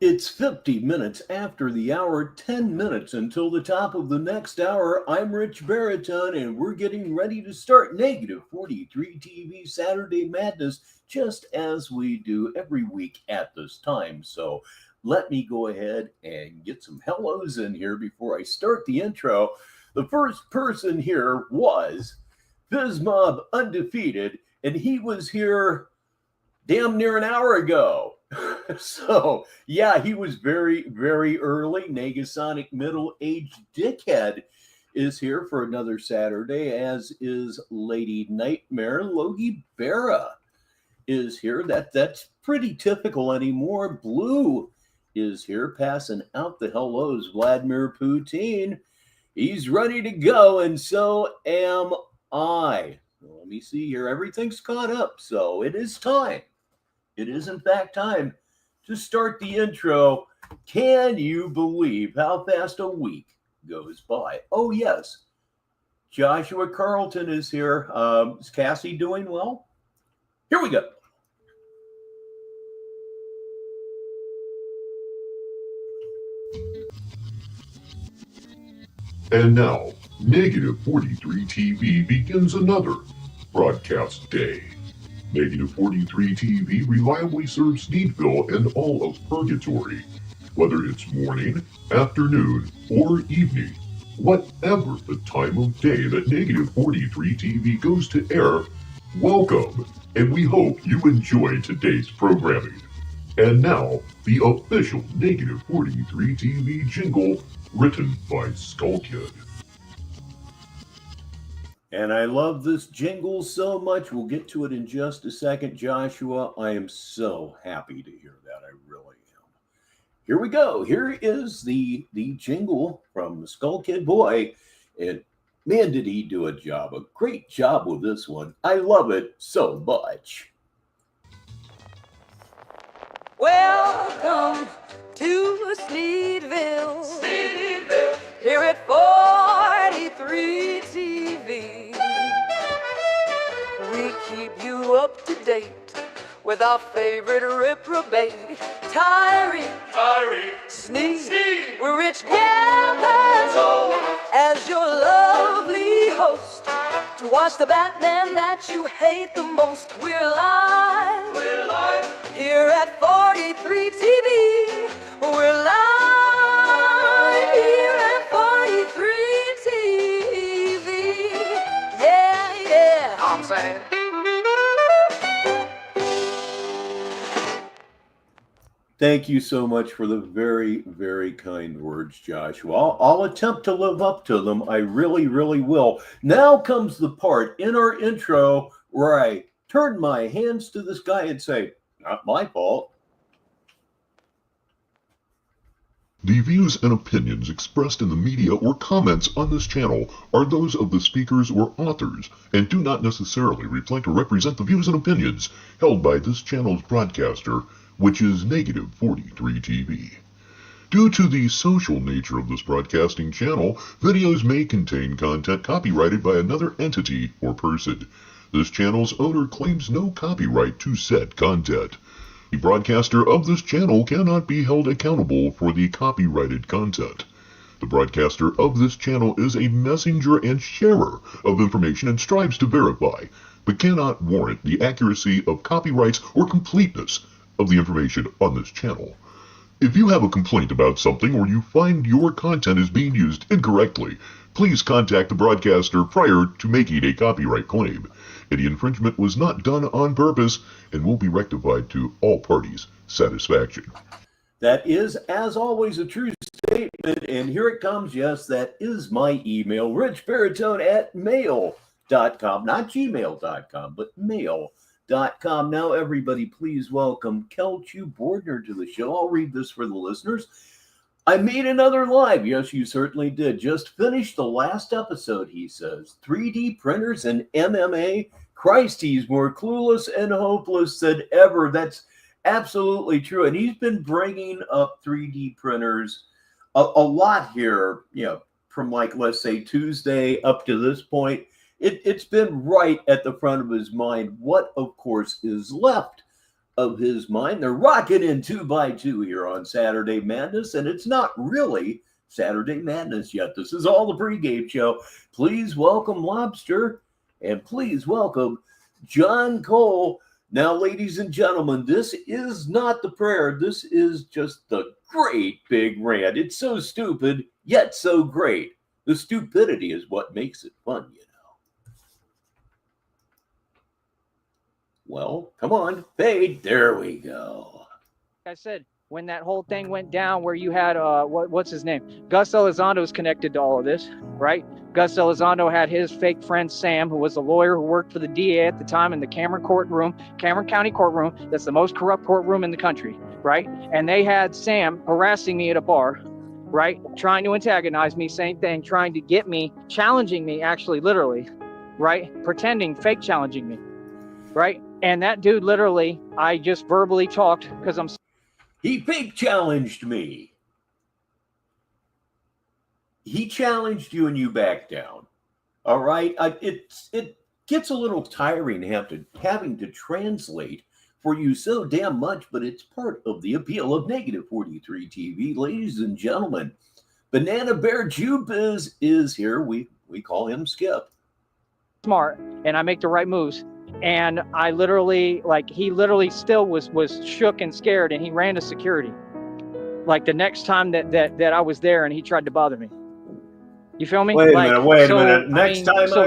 It's 50 minutes after the hour, 10 minutes until the top of the next hour. I'm Rich Baritone, and we're getting ready to start Negative 43 TV Saturday Madness, just as we do every week at this time. So let me go ahead and get some hellos in here before I start the intro. The first person here was BizMob Undefeated, and he was here damn near an hour ago. So, yeah, he was very, very early. Negasonic Middle Aged Dickhead is here for another Saturday, as is Lady Nightmare. Logie Berra is here. That's pretty typical anymore. Blue is here, passing out the hellos. Vladimir Putin, he's ready to go, and so am I. Let me see here. Everything's caught up, so it is time. It is, in fact, time to start the intro. Can you believe how fast a week goes by? Oh, yes. Joshua Carlton is here. Is Cassie doing well? Here we go. And now, Negative 43 TV begins another broadcast day. Negative 43 TV reliably serves Sneedville and all of Purgatory. Whether it's morning, afternoon, or evening, whatever the time of day that Negative 43 TV goes to air, welcome, and we hope you enjoy today's programming. And now, the official Negative 43 TV jingle, written by Skull Kid. And I love this jingle so much. We'll get to it in just a second, Joshua. I am so happy to hear that. I really am. Here we go. Here is the jingle from the Skull Kid Boy. And man, did he do a job. A great job with this one. I love it so much. Welcome to Sneedville. Sneedville. Here at 43 TV. We keep you up to date with our favorite reprobate, Tyree, Sneed. We're rich campers as your lovely host to watch the Batman that you hate the most. We're live here at 43 TV. We're live here at 43 TV. Yeah. I'm saying. Thank you so much for the very, very kind words, Joshua. I'll attempt to live up to them. I really, really will. Now comes the part in our intro where I turn my hands to the sky and say, not my fault. The views and opinions expressed in the media or comments on this channel are those of the speakers or authors and do not necessarily reflect or represent the views and opinions held by this channel's broadcaster, which is Negative 43 TV. Due to the social nature of this broadcasting channel, videos may contain content copyrighted by another entity or person. This channel's owner claims no copyright to said content. The broadcaster of this channel cannot be held accountable for the copyrighted content. The broadcaster of this channel is a messenger and sharer of information and strives to verify, but cannot warrant the accuracy of copyrights or completeness of the information on this channel. If you have a complaint about something or you find your content is being used incorrectly, please contact the broadcaster prior to making a copyright claim. Any infringement was not done on purpose and will be rectified to all parties' satisfaction. That is, as always, a true statement. And here it comes. Yes, that is my email, richbaritone@mail.com. Not gmail.com, but mail.com. Now, everybody, please welcome Kelchu Bordner to the show. I'll read this for the listeners. I made another live. Yes, you certainly did. Just finished the last episode, he says. 3D printers and MMA. Christ, he's more clueless and hopeless than ever. That's absolutely true. And he's been bringing up 3D printers a lot here, from like, let's say, Tuesday up to this point. It's been right at the front of his mind. What, of course, is left of his mind. They're rocking in 2x2 here on Saturday Madness, and it's not really Saturday Madness yet. This is all the pregame show. Please welcome Lobster, and please welcome John Cole. Now, ladies and gentlemen, this is not the prayer. This is just the great big rant. It's so stupid, yet so great. The stupidity is what makes it fun, you know. Well, come on, fade. There we go. Like I said, when that whole thing went down where you had, what's his name? Gus Elizondo's connected to all of this, right? Gus Elizondo had his fake friend Sam, who was a lawyer who worked for the DA at the time in the Cameron County courtroom. That's the most corrupt courtroom in the country, right? And they had Sam harassing me at a bar, right? Trying to antagonize me, same thing, trying to get me, challenging me, actually, literally, right? Pretending, fake challenging me, right? And that dude, literally, I just verbally talked because He fake challenged me. He challenged you and you backed down. All right? It gets a little tiring having to translate for you so damn much, but it's part of the appeal of Negative 43 TV, ladies and gentlemen. Banana Bear Jubiz is here. We call him Skip. Smart, and I make the right moves. And I literally, he literally still was shook and scared, and he ran to security. Like the next time that I was there, and he tried to bother me. You feel me? Wait a minute.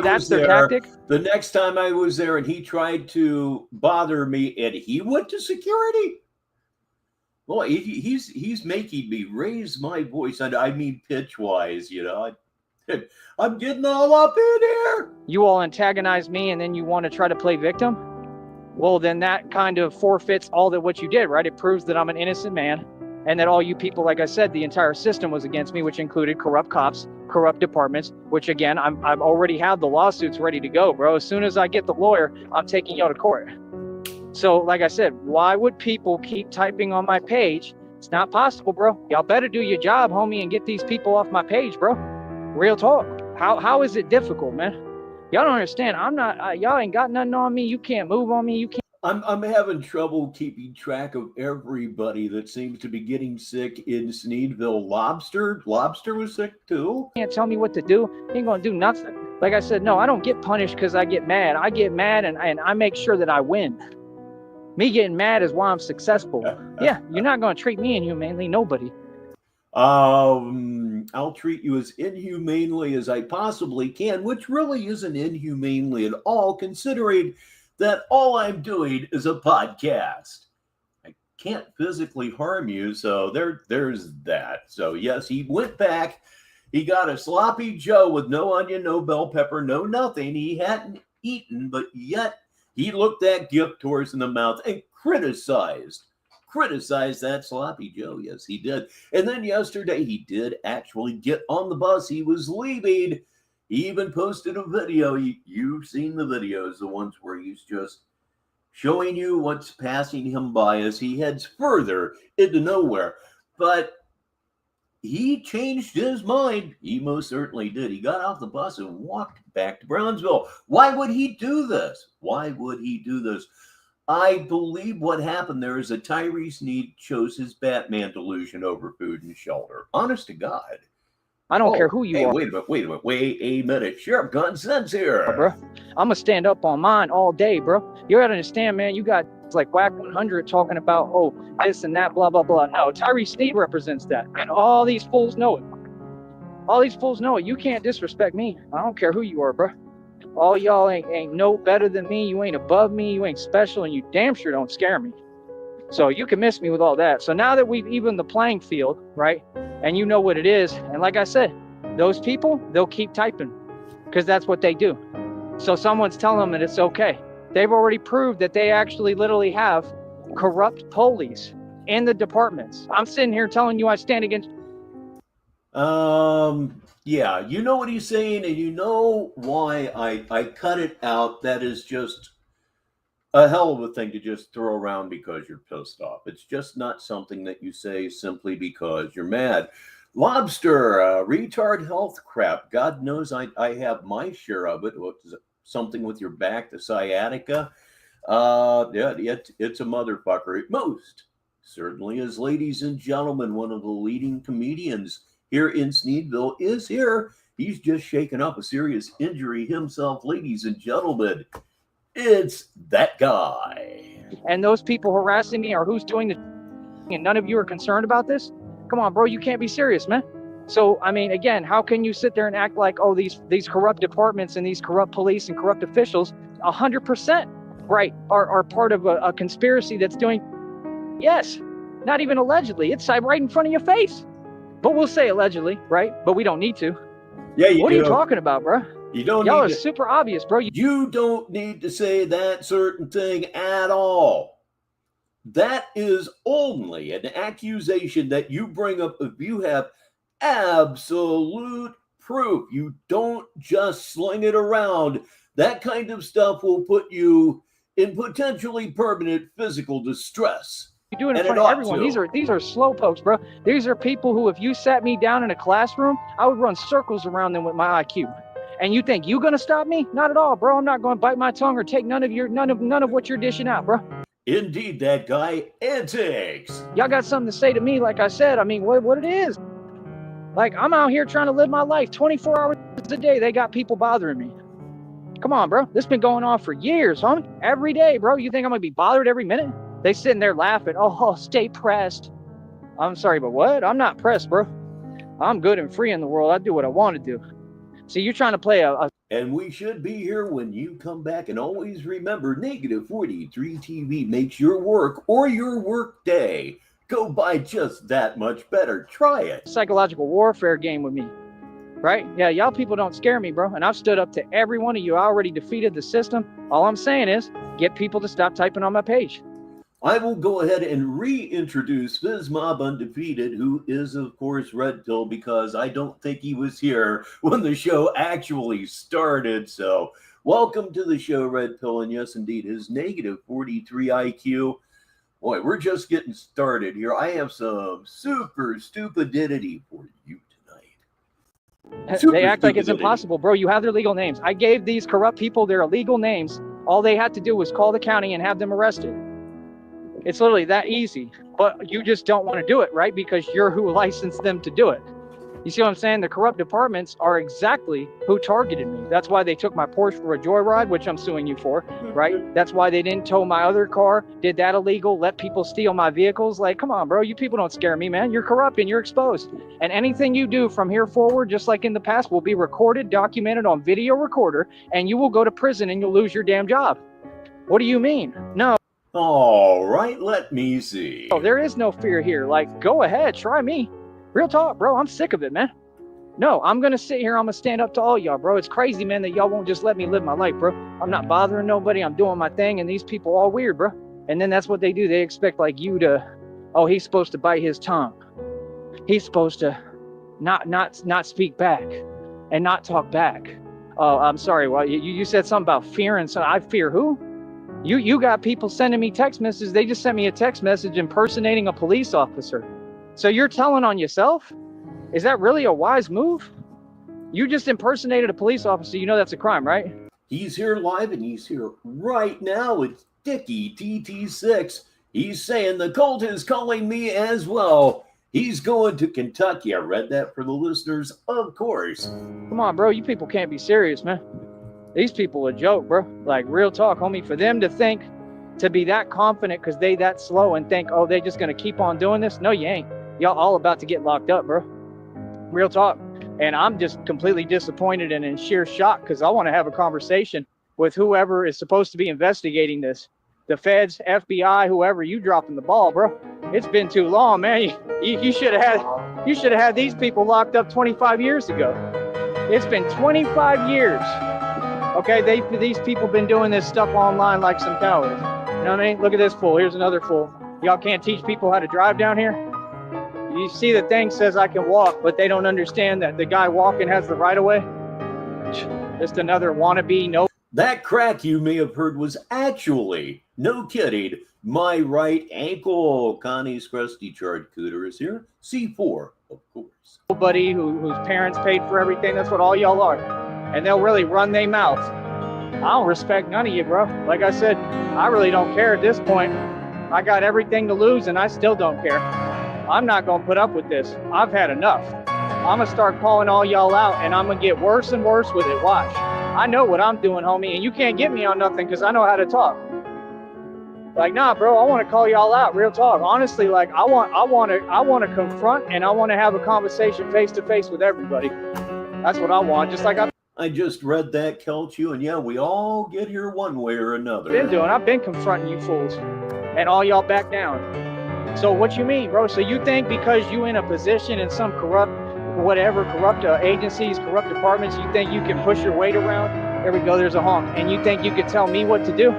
That's their tactic. The next time I was there, and he tried to bother me, and he went to security. Boy, he's making me raise my voice, and I mean pitch wise. You know, I'm getting all up in here. You all antagonize me, and then you want to try to play victim. Well, then that kind of forfeits all that what you did, right? It proves that I'm an innocent man, and that all you people, like I said, the entire system was against me, which included corrupt cops, corrupt departments, which again, I've already had the lawsuits ready to go, bro. As soon as I get the lawyer, I'm taking y'all to court. So like I said, why would people keep typing on my page? It's not possible, bro. Y'all better do your job, homie, and get these people off my page, bro. Real talk. How is it difficult, man? Y'all don't understand. I'm not, y'all ain't got nothing on me. You can't move on me. You can't. I'm having trouble keeping track of everybody that seems to be getting sick in Sneedville. Lobster was sick too. Can't tell me what to do. Ain't gonna do nothing. Like I said, no, I don't get punished because I get mad. I get mad and I make sure that I win. Me getting mad is why I'm successful. Yeah, you're not gonna treat me inhumanely. Nobody. I'll treat you as inhumanely as I possibly can, which really isn't inhumanely at all, considering that all I'm doing is a podcast. I can't physically harm you, so there's that. So yes, he went back. He got a sloppy Joe with no onion, no bell pepper, no nothing. He hadn't eaten, but yet he looked that gift horse in the mouth and criticized that sloppy Joe. Yes, he did. And then yesterday he did actually get on the bus. He was leaving. He even posted a video. You've seen the videos, the ones where he's just showing you what's passing him by as he heads further into nowhere. But he changed his mind. He most certainly did. He got off the bus and walked back to Brownsville. Why would he do this? I believe what happened there is that Tyree Sneed chose his Batman delusion over food and shelter. Honest to God. I don't care who you are. Wait a minute. Sheriff Gun Sense here. Bro, I'm going to stand up on mine all day, bro. You got to understand, man. You got like Whack 100 talking about, oh, this and that, blah, blah, blah. No, Tyree Sneed represents that. And all these fools know it. You can't disrespect me. I don't care who you are, bro. All y'all ain't no better than me. You ain't above me. You ain't special. And you damn sure don't scare me. So you can miss me with all that. So now that we've evened the playing field, right? And you know what it is. And like I said, those people, they'll keep typing because that's what they do. So someone's telling them that it's okay. They've already proved that they actually literally have corrupt police in the departments. I'm sitting here telling you I stand against. Yeah, you know what he's saying, and you know why I cut it out. That is just a hell of a thing to just throw around because you're pissed off. It's just not something that you say simply because you're mad. Lobster, retard health crap. God knows I have my share of it. What is it? Something with your back, the sciatica. Yeah, it's a motherfucker. It most certainly is, ladies and gentlemen. One of the leading comedians here in Sneedville is here. He's just shaken up a serious injury himself, ladies and gentlemen. It's that guy. And those people harassing me are who's doing the and none of you are concerned about this? Come on, bro, you can't be serious, man. So, I mean, again, how can you sit there and act like, oh, these corrupt departments and these corrupt police and corrupt officials, 100%, right, are part of a conspiracy that's doing, yes, not even allegedly. It's right in front of your face. But we'll say allegedly, right? But we don't need to. Yeah, what are you talking about, bro? You don't Y'all need are super obvious, bro. You don't need to say that certain thing at all. That is only an accusation that you bring up if you have absolute proof. You don't just sling it around. That kind of stuff will put you in potentially permanent physical distress. You do it in front of everyone. These are slow pokes, bro. These are people who, if you sat me down in a classroom, I would run circles around them with my IQ. And you think you gonna stop me? Not at all, bro. I'm not gonna bite my tongue or take none of what you're dishing out, bro. Indeed, that guy antics. Y'all got something to say to me, like I said. I mean, what it is. Like, I'm out here trying to live my life 24 hours a day. They got people bothering me. Come on, bro. This been going on for years, homie. Every day, bro. You think I'm gonna be bothered every minute? They sitting there laughing. Oh, stay pressed. I'm sorry, but what? I'm not pressed, bro. I'm good and free in the world. I do what I want to do. See, you're trying to play a And we should be here when you come back. And always remember, Negative 43 TV makes your work or your work day go by just that much better. Try it. Psychological warfare game with me, right? Yeah, y'all people don't scare me, bro. And I've stood up to every one of you. I already defeated the system. All I'm saying is get people to stop typing on my page. I will go ahead and reintroduce FizzMob Undefeated, who is, of course, Red Pill, because I don't think he was here when the show actually started. So, welcome to the show, Red Pill. And yes, indeed, his negative 43 IQ. Boy, we're just getting started here. I have some super stupidity for you tonight. They act like it's impossible, bro. You have their legal names. I gave these corrupt people their illegal names. All they had to do was call the county and have them arrested. It's literally that easy, but you just don't want to do it, right? Because you're who licensed them to do it. You see what I'm saying? The corrupt departments are exactly who targeted me. That's why they took my Porsche for a joyride, which I'm suing you for, right? That's why they didn't tow my other car, did that illegal, let people steal my vehicles. Like, come on, bro, you people don't scare me, man. You're corrupt and you're exposed. And anything you do from here forward, just like in the past, will be recorded, documented on video recorder, and you will go to prison and you'll lose your damn job. What do you mean? No. All right, let me see. Oh, there is no fear here. Like, go ahead, try me. Real talk, bro. I'm sick of it, man. No, I'm going to sit here. I'm going to stand up to all y'all, bro. It's crazy, man, that y'all won't just let me live my life, bro. I'm not bothering nobody. I'm doing my thing, and these people all weird, bro. And then that's what they do. They expect, like, you to, oh, he's supposed to bite his tongue. He's supposed to not speak back and not talk back. Oh, I'm sorry. Well, you said something about fearing. So I fear who? You got people sending me text messages. They just sent me a text message impersonating a police officer. So you're telling on yourself? Is that really a wise move? You just impersonated a police officer. You know that's a crime, right? He's here live and he's here right now. It's Dickie TT6. He's saying the cult is calling me as well. He's going to Kentucky. I read that for the listeners, of course. Come on, bro. You people can't be serious, man. These people are a joke, bro. Like, real talk, homie. For them to think, to be that confident because they that slow and think, oh, they just going to keep on doing this. No, you ain't. Y'all all about to get locked up, bro. Real talk. And I'm just completely disappointed and in sheer shock because I want to have a conversation with whoever is supposed to be investigating this. The feds, FBI, whoever, you dropping the ball, bro. It's been too long, man. You should have had these people locked up 25 years ago. It's been 25 years. Okay, these people been doing this stuff online like some cowards. You know what I mean? Look at this fool. Here's another fool. Y'all can't teach people how to drive down here? You see the thing says I can walk, but they don't understand that the guy walking has the right of way. Just another wannabe. No. That crack you may have heard was actually, no kidding, my right ankle. Connie's crusty charred cooter is here. C4, of course. Nobody whose parents paid for everything. That's what all y'all are. And they'll really run their mouth I don't respect none of you, bro. Like I said, I really don't care at this point. I got everything to lose and I still don't care. I'm not gonna put up with this. I've had enough. I'm gonna start calling all y'all out and I'm gonna get worse and worse with it. Watch. I know what I'm doing, homie, and you can't get me on nothing because I know how to talk. Like, nah, bro, I want to call y'all out, real talk. Honestly, like, I want to confront and I want to have a conversation face to face with everybody. That's what I want. Just like I just read that, Kelchu, and yeah, we all get here one way or another. I've been confronting you fools, and all y'all back down. So what you mean, bro? So you think because you in a position in some corrupt agencies, corrupt departments, you think you can push your weight around? There we go, there's a honk. And you think you could tell me what to do?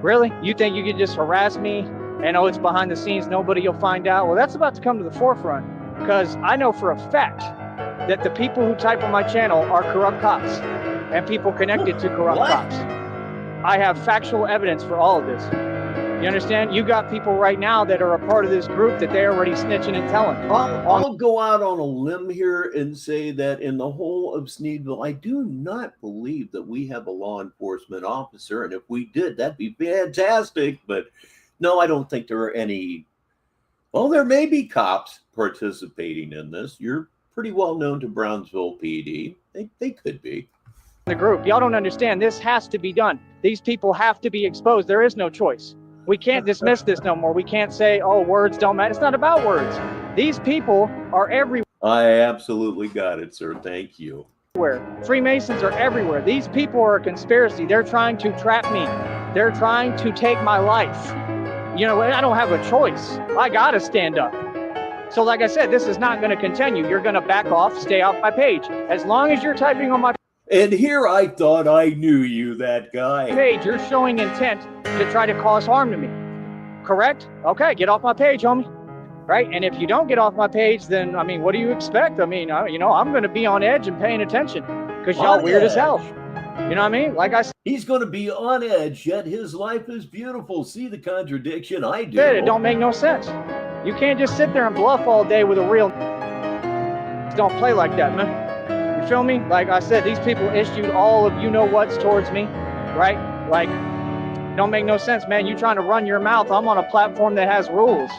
Really? You think you could just harass me and it's behind the scenes, nobody will find out? Well, that's about to come to the forefront because I know for a fact that the people who type on my channel are corrupt cops and people connected to corrupt cops. I have factual evidence for all of this. You understand? You got people right now that are a part of this group that they're already snitching and telling. I'll go out on a limb here and say that in the whole of Sneedville, I do not believe that we have a law enforcement officer. And if we did, that'd be fantastic. But no, I don't think there are any. Well, there may be cops participating in this. You're pretty well known to Brownsville PD. They could be. The group, y'all don't understand. This has to be done. These people have to be exposed. There is no choice. We can't dismiss this no more. We can't say, oh, words don't matter. It's not about words. These people are everywhere. I absolutely got it, sir. Thank you. Freemasons are everywhere. These people are a conspiracy. They're trying to trap me. They're trying to take my life. You know, I don't have a choice. I got to stand up. So like I said, this is not going to continue. You're going to back off, stay off my page. As long as you're typing on my And here I thought I knew you, that guy. page, you're showing intent to try to cause harm to me. Correct? Okay, get off my page, homie. Right? And if you don't get off my page, then, I mean, what do you expect? I mean, you know, I'm going to be on edge and paying attention because y'all weird as hell. You know what I mean? Like I said, he's going to be on edge, yet his life is beautiful. See the contradiction? I do. It don't make no sense. You can't just sit there and bluff all day with a real. Don't play like that, man. You feel me? Like I said, these people issued all of you-know-whats towards me, right? Like, don't make no sense, man. You trying to run your mouth. I'm on a platform that has rules.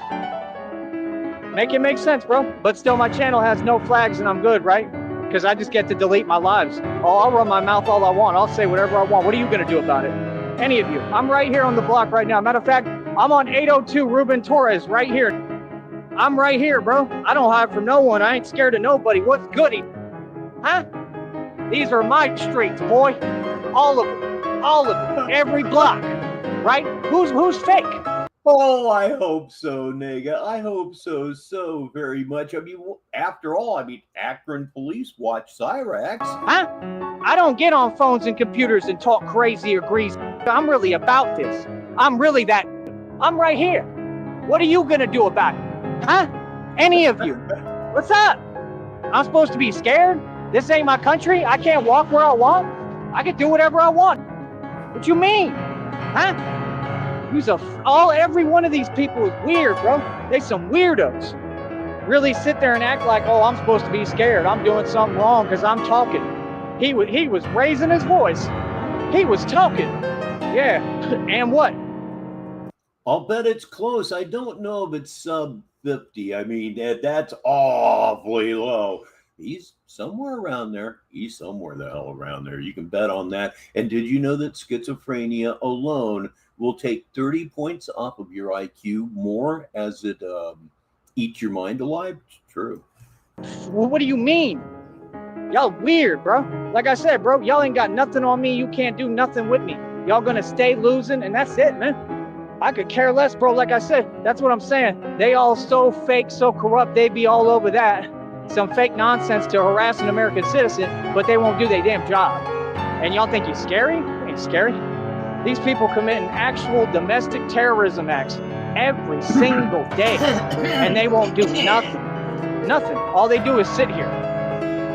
Make it make sense, bro. But still, my channel has no flags and I'm good, right? Because I just get to delete my lives. Oh, I'll run my mouth all I want. I'll say whatever I want. What are you going to do about it? Any of you. I'm right here on the block right now. Matter of fact, I'm on 802 Ruben Torres right here. I'm right here, bro. I don't hide from no one. I ain't scared of nobody. What's goody? Huh? These are my streets, boy. All of them. All of them. Every block. Right? Who's fake? Oh, I hope so, Nega. I hope so very much. I mean, after all, Akron police watch Cyrax. Huh? I don't get on phones and computers and talk crazy or greasy. I'm really about this. I'm really that. I'm right here. What are you gonna do about it? Huh? Any of you? What's up? I'm supposed to be scared? This ain't my country? I can't walk where I want? I can do whatever I want. What you mean? Huh? Every one of these people is weird, bro. They some weirdos. Really sit there and act like, oh, I'm supposed to be scared. I'm doing something wrong because I'm talking. He was raising his voice. He was talking. Yeah. And what? I'll bet it's close. I don't know if it's sub 50. I mean, that's awfully low. He's somewhere around there. He's somewhere the hell around there. You can bet on that. And did you know that schizophrenia alone will take 30 points off of your IQ more as it eats your mind alive? It's true. Well, what do you mean? Y'all weird, bro. Like I said, bro, y'all ain't got nothing on me. You can't do nothing with me. Y'all gonna stay losing, and that's it, man. I could care less, bro. Like I said, that's what I'm saying. They all so fake, so corrupt. They be all over that. Some fake nonsense to harass an American citizen, but they won't do their damn job. And y'all think you're scary? You ain't scary. These people committing actual domestic terrorism acts every single day, and they won't do nothing. Nothing. All they do is sit here.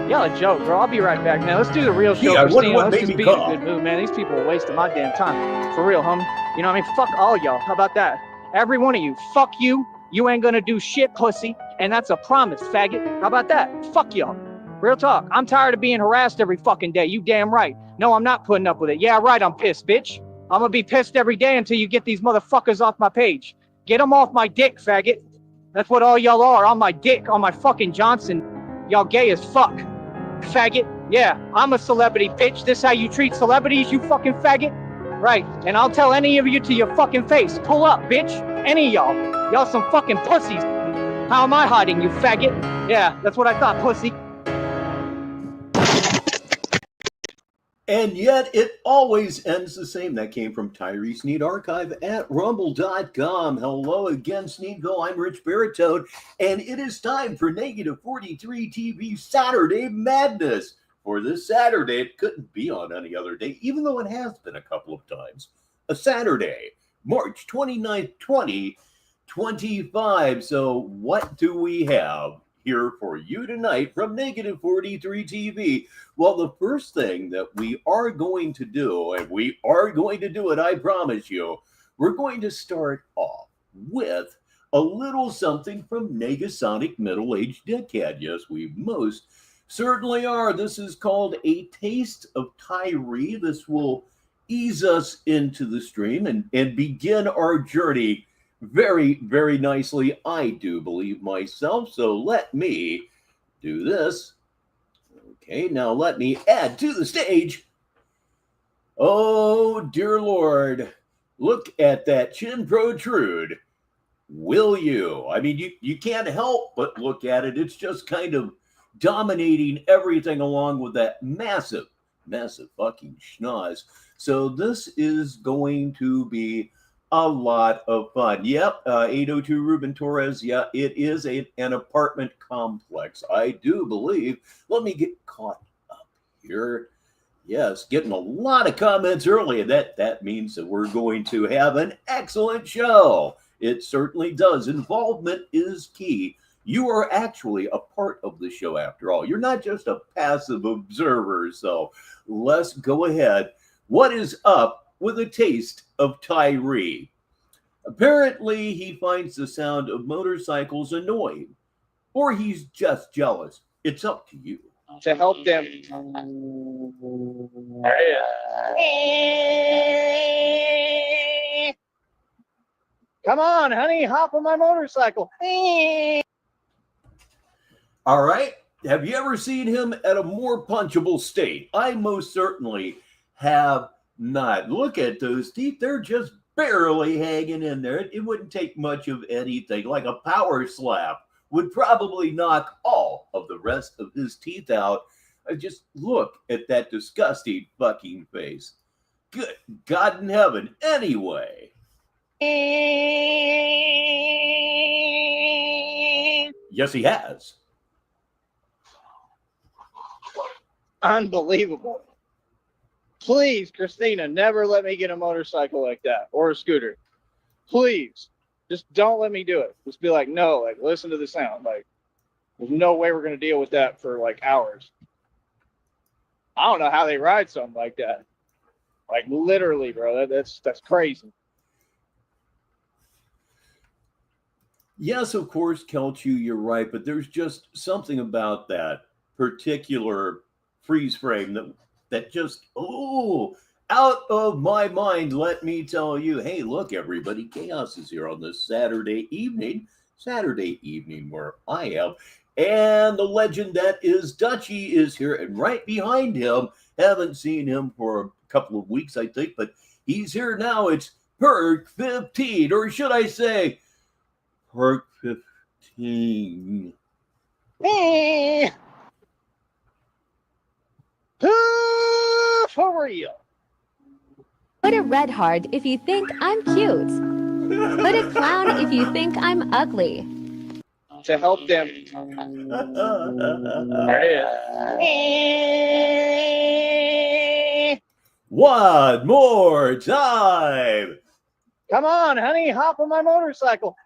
Y'all a joke, bro. I'll be right back, man. Let's do the real show, Christina. Let's just be in a good mood, man. These people are wasting my damn time. For real, homie. You know what I mean? Fuck all y'all. How about that? Every one of you. Fuck you. You ain't gonna do shit, pussy. And that's a promise, faggot. How about that? Fuck y'all. Real talk. I'm tired of being harassed every fucking day. You damn right. No, I'm not putting up with it. Yeah, right, I'm pissed, bitch. I'm gonna be pissed every day until you get these motherfuckers off my page. Get them off my dick, faggot. That's what all y'all are, on my dick, on my fucking Johnson. Y'all gay as fuck. Faggot. Yeah, I'm a celebrity, bitch. This how you treat celebrities, you fucking faggot? Right, and I'll tell any of you to your fucking face. Pull up, bitch. Any of y'all. Y'all some fucking pussies. How am I hiding, you faggot? Yeah, that's what I thought, pussy. And yet it always ends the same. That came from Tyree Sneed Archive at rumble.com. Hello again, Sneedville. I'm Rich Baritone, and it is time for Negative 43 TV Saturday Madness. For this Saturday, it couldn't be on any other day, even though it has been a couple of times. A Saturday, March 29th, 2025. So what do we have here for you tonight from Negative 43 TV? Well, the first thing that we are going to do, and we are going to do it, I promise you, we're going to start off with a little something from Negasonic Middle Aged Dickhead. Yes, we most certainly are. This is called A Taste of Tyree. This will ease us into the stream and begin our journey very, very nicely, I do believe myself. So let me do this. Okay, now let me add to the stage. Oh, dear Lord, look at that chin protrude. Will you? I mean, you can't help but look at it. It's just kind of dominating everything along with that massive, massive fucking schnoz. So this is going to be a lot of fun. Yep, 802 Ruben Torres. Yeah, it is an apartment complex, I do believe. Let me get caught up here. Yes, getting a lot of comments early. That means that we're going to have an excellent show. It certainly does. Involvement is key. You are actually a part of the show after all. You're not just a passive observer. So let's go ahead. What is up with A Taste of Tyree? Apparently, he finds the sound of motorcycles annoying, or he's just jealous. It's up to you. To help them. Come on, honey, hop on my motorcycle. All right. Have you ever seen him at a more punchable state? I most certainly have not. Look at those teeth. They're just barely hanging in there. It wouldn't take much of anything. Like a power slap would probably knock all of the rest of his teeth out. Just look at that disgusting fucking face. Good God in heaven. Anyway. Yes, he has. Unbelievable. Please, Christina, never let me get a motorcycle like that or a scooter. Please, just don't let me do it. Just be like, no, like, listen to the sound. Like, there's no way we're going to deal with that for like hours. I don't know how they ride something like that. Like, literally, bro, that's crazy. Yes, of course, Kelchu, you're right, but there's just something about that particular freeze frame that just, out of my mind, let me tell you. Hey, look, everybody, Chaos is here on this Saturday evening where I am. And the legend that is Dutchie is here, and right behind him, haven't seen him for a couple of weeks, I think, but he's here now. It's Perk 15, or should I say, Perk 15. For real. Put a red heart if you think I'm cute. Put a clown if you think I'm ugly. To help them. One more time. Come on, honey, hop on my motorcycle.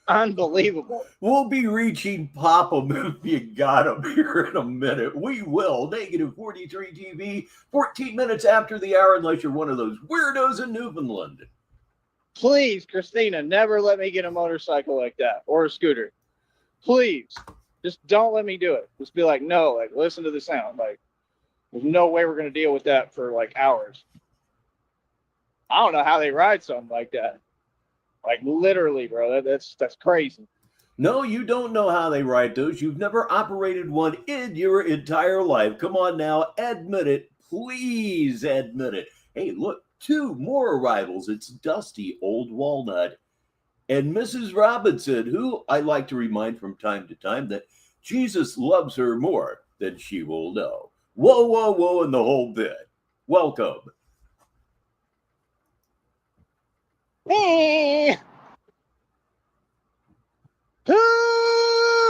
Unbelievable. We'll be reaching Pop-em if you got him here in a minute. We will. Negative 43 TV, 14 minutes after the hour, unless you're one of those weirdos in Newfoundland. Please, Christina, never let me get a motorcycle like that or a scooter. Please, just don't let me do it. Just be like, no, like, listen to the sound. Like, there's no way we're going to deal with that for like hours. I don't know how they ride something like that. Like, literally, bro, that's crazy. No, you don't know how they ride those. You've never operated one in your entire life. Come on now, admit it. Please admit it. Hey, look, 2 more arrivals. It's Dusty, Old Walnut, and Mrs. Robinson, who I like to remind from time to time that Jesus loves her more than she will know. Whoa, whoa, whoa, and the whole bit. Welcome. Hey!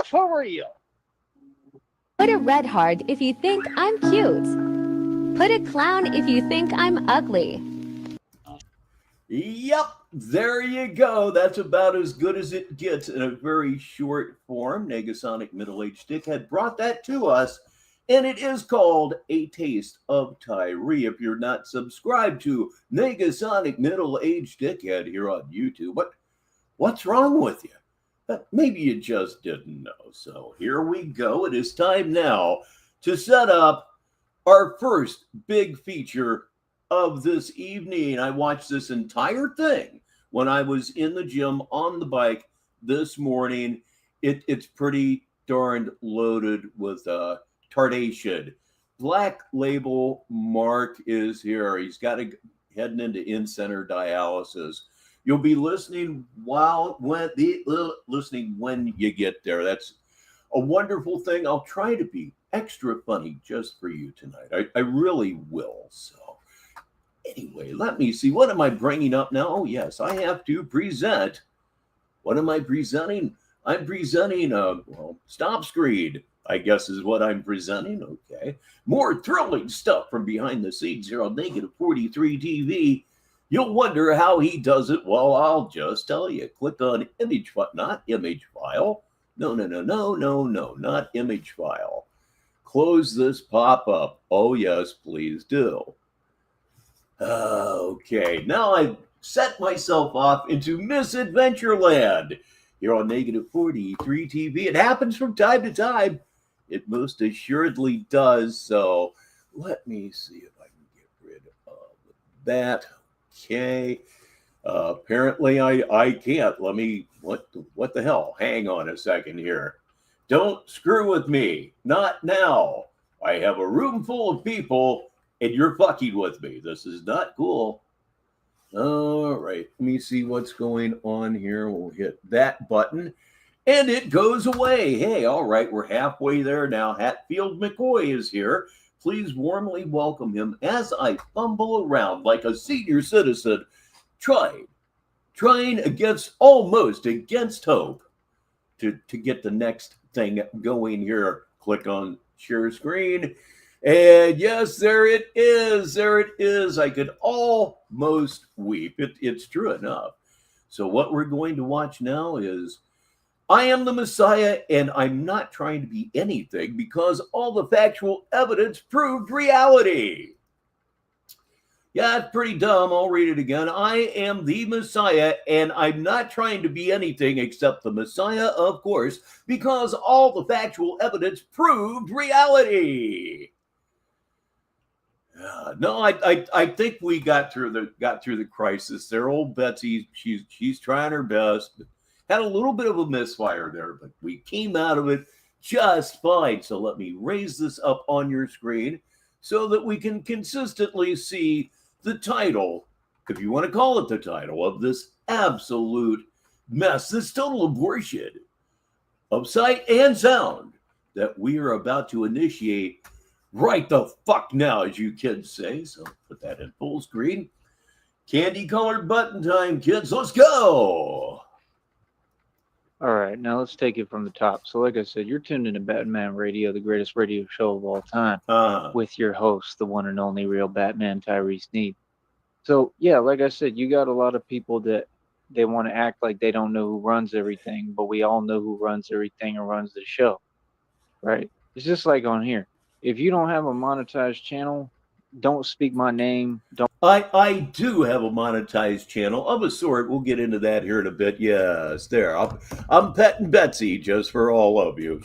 For real. Put a red heart if you think I'm cute. Put a clown if you think I'm ugly. Yep, there you go. That's about as good as it gets in a very short form. Negasonic Middle Aged Dickhead brought that to us, and it is called A Taste of Tyree. If you're not subscribed to Negasonic Middle Aged Dickhead here on YouTube, what's wrong with you? Maybe you just didn't know. So here we go. It is time now to set up our first big feature of this evening. I watched this entire thing when I was in the gym on the bike this morning. It's pretty darn loaded with tardation. Black Label Mark is here. He's got heading into in-center dialysis. You'll be listening listening when you get there. That's a wonderful thing. I'll try to be extra funny just for you tonight. I really will. So anyway, let me see. What am I bringing up now? Oh, yes, I have to present. What am I presenting? I'm presenting Stop Screen, I guess is what I'm presenting. Okay. More thrilling stuff from behind the scenes here on Negative 43 TV. You'll wonder how he does it. Well, I'll just tell you. Click on image, not image file. No, not image file. Close this pop-up. Oh, yes, please do. Okay, now I've set myself off into Misadventure Land here on Negative 43 TV. It happens from time to time. It most assuredly does. So let me see if I can get rid of that. Okay. Apparently I can't. Let me, what the hell? Hang on a second here. Don't screw with me. Not now. I have a room full of people and you're fucking with me. This is not cool. All right. Let me see what's going on here. We'll hit that button and it goes away. Hey, all right. We're halfway there now. Hatfield McCoy is here. Please warmly welcome him as I fumble around like a senior citizen, trying almost against hope to get the next thing going here. Click on share screen. And yes, there it is. There it is. I could almost weep. It's true enough. So what we're going to watch now is I Am the Messiah, and I'm not trying to be anything because all the factual evidence proved reality. Yeah, it's pretty dumb. I'll read it again. I am the Messiah, and I'm not trying to be anything except the Messiah, of course, because all the factual evidence proved reality. No, I think we got through the crisis there. Old Betsy, she's trying her best. Had a little bit of a misfire there, but we came out of it just fine. So let me raise this up on your screen so that we can consistently see the title, if you want to call it the title, of this absolute mess, this total abortion of sight and sound that we are about to initiate right the fuck now, as you kids say. So put that in full screen. Candy colored button time, kids. Let's go. All right, now let's take it from the top. So like I said, you're tuned into Batman Radio, the greatest radio show of all time, with your host, the one and only real Batman, Tyree Sneed. So yeah, like I said, you got a lot of people that they want to act like they don't know who runs everything, but we all know who runs everything and runs the show, right? It's just like on here. If you don't have a monetized channel, don't speak my name. Don't. I do have a monetized channel of a sort. We'll get into that here in a bit. Yes, there. I'm petting Betsy just for all of you.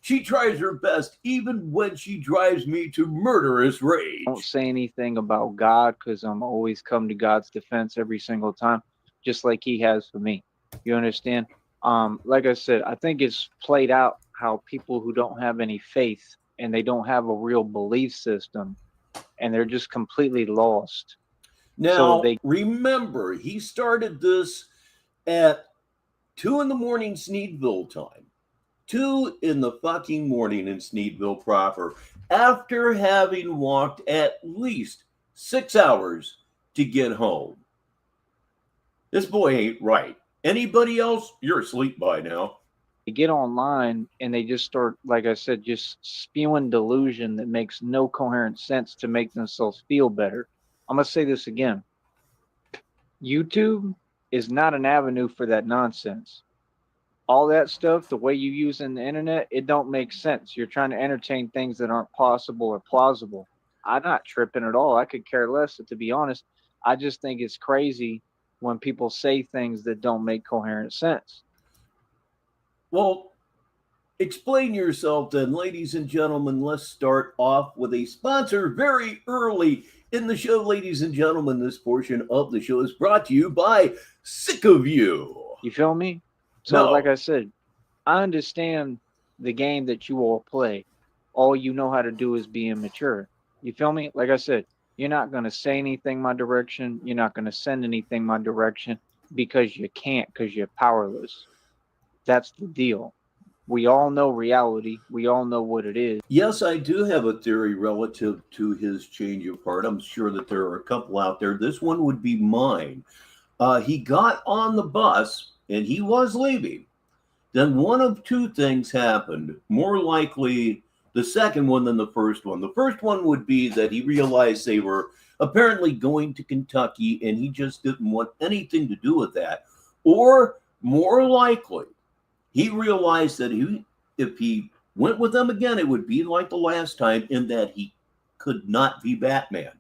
She tries her best even when she drives me to murderous rage. Don't say anything about God, because I'm always come to God's defense every single time, just like He has for me. You understand? Like I said, I think it's played out how people who don't have any faith and they don't have a real belief system and they're just completely lost. Now, remember, he started this at 2 in the morning Sneedville time. 2 in the fucking morning in Sneedville proper, after having walked at least 6 hours to get home. This boy ain't right. Anybody else? You're asleep by now. They get online and they just start, like I said, just spewing delusion that makes no coherent sense to make themselves feel better. I'm going to say this again. YouTube is not an avenue for that nonsense. All that stuff, the way you use in the internet, it don't make sense. You're trying to entertain things that aren't possible or plausible. I'm not tripping at all. I could care less, to be honest. I just think it's crazy when people say things that don't make coherent sense. Well, explain yourself then, ladies and gentlemen. Let's start off with a sponsor very early in the show, ladies and gentlemen. This portion of the show is brought to you by Sick of You. You feel me? So, like I said, I understand the game that you all play. All you know how to do is be immature. You feel me? Like I said, you're not going to say anything my direction. You're not going to send anything my direction because you can't, because you're powerless. That's the deal. We all know reality. We all know what it is. Yes, I do have a theory relative to his change of heart. I'm sure that there are a couple out there. This one would be mine. He got on the bus and he was leaving. Then one of two things happened. More likely the second one than the first one. The first one would be that he realized they were apparently going to Kentucky and he just didn't want anything to do with that. Or more likely, he realized that if he went with them again, it would be like the last time, in that he could not be Batman.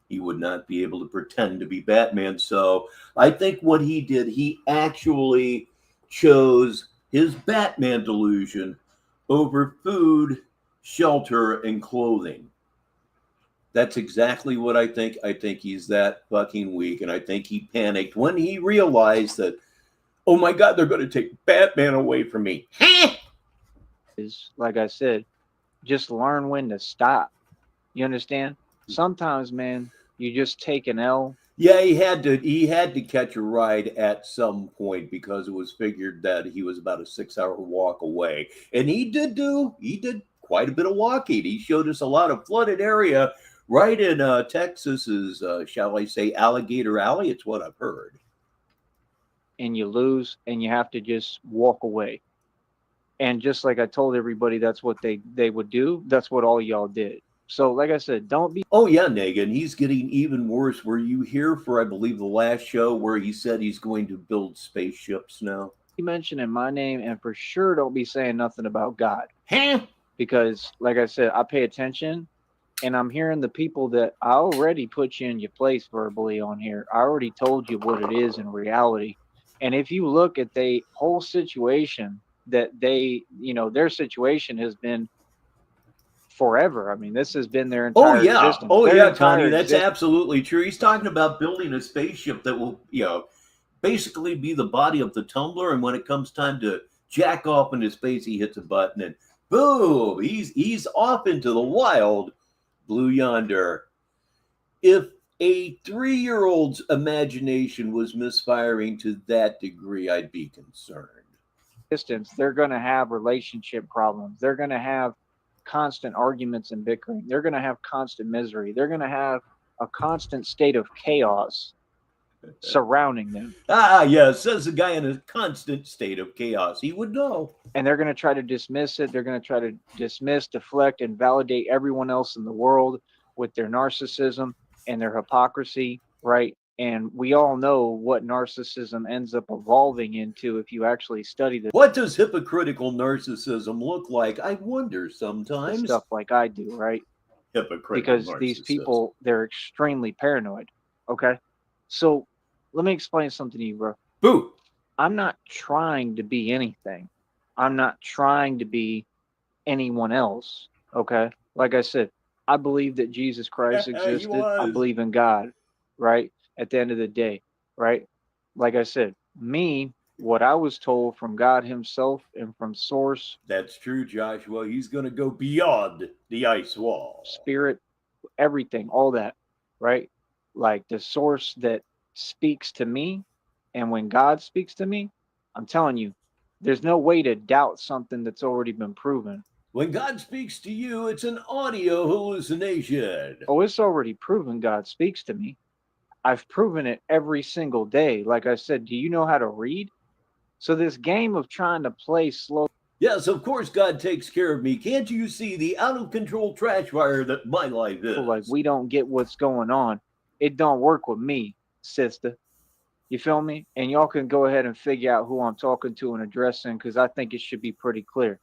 He would not be able to pretend to be Batman. So I think what he did, he actually chose his Batman delusion over food, shelter, and clothing. That's exactly what I think. I think he's that fucking weak, and I think he panicked when he realized that, oh my God, they're going to take Batman away from me. Is, like I said, just learn when to stop. You understand? Sometimes, man, you just take an L. Yeah, he had to catch a ride at some point because it was figured that he was about a 6-hour walk away. And he did quite a bit of walking. He showed us a lot of flooded area right in Texas's, shall I say, Alligator Alley. It's what I've heard. And you lose, and you have to just walk away. And just like I told everybody, that's what they would do. That's what all y'all did. So, like I said, don't be. Oh yeah, Negan, he's getting even worse. Were you here for, I believe, the last show where he said he's going to build spaceships now? Mentioning my name, and for sure don't be saying nothing about God. Because, like I said, I pay attention, and I'm hearing the people that I already put you in your place verbally on here. I already told you what it is in reality. And if you look at the whole situation, that their situation has been forever. I mean, this has been their entire existence. Oh yeah, Tony, that's absolutely true. He's talking about building a spaceship that will, basically be the body of the tumbler, and when it comes time to jack off into space, he hits a button and boom, he's off into the wild blue yonder. If a 3-year-old's imagination was misfiring to that degree, I'd be concerned. They're going to have relationship problems. They're going to have constant arguments and bickering. They're going to have constant misery. They're going to have a constant state of chaos surrounding them. Yeah, says the guy in a constant state of chaos. He would know. And they're going to try to dismiss it. They're going to try to dismiss, deflect, and validate everyone else in the world with their narcissism and their hypocrisy, right? And we all know what narcissism ends up evolving into if you actually study this. What does hypocritical narcissism look like? I wonder sometimes. Stuff like I do, right? Hypocritical because these narcissist. people, they're extremely paranoid. Okay, so let me explain something to you, bro. Boo! I'm not trying to be anything. I'm not trying to be anyone else. Okay, like I said, I believe that Jesus Christ He existed. I was. believe in God, right? At the end of the day, right? Like I said, me, what I was told from God Himself and from Source, That's true, Joshua. He's going to go beyond the ice wall. Spirit, everything, all that, right? Like the Source that speaks to me, and when God speaks to me, I'm telling you, there's no way to doubt something that's already been proven. When God speaks to you, it's an audio hallucination. Oh, it's already proven God speaks to me. I've proven it every single day. Like I said, do you know how to read? So this game of trying to play slow. Yes, of course God takes care of me. Can't you see the out of control trash fire that my life is? Like we don't get what's going on. It don't work with me, sister. You feel me? And y'all can go ahead and figure out who I'm talking to and addressing, because I think it should be pretty clear.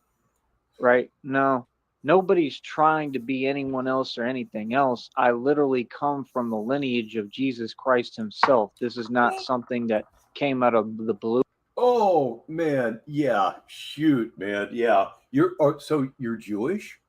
Right? No, nobody's trying to be anyone else or anything else. I literally come from the lineage of Jesus Christ Himself. This is not something that came out of the blue. Oh man, yeah, shoot, man, yeah. So you're Jewish?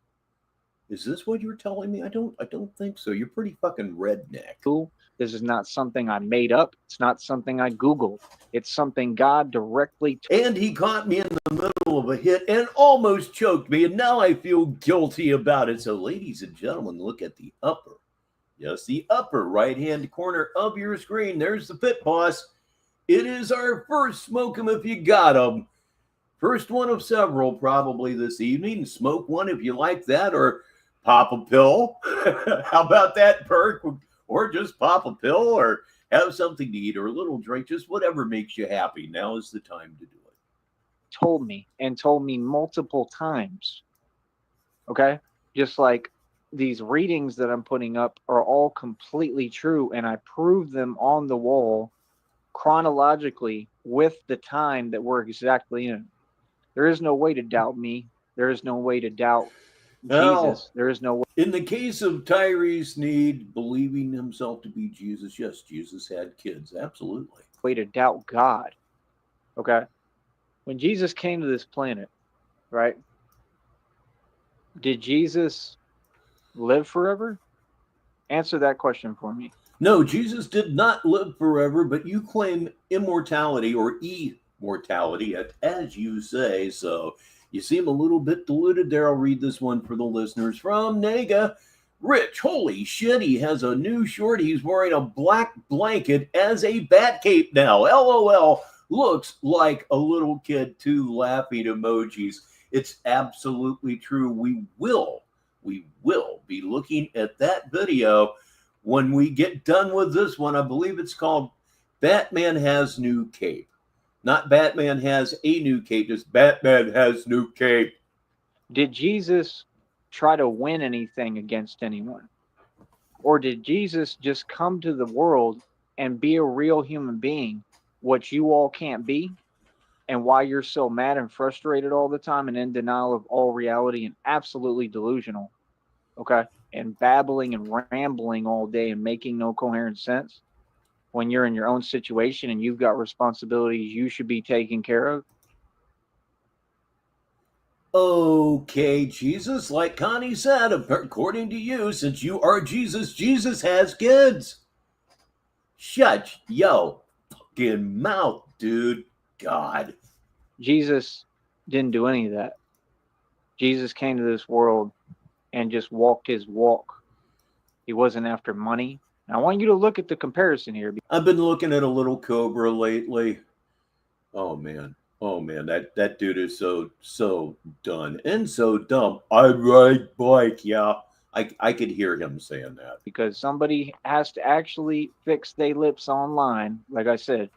Is this what you're telling me? I don't think so. You're pretty fucking redneck. This is not something I made up. It's not something I Googled. It's something God directly. And He caught me in the middle of a hit and almost choked me, and now I feel guilty about it. So, ladies and gentlemen, look at the upper. Yes, the upper right-hand corner of your screen. There's the pit boss. It is our first Smoke 'em if you got 'em. First one of several probably this evening. Smoke one if you like that, or pop a pill. How about that, Perk? Or just pop a pill, or have something to eat, or a little drink, just whatever makes you happy. Now is the time to do it. Told me multiple times. Okay? Just like these readings that I'm putting up are all completely true, and I proved them on the wall chronologically with the time that we're exactly in. There is no way to doubt me. There is no way to doubt Jesus. There is no way. In the case of Tyree Sneed believing himself to be Jesus, yes, Jesus had kids, absolutely. Way to doubt God. Okay? When Jesus came to this planet, right? Did Jesus live forever? Answer that question for me. No, Jesus did not live forever, but you claim immortality or immortality, as you say. So you seem a little bit deluded there. I'll read this one for the listeners from Nega. Rich, holy shit, he has a new short. He's wearing a black blanket as a bat cape now. LOL. Looks like a little kid. 2 laughing emojis. It's absolutely true. We will be looking at that video when we get done with this one. I believe it's called Batman Has New Cape. Not Batman Has a New Cape, just Batman Has New Cape. Did Jesus try to win anything against anyone? Or did Jesus just come to the world and be a real human being, what you all can't be, and why you're so mad and frustrated all the time and in denial of all reality and absolutely delusional, okay, and babbling and rambling all day and making no coherent sense when you're in your own situation and you've got responsibilities you should be taking care of? Okay, Jesus, like Connie said, according to you, since you are Jesus, Jesus has kids. Shut yo fucking mouth, dude. God. Jesus didn't do any of that. Jesus came to this world and just walked his walk. He wasn't after money. I want you to look at the comparison here. I've been looking at a little Cobra lately. Oh man, that dude is so done and so dumb. I ride bike, yeah. I could hear him saying that. Because somebody has to actually fix their lips online, like I said,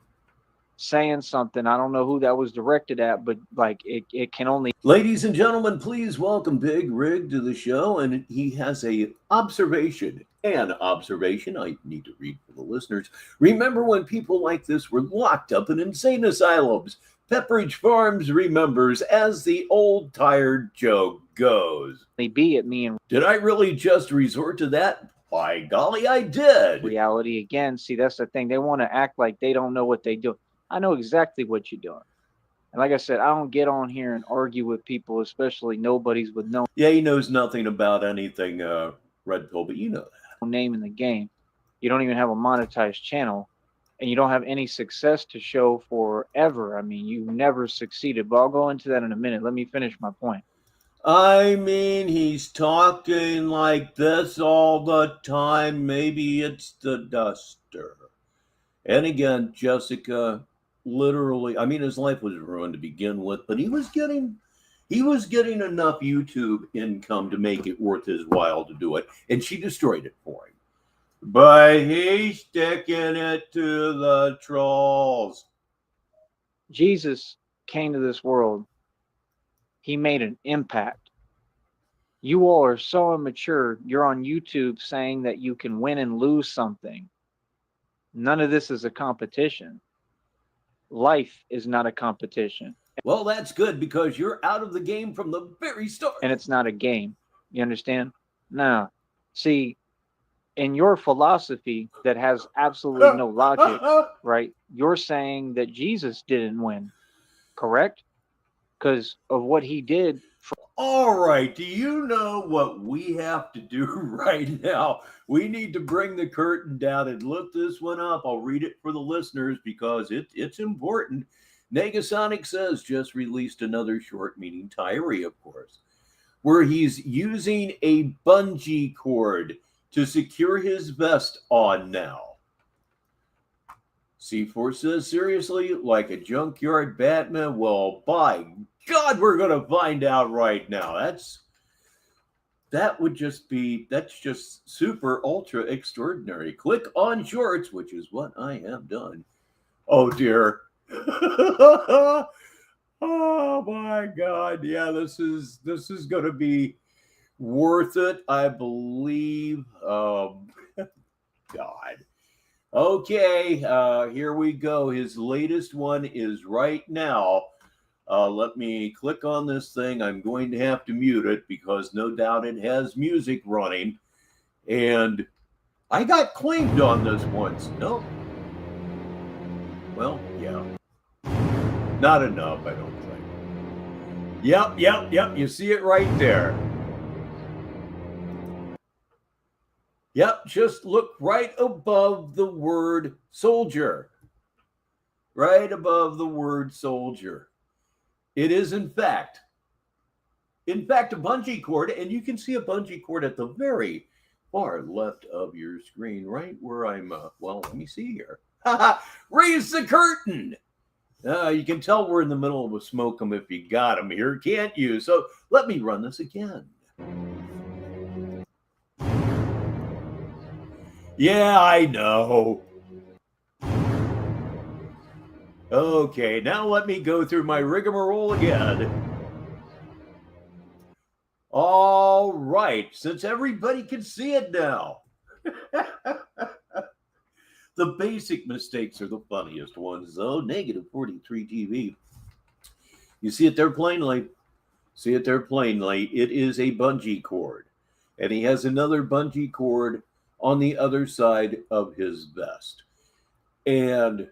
saying something. I don't know who that was directed at, but like it can only. Ladies and gentlemen, please welcome Big Rig to the show, and he has an observation I need to read for the listeners. Remember when people like this were locked up in insane asylums? Pepperidge Farms remembers, as the old tired joke goes. Be it me in Did I really just resort to that? By golly, I did. reality again. See, that's the thing. They want to act like they don't know what they do. I know exactly what you're doing. And like I said, I don't get on here and argue with people, especially nobodies with no Yeah, he knows nothing about anything, Red Pill, but you know that. name in the game. You don't even have a monetized channel, and you don't have any success to show forever. I mean, you never succeeded, but I'll go into that in a minute. Let me finish my point. I mean, he's talking like this all the time. Maybe it's the duster. And again, Jessica, literally, I mean, his life was ruined to begin with, but he was getting enough YouTube income to make it worth his while to do it, and she destroyed it for him. But he's sticking it to the trolls. Jesus came to this world. He made an impact. You all are so immature. You're on YouTube saying that you can win and lose something. None of this is a competition. Life is not a competition. Well, that's good, because you're out of the game from the very start. And it's not a game. You understand? No. See, in your philosophy that has absolutely no logic, right? You're saying that Jesus didn't win, correct? Because of what he did. All right, do you know what we have to do right now? We need to bring the curtain down and look this one up. I'll read it for the listeners because it's important. Negasonic says just released another short, meaning Tyree, of course, where he's using a bungee cord to secure his vest on now. C4 says, seriously, like a junkyard Batman? Well, by God, we're going to find out right now. That's just super ultra extraordinary. Click on shorts, which is what I have done. Oh dear. Oh my God. Yeah, this is going to be worth it, I believe. God. Okay, here we go. His latest one is right now. Let me click on this thing. I'm going to have to mute it because no doubt it has music running. And I got claimed on this once. Nope. Well, yeah. Not enough, I don't think. Yep. You see it right there. Yep, just look right above the word soldier. Right above the word soldier. It is, in fact, a bungee cord, and you can see a bungee cord at the very far left of your screen, right where I'm, well, let me see here. Raise the curtain. You can tell we're in the middle of a smoke 'em if you got 'em here, can't you? So let me run this again. Yeah, I know. Okay, now let me go through my rigmarole again. All right, since everybody can see it now. The basic mistakes are the funniest ones, though. Negative 43 TV. You see it there plainly. It is a bungee cord. And he has another bungee cord on the other side of his vest. And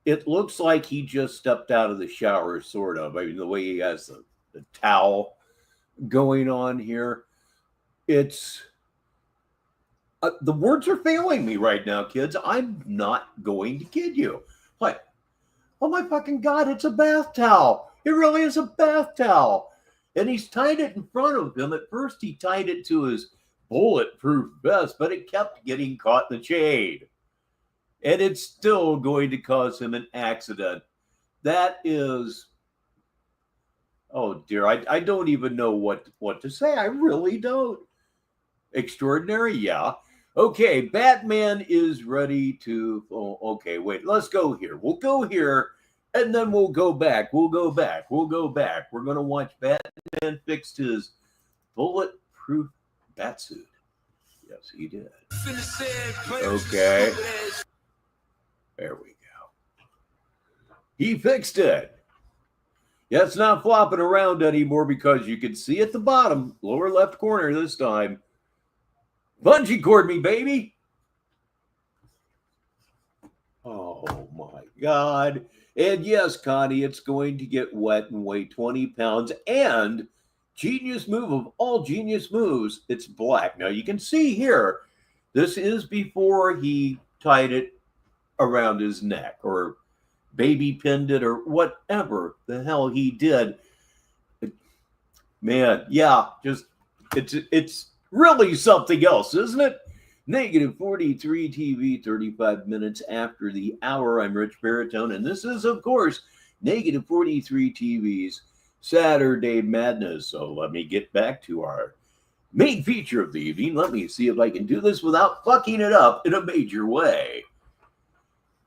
it looks like he just stepped out of the shower, sort of. I mean, the way he has the towel going on here. It's the words are failing me right now, kids. I'm not going to kid you. Like, oh my fucking God, it's a bath towel. It really is a bath towel. And he's tied it in front of him. At first, he tied it to his bulletproof vest, but it kept getting caught in the chain. And it's still going to cause him an accident. That is, oh dear, I don't even know what to say. I really don't. Extraordinary, yeah. Okay, Batman is ready to, okay, wait, let's go here. We'll go here, and then we'll go back. We're going to watch Batman fix his bulletproof batsuit. Yes, he did. Okay. There we go. He fixed it. Yeah, it's not flopping around anymore because you can see at the bottom, lower left corner this time. Bungee cord me, baby. Oh my God. And yes, Connie, it's going to get wet and weigh 20 pounds. And genius move of all genius moves, it's black. Now you can see here, this is before he tied it around his neck or baby pinned it or whatever the hell he did. Man, yeah, just it's really something else, isn't it? Negative 43 TV, 35 minutes after the hour. I'm Rich Baritone, and this is, of course, Negative 43 TV's Saturday Madness. So let me get back to our main feature of the evening. Let me see if I can do this without fucking it up in a major way.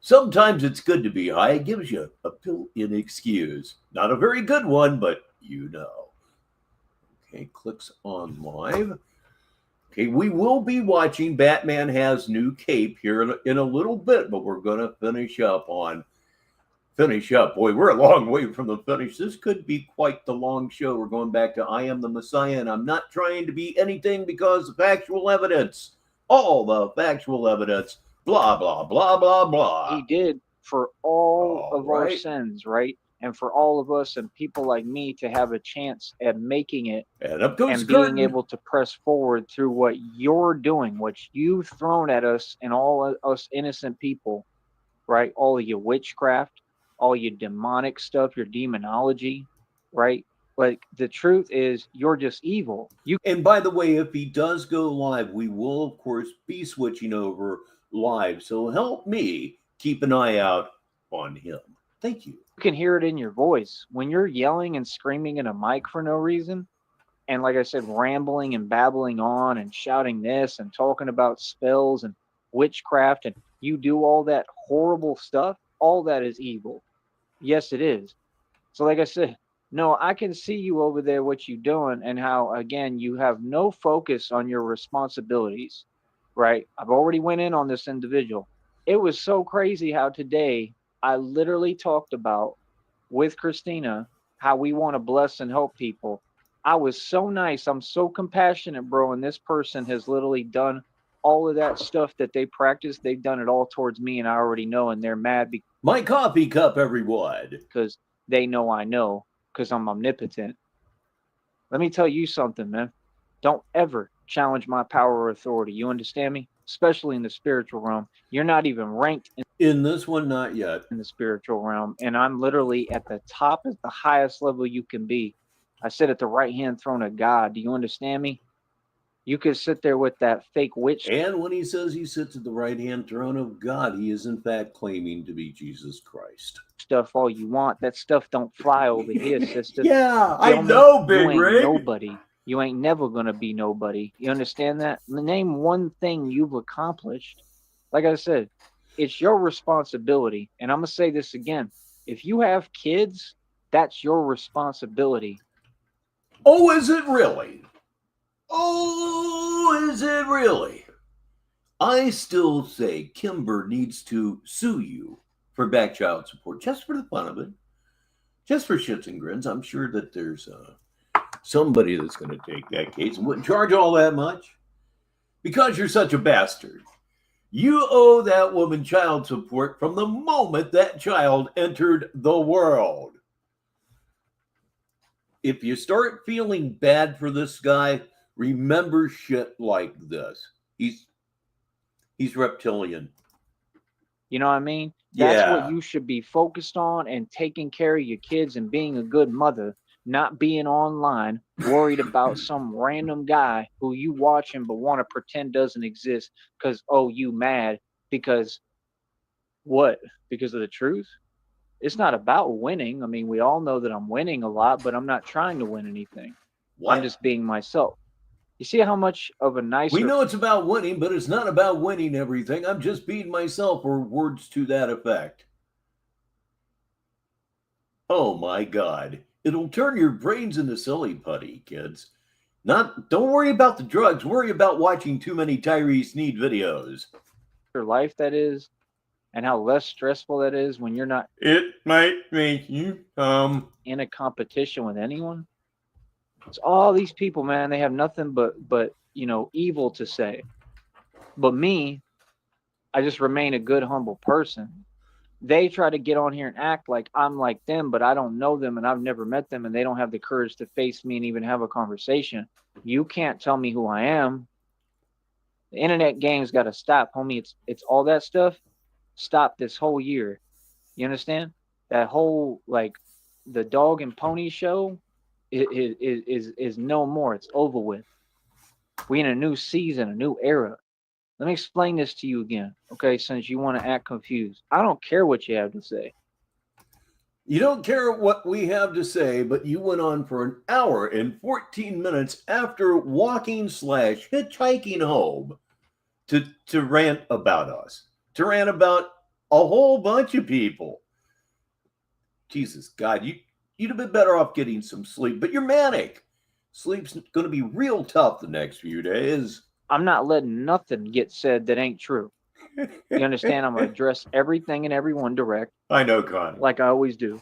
Sometimes it's good to be high. It gives you a built-in excuse. Not a very good one, but you know. Okay, clicks on live. Okay, we will be watching Batman Has New Cape here in a little bit, but we're going to finish up. Boy, we're a long way from the finish. This could be quite the long show. We're going back to I Am the Messiah, and I'm not trying to be anything because of factual evidence. All the factual evidence. Blah, blah, blah, blah, blah. He did for all of our sins, right? And for all of us and people like me to have a chance at making it and up goes and curtain. being able to press forward through what you're doing, what you've thrown at us and all of us innocent people, right? All of your witchcraft, all your demonic stuff, your demonology, right? Like the truth is you're just evil. And by the way, if he does go live, we will, of course, be switching over live. So help me keep an eye out on him. Thank you. You can hear it in your voice when you're yelling and screaming in a mic for no reason. And like I said, rambling and babbling on and shouting this and talking about spells and witchcraft. And you do all that horrible stuff. All that is evil. Yes, it is. So like I said, no, I can see you over there, what you're doing and how, again, you have no focus on your responsibilities, right? I've already went in on this individual. It was so crazy how today I literally talked about with Christina how we want to bless and help people. I was so nice. I'm so compassionate, bro. And this person has literally done all of that stuff that they practice. They've done it all towards me, and I already know. And they're mad because my coffee cup, everyone, because they know I know because I'm omnipotent. Let me tell you something, man. Don't ever challenge my power or authority. You understand me? Especially in the spiritual realm. You're not even ranked in this one, not yet. In the spiritual realm. And I'm literally at the top, at the highest level you can be. I sit at the right-hand throne of God. Do you understand me? You could sit there with that fake witch. And when he says he sits at the right-hand throne of God, he is in fact claiming to be Jesus Christ. Stuff all you want. That stuff don't fly over here, sister. Yeah, I know, Big Rig. Nobody. You ain't never going to be nobody. You understand that? Name one thing you've accomplished. Like I said, it's your responsibility. And I'm going to say this again. If you have kids, that's your responsibility. Oh, is it really? Oh, is it really? I still say Kimber needs to sue you for back child support, just for the fun of it. Just for shits and grins. I'm sure that there's somebody that's going to take that case and wouldn't charge all that much. Because you're such a bastard. You owe that woman child support from the moment that child entered the world. If you start feeling bad for this guy, remember shit like this. He's reptilian. You know what I mean? That's what you should be focused on, and taking care of your kids and being a good mother, not being online worried about some random guy who you watching but want to pretend doesn't exist because, oh, you mad because what? Because of the truth? It's not about winning. I mean, we all know that I'm winning a lot, but I'm not trying to win anything. What? I'm just being myself. You see how much of a nicer... We know it's about winning, but it's not about winning everything. I'm just being myself, or words to that effect. Oh my God. It'll turn your brains into silly putty, kids. Don't worry about the drugs. Worry about watching too many Tyree Sneed videos. Your life, that is. and how less stressful that is when you're not It might make you in a competition with anyone. It's all these people, man, they have nothing but evil to say. But me, I just remain a good, humble person. They try to get on here and act like I'm like them, but I don't know them and I've never met them, and they don't have the courage to face me and even have a conversation. You can't tell me who I am. The internet game's got to stop, homie. It's all that stuff. Stop this whole year. You understand? That whole the dog and pony show is no more. It's over with. We in a new season, a new era. Let me explain this to you again, okay? Since you want to act confused, I don't care what you have to say. You don't care what we have to say, but you went on for an hour and 14 minutes after walking / hitchhiking home to rant about us, to rant about a whole bunch of people. Jesus, God, you'd have been better off getting some sleep, but you're manic. Sleep's going to be real tough the next few days. I'm not letting nothing get said that ain't true. You understand? I'm going to address everything and everyone direct. I know, Con. Like I always do.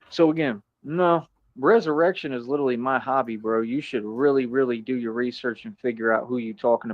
So again, no, resurrection is literally my hobby, bro. You should really, really do your research and figure out who you're talking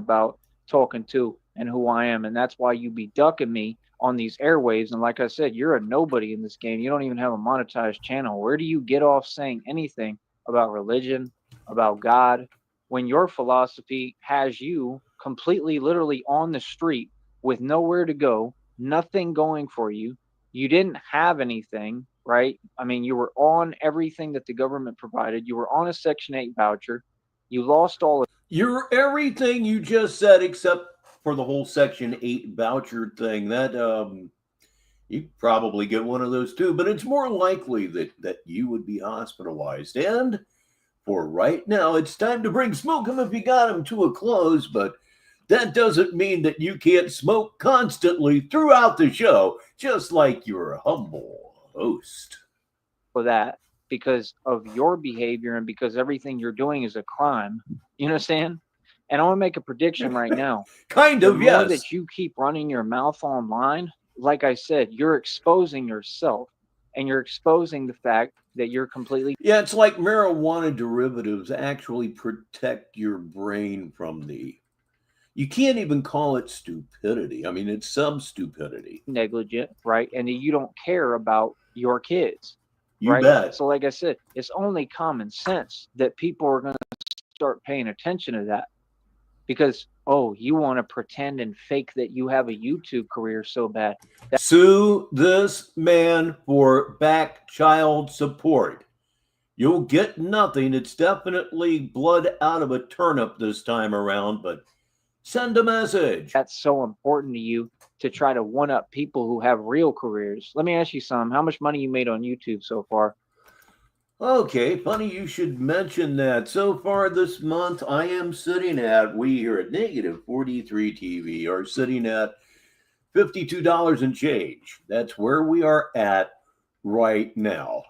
to, and who I am. And that's why you be ducking me on these airwaves. And like I said, you're a nobody in this game. You don't even have a monetized channel. Where do you get off saying anything about religion, about God, when your philosophy has you completely, literally on the street with nowhere to go, nothing going for you? You didn't have anything, right? I mean, you were on everything that the government provided. You were on a Section 8 voucher. You lost all of You're everything you just said except for the whole Section 8 voucher thing. That you probably get one of those too, but it's more likely that you would be hospitalized. And for right now, it's time to bring Smoke 'em if you got 'em to a close, but that doesn't mean that you can't smoke constantly throughout the show, just like your humble host. for that because of your behavior and because everything you're doing is a crime. You understand? And I want to make a prediction right now. Kind The of, more yes. that you keep running your mouth online, like I said, you're exposing yourself, and you're exposing the fact that you're completely Yeah, it's like marijuana derivatives actually protect your brain from you can't even call it stupidity. I mean, it's some stupidity. negligent, right? And that you don't care about your kids. You right? bet. So like I said, it's only common sense that people are going to start paying attention to that. Because, oh, you want to pretend and fake that you have a YouTube career so bad. Sue this man for back child support. You'll get nothing. It's definitely blood out of a turnip this time around, but send a message. That's so important to you to try to one-up people who have real careers. Let me ask you something. How much money you made on YouTube so far? Okay, funny you should mention that. So far this month, I am sitting at, we here at Negative 43 TV are sitting at $52 and change. That's where we are at right now.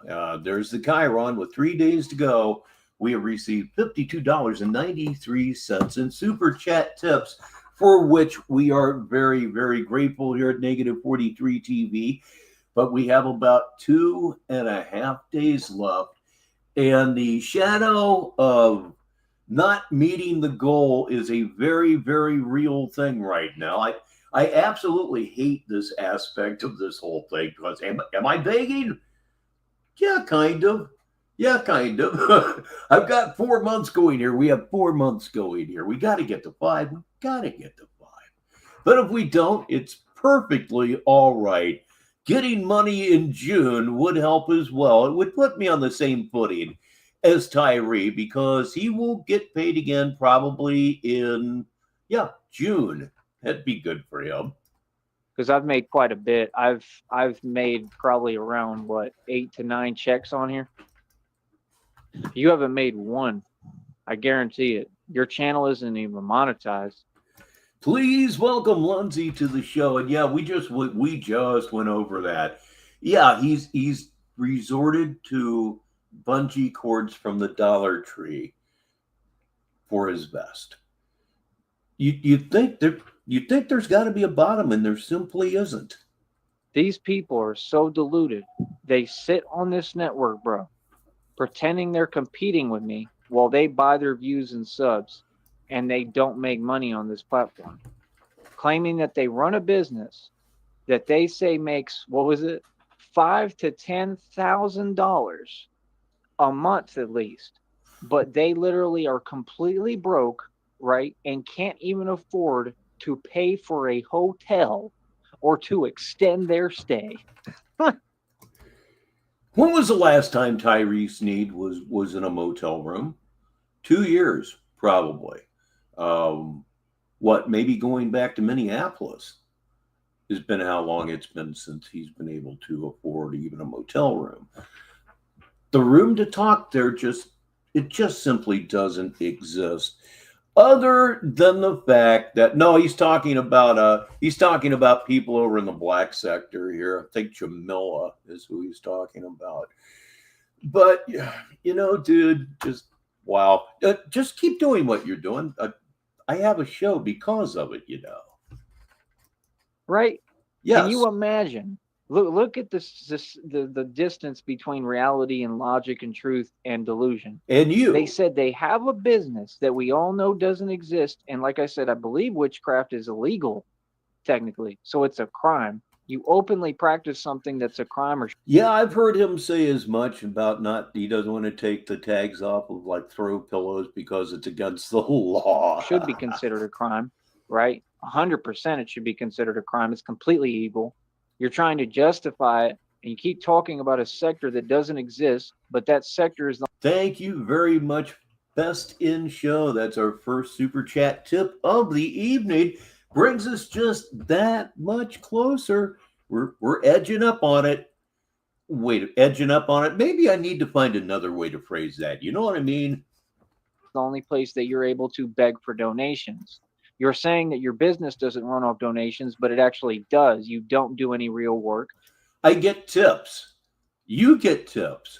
There's the Chiron with 3 days to go. We have received $52.93 in super chat tips, for which we are very, very grateful here at Negative 43 TV. But we have about 2.5 days left. And the shadow of not meeting the goal is a very, very real thing right now. I absolutely hate this aspect of this whole thing because am I begging? Yeah, kind of. Yeah, kind of. I've got 4 months going here. We have 4 months going here. We got to get to 5. We got to get to 5. But if we don't, it's perfectly all right. Getting money in June would help as well. It would put me on the same footing as Tyree because he will get paid again probably in, June. That'd be good for him. Because I've made quite a bit. I've made probably around, 8 to 9 checks on here. You haven't made one. I guarantee it. Your channel isn't even monetized. Please welcome Lindsay to the show. And we just went over that. Yeah, he's resorted to bungee cords from the Dollar Tree for his vest. You think there's got to be a bottom, and there simply isn't. These people are so deluded. They sit on this network, bro, pretending they're competing with me while they buy their views and subs, and they don't make money on this platform. Claiming that they run a business that they say makes, what was it, $5,000 to $10,000 a month at least, but they literally are completely broke, right, and can't even afford to pay for a hotel or to extend their stay. When was the last time Tyree Sneed was in a motel room? 2 years, probably. What, maybe going back to Minneapolis has been how long it's been since he's been able to afford even a motel room. The room to talk there it just simply doesn't exist. Other than the fact that no, he's talking about people over in the black sector here. I think Jamila is who he's talking about. But dude, just wow. Just keep doing what you're doing. I have a show because of it, Right? Yes. Can you imagine? Look at the distance between reality and logic and truth and delusion. And you. They said they have a business that we all know doesn't exist. And like I said, I believe witchcraft is illegal, technically. So it's a crime. You openly practice something that's a crime. Yeah, I've heard him say as much about he doesn't want to take the tags off of like throw pillows because it's against the law. Should be considered a crime, right? 100% it should be considered a crime. It's completely evil. You're trying to justify it, and you keep talking about a sector that doesn't exist, but that sector is. Thank you very much. Best in show. That's our first super chat tip of the evening. Brings us just that much closer. We're edging up on it. Edging up on it. Maybe I need to find another way to phrase that. You know what I mean? The only place that you're able to beg for donations. You're saying that your business doesn't run off donations, but it actually does. You don't do any real work. I get tips. You get tips.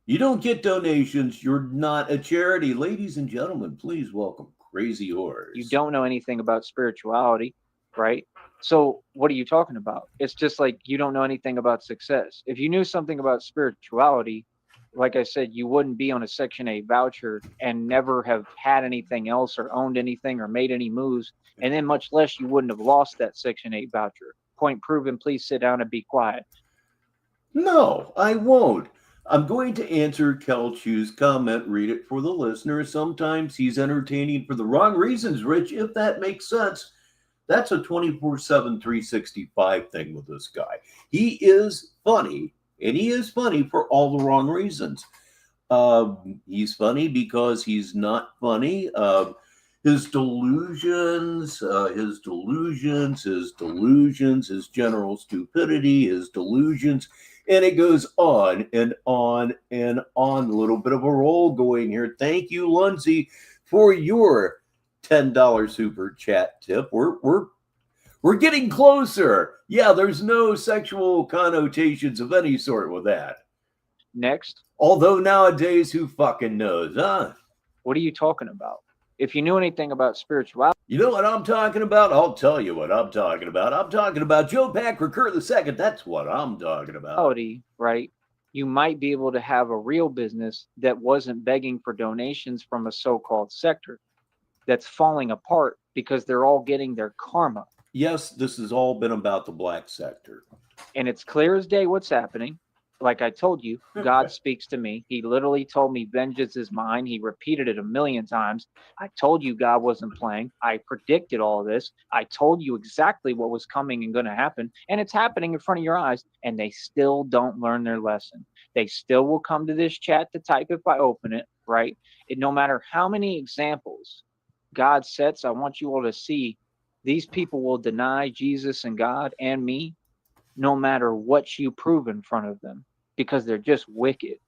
You don't get donations. You're not a charity. Ladies and gentlemen, please welcome Crazy Horse. You don't know anything about spirituality, right? So what are you talking about? It's just like you don't know anything about success. If you knew something about spirituality, like I said, you wouldn't be on a Section 8 voucher and never have had anything else or owned anything or made any moves. And then much less you wouldn't have lost that Section 8 voucher. Point proven, please sit down and be quiet. No, I won't. I'm going to answer Kel Chu's comment, read it for the listener. Sometimes he's entertaining for the wrong reasons, Rich, if that makes sense. That's a 24/7, 365 thing with this guy. He is funny. And he is funny for all the wrong reasons. He's funny because he's not funny. His delusions, his general stupidity, his delusions, and it goes on and on and on. A little bit of a roll going here. Thank you, Lindsay, for your $10 super chat tip. We're getting closer. Yeah, there's no sexual connotations of any sort with that. Next. Although nowadays, who fucking knows, huh? What are you talking about? If you knew anything about spirituality. You know what I'm talking about? I'll tell you what I'm talking about. I'm talking about Joe Patrick II. That's what I'm talking about. Right? You might be able to have a real business that wasn't begging for donations from a so-called sector that's falling apart because they're all getting their karma. Yes, this has all been about the black sector. And it's clear as day what's happening. Like I told you, God speaks to me. He literally told me vengeance is mine. He repeated it 1,000,000 times. I told you God wasn't playing. I predicted all of this. I told you exactly what was coming and going to happen. And it's happening in front of your eyes. And they still don't learn their lesson. They still will come to this chat to type if I open it, right? And no matter how many examples God sets, I want you all to see these people will deny Jesus and God and me no matter what you prove in front of them, because they're just wicked.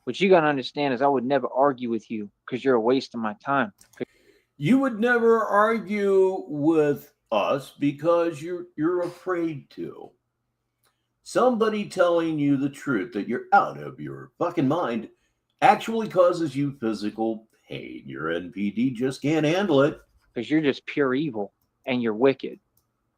What you got to understand is I would never argue with you because you're a waste of my time. You would never argue with us because you're afraid to. Somebody telling you the truth that you're out of your fucking mind actually causes you physical pain. Your NPD just can't handle it. Because you're just pure evil and you're wicked.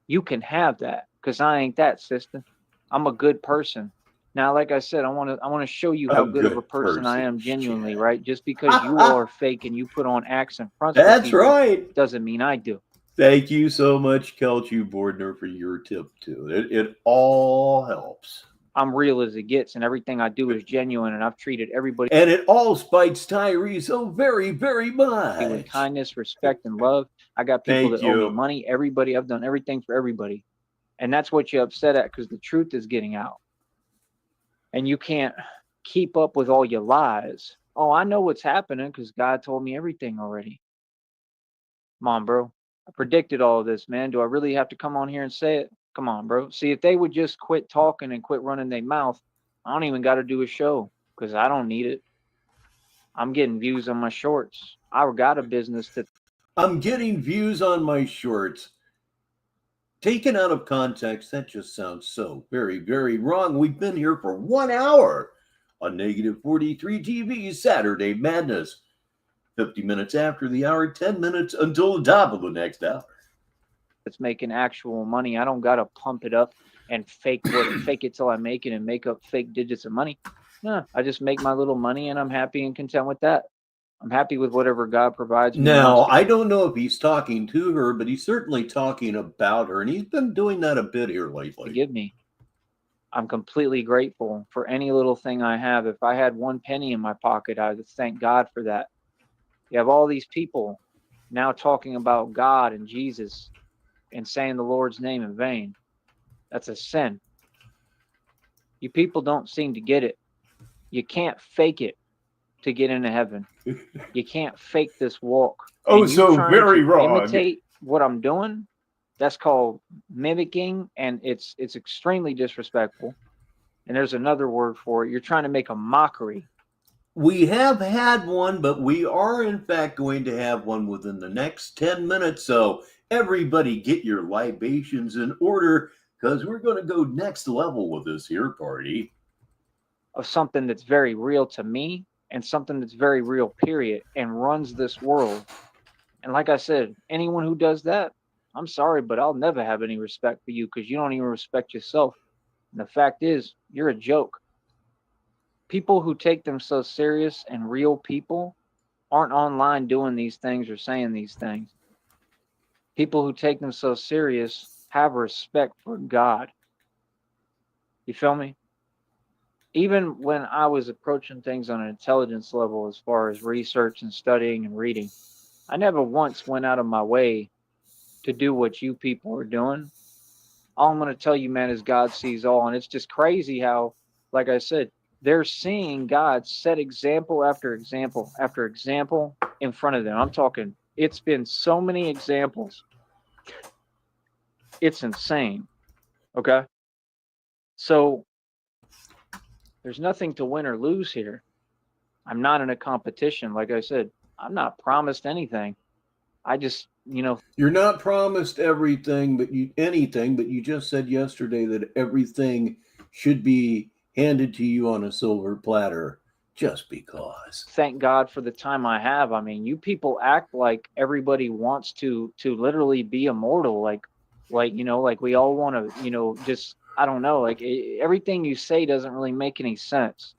You can have that because I ain't that, sister. I'm a good person. Now, like I said, I want to show you A how good of a good person I person, am genuinely, Chad. right? Just because you all are fake and you put on acts and fronts for That's people right. doesn't mean I do. Thank you so much, Kelchu Bordner, for your tip, too. It all helps. I'm real as it gets, and everything I do is genuine, and I've treated everybody And it all spites Tyree so very, very with much. kindness, respect, and love. I got people Thank that owe me you. money. Everybody, I've done everything for everybody. And that's what you're upset at, because the truth is getting out. And you can't keep up with all your lies. Oh, I know what's happening because God told me everything already. Come on, bro. I predicted all of this, man. Do I really have to come on here and say it? Come on, bro. See, if they would just quit talking and quit running their mouth, I don't even got to do a show because I don't need it. I'm getting views on my shorts. I got a business to. I'm getting views on my shorts. Taken out of context, that just sounds so very, very wrong. We've been here for 1 hour on Negative 43 TV's Saturday Madness. 50 minutes after the hour, 10 minutes until the top of the next hour. It's making actual money. I don't gotta pump it up and fake it till I make it and make up fake digits of money. No, I just make my little money and I'm happy and content with that. I'm happy with whatever God provides me. Now, I don't know if he's talking to her, but he's certainly talking about her, and he's been doing that a bit here lately. Give me. I'm completely grateful for any little thing I have. If I had 1 penny in my pocket, I would thank God for that. You have all these people now talking about God and Jesus and saying the Lord's name in vain. That's a sin. You people don't seem to get it. You can't fake it to get into heaven. You can't fake this walk. Oh, so very wrong. Imitate what I'm doing. That's called mimicking, and it's extremely disrespectful. And there's another word for it. You're trying to make a mockery. We have had one, but we are in fact going to have one within the next 10 minutes. So everybody get your libations in order because we're going to go next level with this here party. Of something that's very real to me and something that's very real, period, and runs this world. And like I said, anyone who does that, I'm sorry, but I'll never have any respect for you because you don't even respect yourself. And the fact is, you're a joke. People who take themselves serious and real people aren't online doing these things or saying these things. People who take themselves serious have respect for God. You feel me? Even when I was approaching things on an intelligence level as far as research and studying and reading, I never once went out of my way to do what you people are doing. All I'm going to tell you, man, is God sees all. And it's just crazy how, like I said, they're seeing God set example after example after example in front of them. I'm talking, it's been so many examples. It's insane. Okay? So there's nothing to win or lose here. I'm not in a competition. Like I said, I'm not promised anything. I just, You're not promised everything, but you just said yesterday that everything should be handed to you on a silver platter just because. Thank God for the time I have. I mean, you people act like everybody wants to literally be immortal. Like we all want to, just, I don't know, everything you say doesn't really make any sense.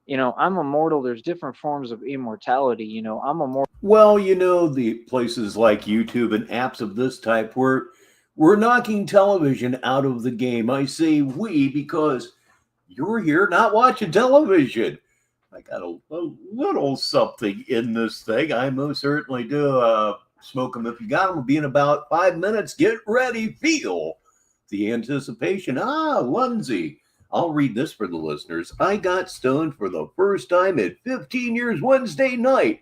I'm immortal. There's different forms of immortality. I'm immortal. Well, the places like YouTube and apps of this type, we're knocking television out of the game. I say we because you're here not watching television. I got a little something in this thing. I most certainly do. Smoke them if you got them. Will be in about 5 minutes. Get ready. Feel the anticipation. Lundsey. I'll read this for the listeners. I got stoned for the first time in 15 years Wednesday night.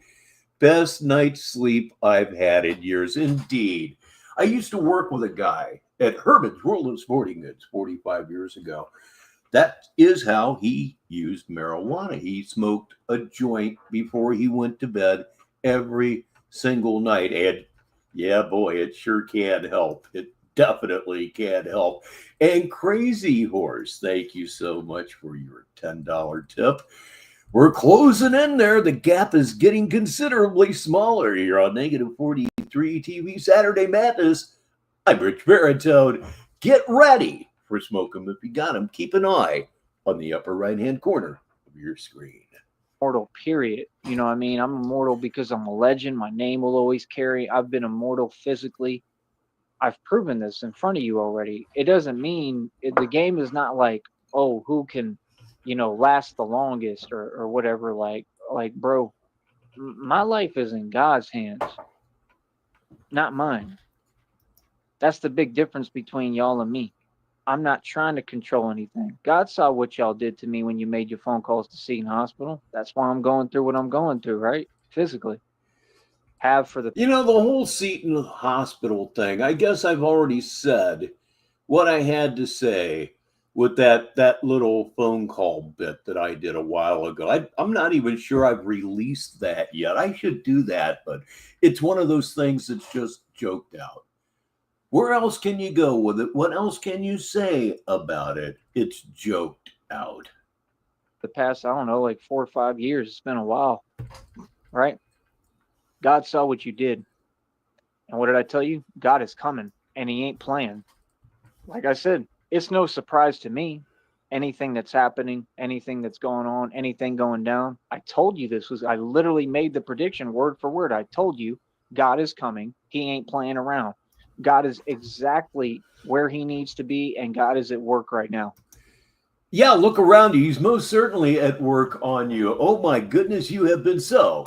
Best night's sleep I've had in years, indeed. I used to work with a guy at Herman's World of Sporting Goods 45 years ago. That is how he used marijuana. He smoked a joint before he went to bed every single night. And yeah, boy, it sure can help. It definitely can help. And Crazy Horse, thank you so much for your $10 tip. We're closing in there. The gap is getting considerably smaller here on Negative 43 TV Saturday Madness. I'm Rich Baritone. Get ready for smoke 'em if you got 'em. Keep an eye on the upper right-hand corner of your screen. Immortal, period. You know what I mean? I'm immortal because I'm a legend. My name will always carry. I've been immortal physically. I've proven this in front of you already. It doesn't mean the game is not like, oh, who can, last the longest or whatever. Like, bro, my life is in God's hands, not mine. That's the big difference between y'all and me. I'm not trying to control anything. God saw what y'all did to me when you made your phone calls to Seton Hospital. That's why I'm going through what I'm going through, right? Physically. The whole Seton Hospital thing, I guess I've already said what I had to say with that little phone call bit that I did a while ago. I'm not even sure I've released that yet. I should do that, but it's one of those things that's just joked out. Where else can you go with it? What else can you say about it? It's joked out. The past, I don't know, like 4 or 5 years. It's been a while, right? God saw what you did. And what did I tell you? God is coming, and he ain't playing. Like I said, it's no surprise to me. Anything that's happening, anything that's going on, anything going down. I told you I literally made the prediction word for word. I told you God is coming. He ain't playing around. God is exactly where he needs to be, and God is at work right now. Yeah, look around you. He's most certainly at work on you. Oh my goodness, you have been so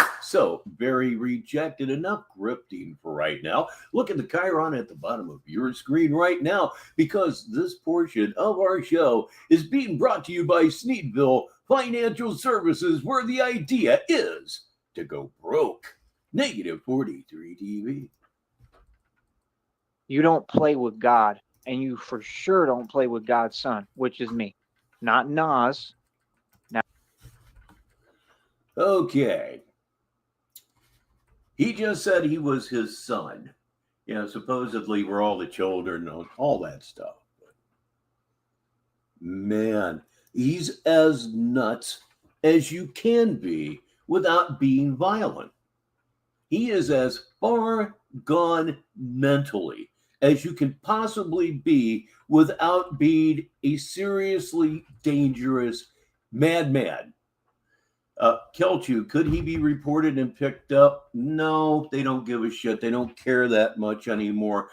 very rejected. Enough grifting for right now. Look at the chyron at the bottom of your screen right now, because this portion of our show is being brought to you by Sneedville Financial Services, where the idea is to go broke. Negative 43 TV. You don't play with God, and you for sure don't play with God's son, which is me, not Nas. Okay. He just said he was his son. Supposedly we're all the children, all that stuff. Man, he's as nuts as you can be without being violent. He is as far gone mentally as you can possibly be without being a seriously dangerous madman. Kelchu, could he be reported and picked up? No, they don't give a shit. They don't care that much anymore.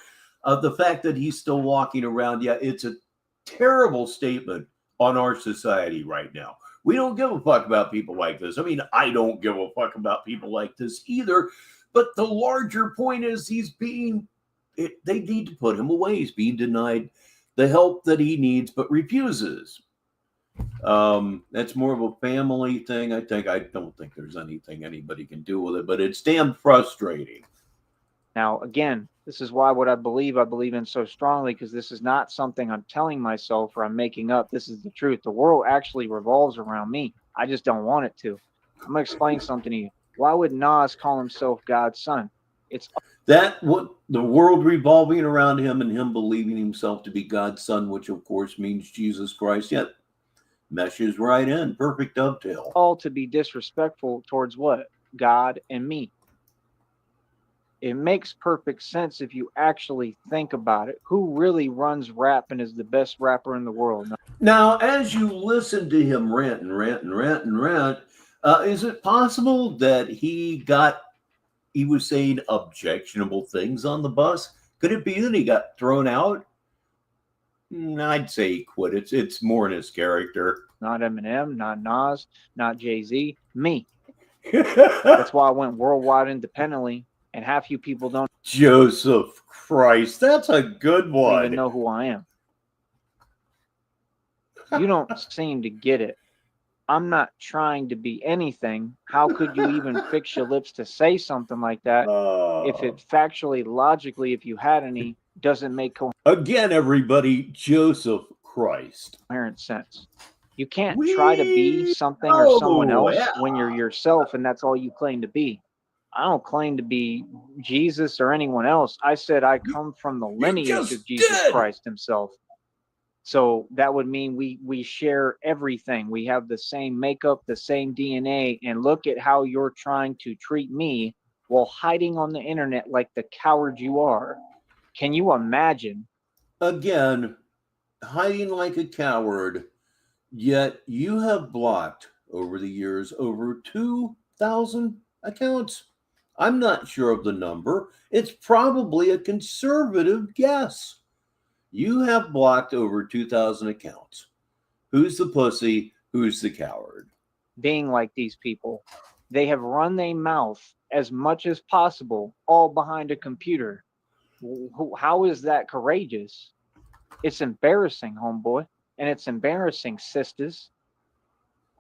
The fact that he's still walking around, yeah, it's a terrible statement on our society right now. We don't give a fuck about people like this. I mean, I don't give a fuck about people like this either. But the larger point is they need to put him away. He's being denied the help that he needs, but refuses. That's more of a family thing. I don't think there's anything anybody can do with it, but it's damn frustrating. Now, again, this is why what I believe in so strongly, because this is not something I'm telling myself or I'm making up. This is the truth. The world actually revolves around me. I just don't want it to. I'm going to explain something to you. Why would Nas call himself God's son? It's what the world revolving around him and him believing himself to be God's son, which of course means Jesus Christ. Yet meshes right in. Perfect dovetail. All to be disrespectful towards what? God and me. It makes perfect sense if you actually think about it. Who really runs rap and is the best rapper in the world? Now, as you listen to him rant, is it possible that he was saying objectionable things on the bus? Could it be that he got thrown out? I'd say he quit. It's more in his character. Not Eminem, not Nas, not Jay-Z, me. That's why I went worldwide independently. And half you people don't. Joseph Christ, that's a good one. Even know who I am. You don't seem to get it. I'm not trying to be anything. How could you even fix your lips to say something like that if it factually, logically, if you had any, doesn't make again, everybody, Joseph Christ. Coherent sense. You can't try to be something or someone else when you're yourself and that's all you claim to be. I don't claim to be Jesus or anyone else. I said I come from the lineage of Jesus Christ himself. So that would mean we share everything. We have the same makeup, the same DNA, and look at how you're trying to treat me while hiding on the internet like the coward you are. Can you imagine? Again, hiding like a coward, yet you have blocked over the years over 2,000 accounts. I'm not sure of the number. It's probably a conservative guess. You have blocked over 2,000 accounts. Who's the pussy? Who's the coward? Being like these people, they have run their mouth as much as possible, all behind a computer. How is that courageous? It's embarrassing, homeboy. And it's embarrassing, sisters.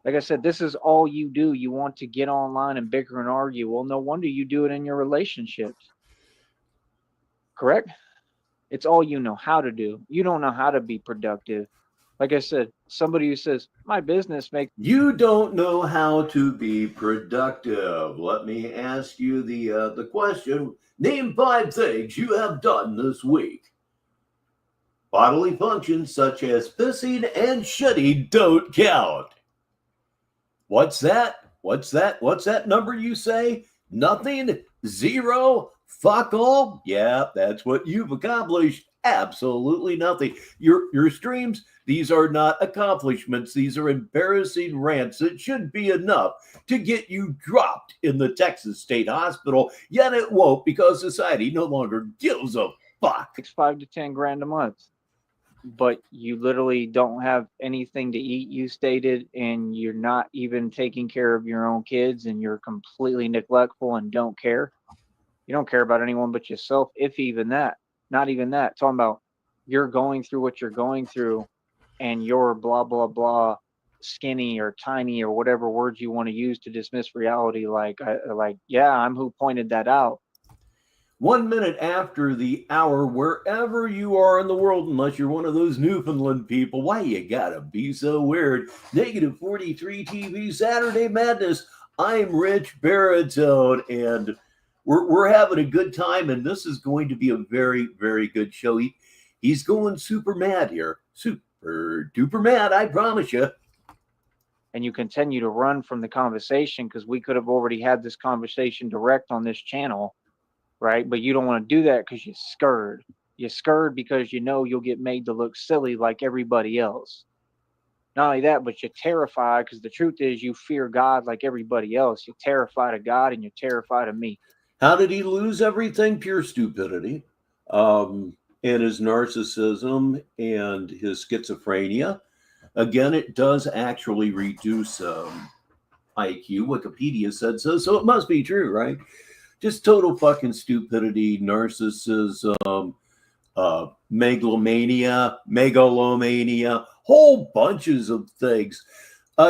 Like I said, this is all you do. You want to get online and bicker and argue. Well, no wonder you do it in your relationships. Correct? It's all you know how to do. You don't know how to be productive. Like I said, somebody who says, my business makes... You don't know how to be productive. Let me ask you the question. Name 5 things you have done this week. Bodily functions such as pissing and shitting don't count. What's that? What's that number you say? Nothing? 0? Fuck all? Yeah, that's what you've accomplished. Absolutely nothing. Your streams, these are not accomplishments. These are embarrassing rants that should be enough to get you dropped in the Texas State Hospital, yet it won't because society no longer gives a fuck. 5 to 10 grand a month. But you literally don't have anything to eat, you stated, and you're not even taking care of your own kids, and you're completely neglectful and don't care. You don't care about anyone but yourself, if even that. Not even that. Talking about you're going through what you're going through, and you're blah, blah, blah, skinny or tiny or whatever words you want to use to dismiss reality. Like, yeah, I'm who pointed that out. 1 minute after the hour, wherever you are in the world, unless you're one of those Newfoundland people, why you gotta be so weird? Negative 43 TV Saturday Madness. I'm Rich Baritone, and we're having a good time, and this is going to be a very, very good show. He's going super mad here. Super duper mad, I promise you. And you continue to run from the conversation because we could have already had this conversation direct on this channel. Right? But you don't want to do that because you're scared. You're scared because you know you'll get made to look silly like everybody else. Not only that, but you're terrified because the truth is you fear God like everybody else. You're terrified of God and you're terrified of me. How did he lose everything? Pure stupidity. And his narcissism and his schizophrenia. Again, it does actually reduce IQ. Wikipedia said so it must be true, right? Just total fucking stupidity, narcissism, megalomania, whole bunches of things.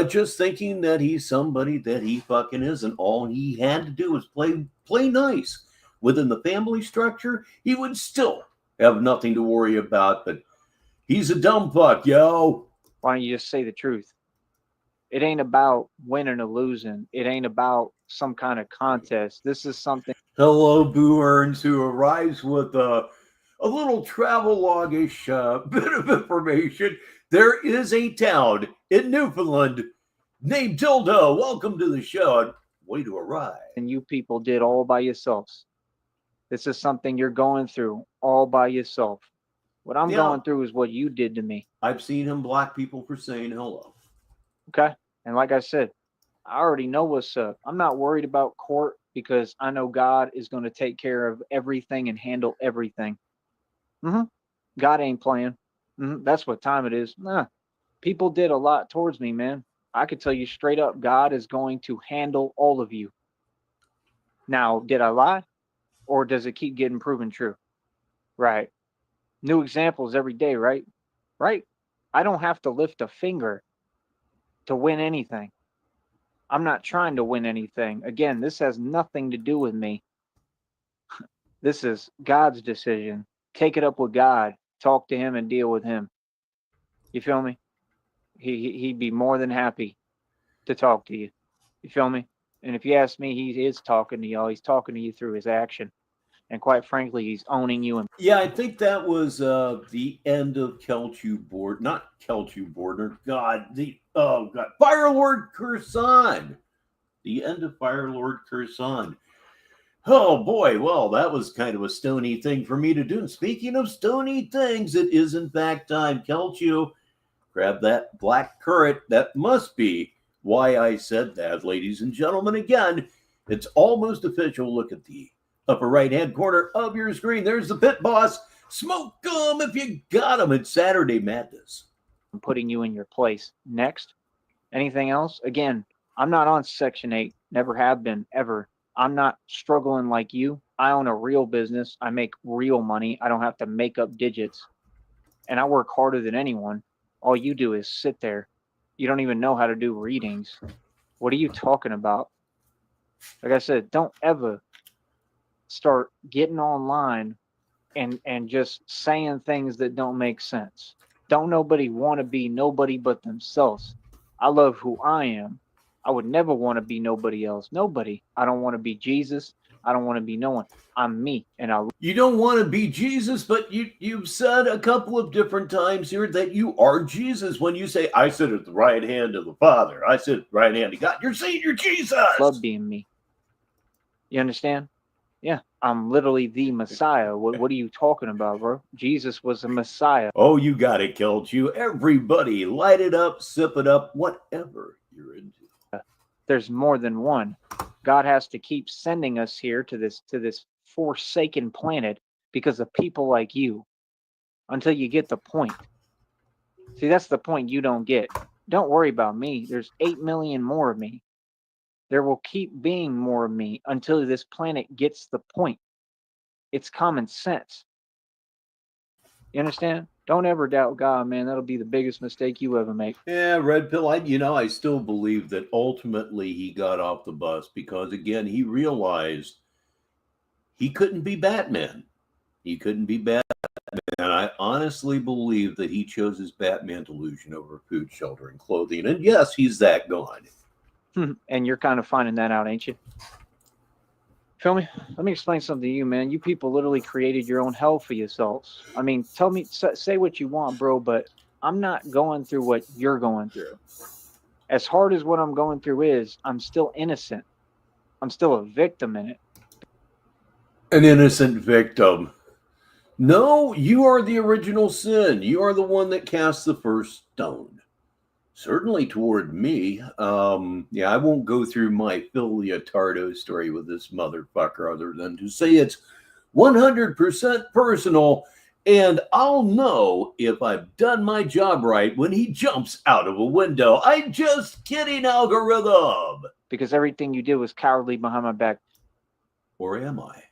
Just thinking that he's somebody that he fucking isn't. All he had to do was play nice. Within the family structure, he would still have nothing to worry about, but he's a dumb fuck, yo. Why don't you just say the truth? It ain't about winning or losing. It ain't about some kind of contest. This is something. Hello, Boo Earns, who arrives with a little travel log-ish bit of information. There is a town in Newfoundland named Dildo. Welcome to the show. Way to arrive. And you people did all by yourselves. This is something you're going through all by yourself. What I'm going through is what you did to me. I've seen him block people for saying hello. Okay. And like I said, I already know what's up. I'm not worried about court because I know God is going to take care of everything and handle everything. God ain't playing. That's what time it is. People did a lot towards me, man. I could tell you straight up, God is going to handle all of you. Now, did I lie? Or does it keep getting proven true? Right. New examples every day, right? Right. I don't have to lift a finger to win anything. I'm not trying to win anything. Again, this has nothing to do with me. This is God's decision. Take it up with God. Talk to him and deal with him. You feel me? He'd be more than happy to talk to you. You feel me? And if you ask me, he is talking to y'all. He's talking to you through his action. And quite frankly, he's owning you. Yeah, I think that was the end of Kelchu Board. Not Kelchu Bordner. Firelord Curson. The end of Firelord Curson. Oh boy, well, that was kind of a stony thing for me to do. And speaking of stony things, it is in fact time. Kelchu, grab that black currant. That must be why I said that, ladies and gentlemen. Again, it's almost official. Look at the upper right-hand corner of your screen. There's the pit boss. Smoke 'em if you got 'em. It's Saturday Madness. I'm putting you in your place. Next. Anything else? Again, I'm not on Section 8. Never have been, ever. I'm not struggling like you. I own a real business. I make real money. I don't have to make up digits. And I work harder than anyone. All you do is sit there. You don't even know how to do readings. What are you talking about? Like I said, don't ever start getting online and just saying things that don't make sense. Don't nobody want to be nobody but themselves. I love who I am. I would never want to be nobody else. Nobody. I don't want to be Jesus. I don't want to be no one. I'm me. And you don't want to be Jesus, but you've said a couple of different times here that you are Jesus. When you say, I sit at the right hand of the Father, I sit at the right hand of God, you're saying you're Jesus. Love being me. You understand? Yeah, I'm literally the Messiah. What are you talking about, bro? Jesus was a Messiah. Oh, you got it, Kelchu. Everybody, light it up, sip it up, whatever you're into. There's more than one. God has to keep sending us here to this forsaken planet because of people like you until you get the point. See, that's the point you don't get. Don't worry about me. There's 8 million more of me. There will keep being more of me until this planet gets the point. It's common sense. You understand? Don't ever doubt God, man. That'll be the biggest mistake you ever make. Yeah, Red Pill, I still believe that ultimately he got off the bus because, again, he realized he couldn't be Batman. He couldn't be Batman. And I honestly believe that he chose his Batman delusion over food, shelter, and clothing. And yes, he's that gone. And you're kind of finding that out, ain't you? Feel me? Let me explain something to you, man. You people literally created your own hell for yourselves. I mean, tell me, say what you want, bro, but I'm not going through what you're going through. As hard as what I'm going through is, I'm still innocent. I'm still a victim in it. An innocent victim. No, you are the original sin. You are the one that cast the first stone. Certainly toward me. Yeah, I won't go through my Phil Leotardo story with this motherfucker other than to say it's 100% personal, and I'll know if I've done my job right when he jumps out of a window. I'm just kidding, algorithm. Because everything you did was cowardly behind my back. Or am I?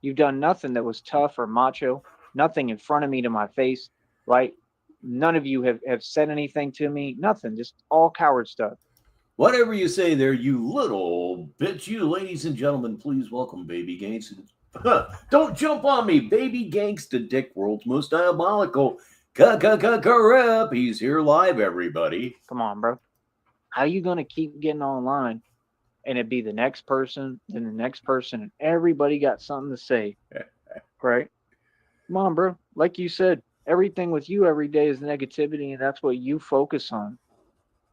You've done nothing that was tough or macho, nothing in front of me to my face, right? None of you have said anything to me. Nothing. Just all coward stuff. Whatever you say there, you little bitch. You, ladies and gentlemen, please welcome Baby Gangsta. Don't jump on me. Baby Gangsta Dick, world's most diabolical. Rep. He's here live, everybody. Come on, bro. How you going to keep getting online and it be the next person, then the next person, and everybody got something to say, right? Come on, bro. Like you said, everything with you every day is negativity, and that's what you focus on.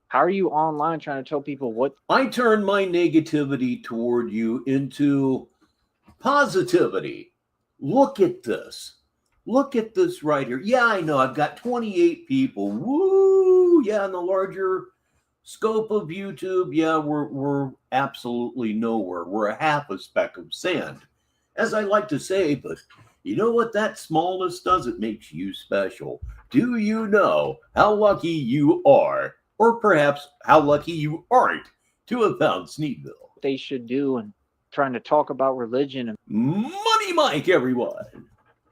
How are you online trying to tell people what? I turn my negativity toward you into positivity. Look at this. Look at this right here. Yeah, I know. I've got 28 people. Woo! Yeah, in the larger scope of YouTube, yeah, we're absolutely nowhere. We're a half a speck of sand, as I like to say, but you know what that smallness does? It makes you special. Do you know how lucky you are, or perhaps how lucky you aren't, to have found Sneedville? They should do and trying to talk about religion and Money Mike, everyone.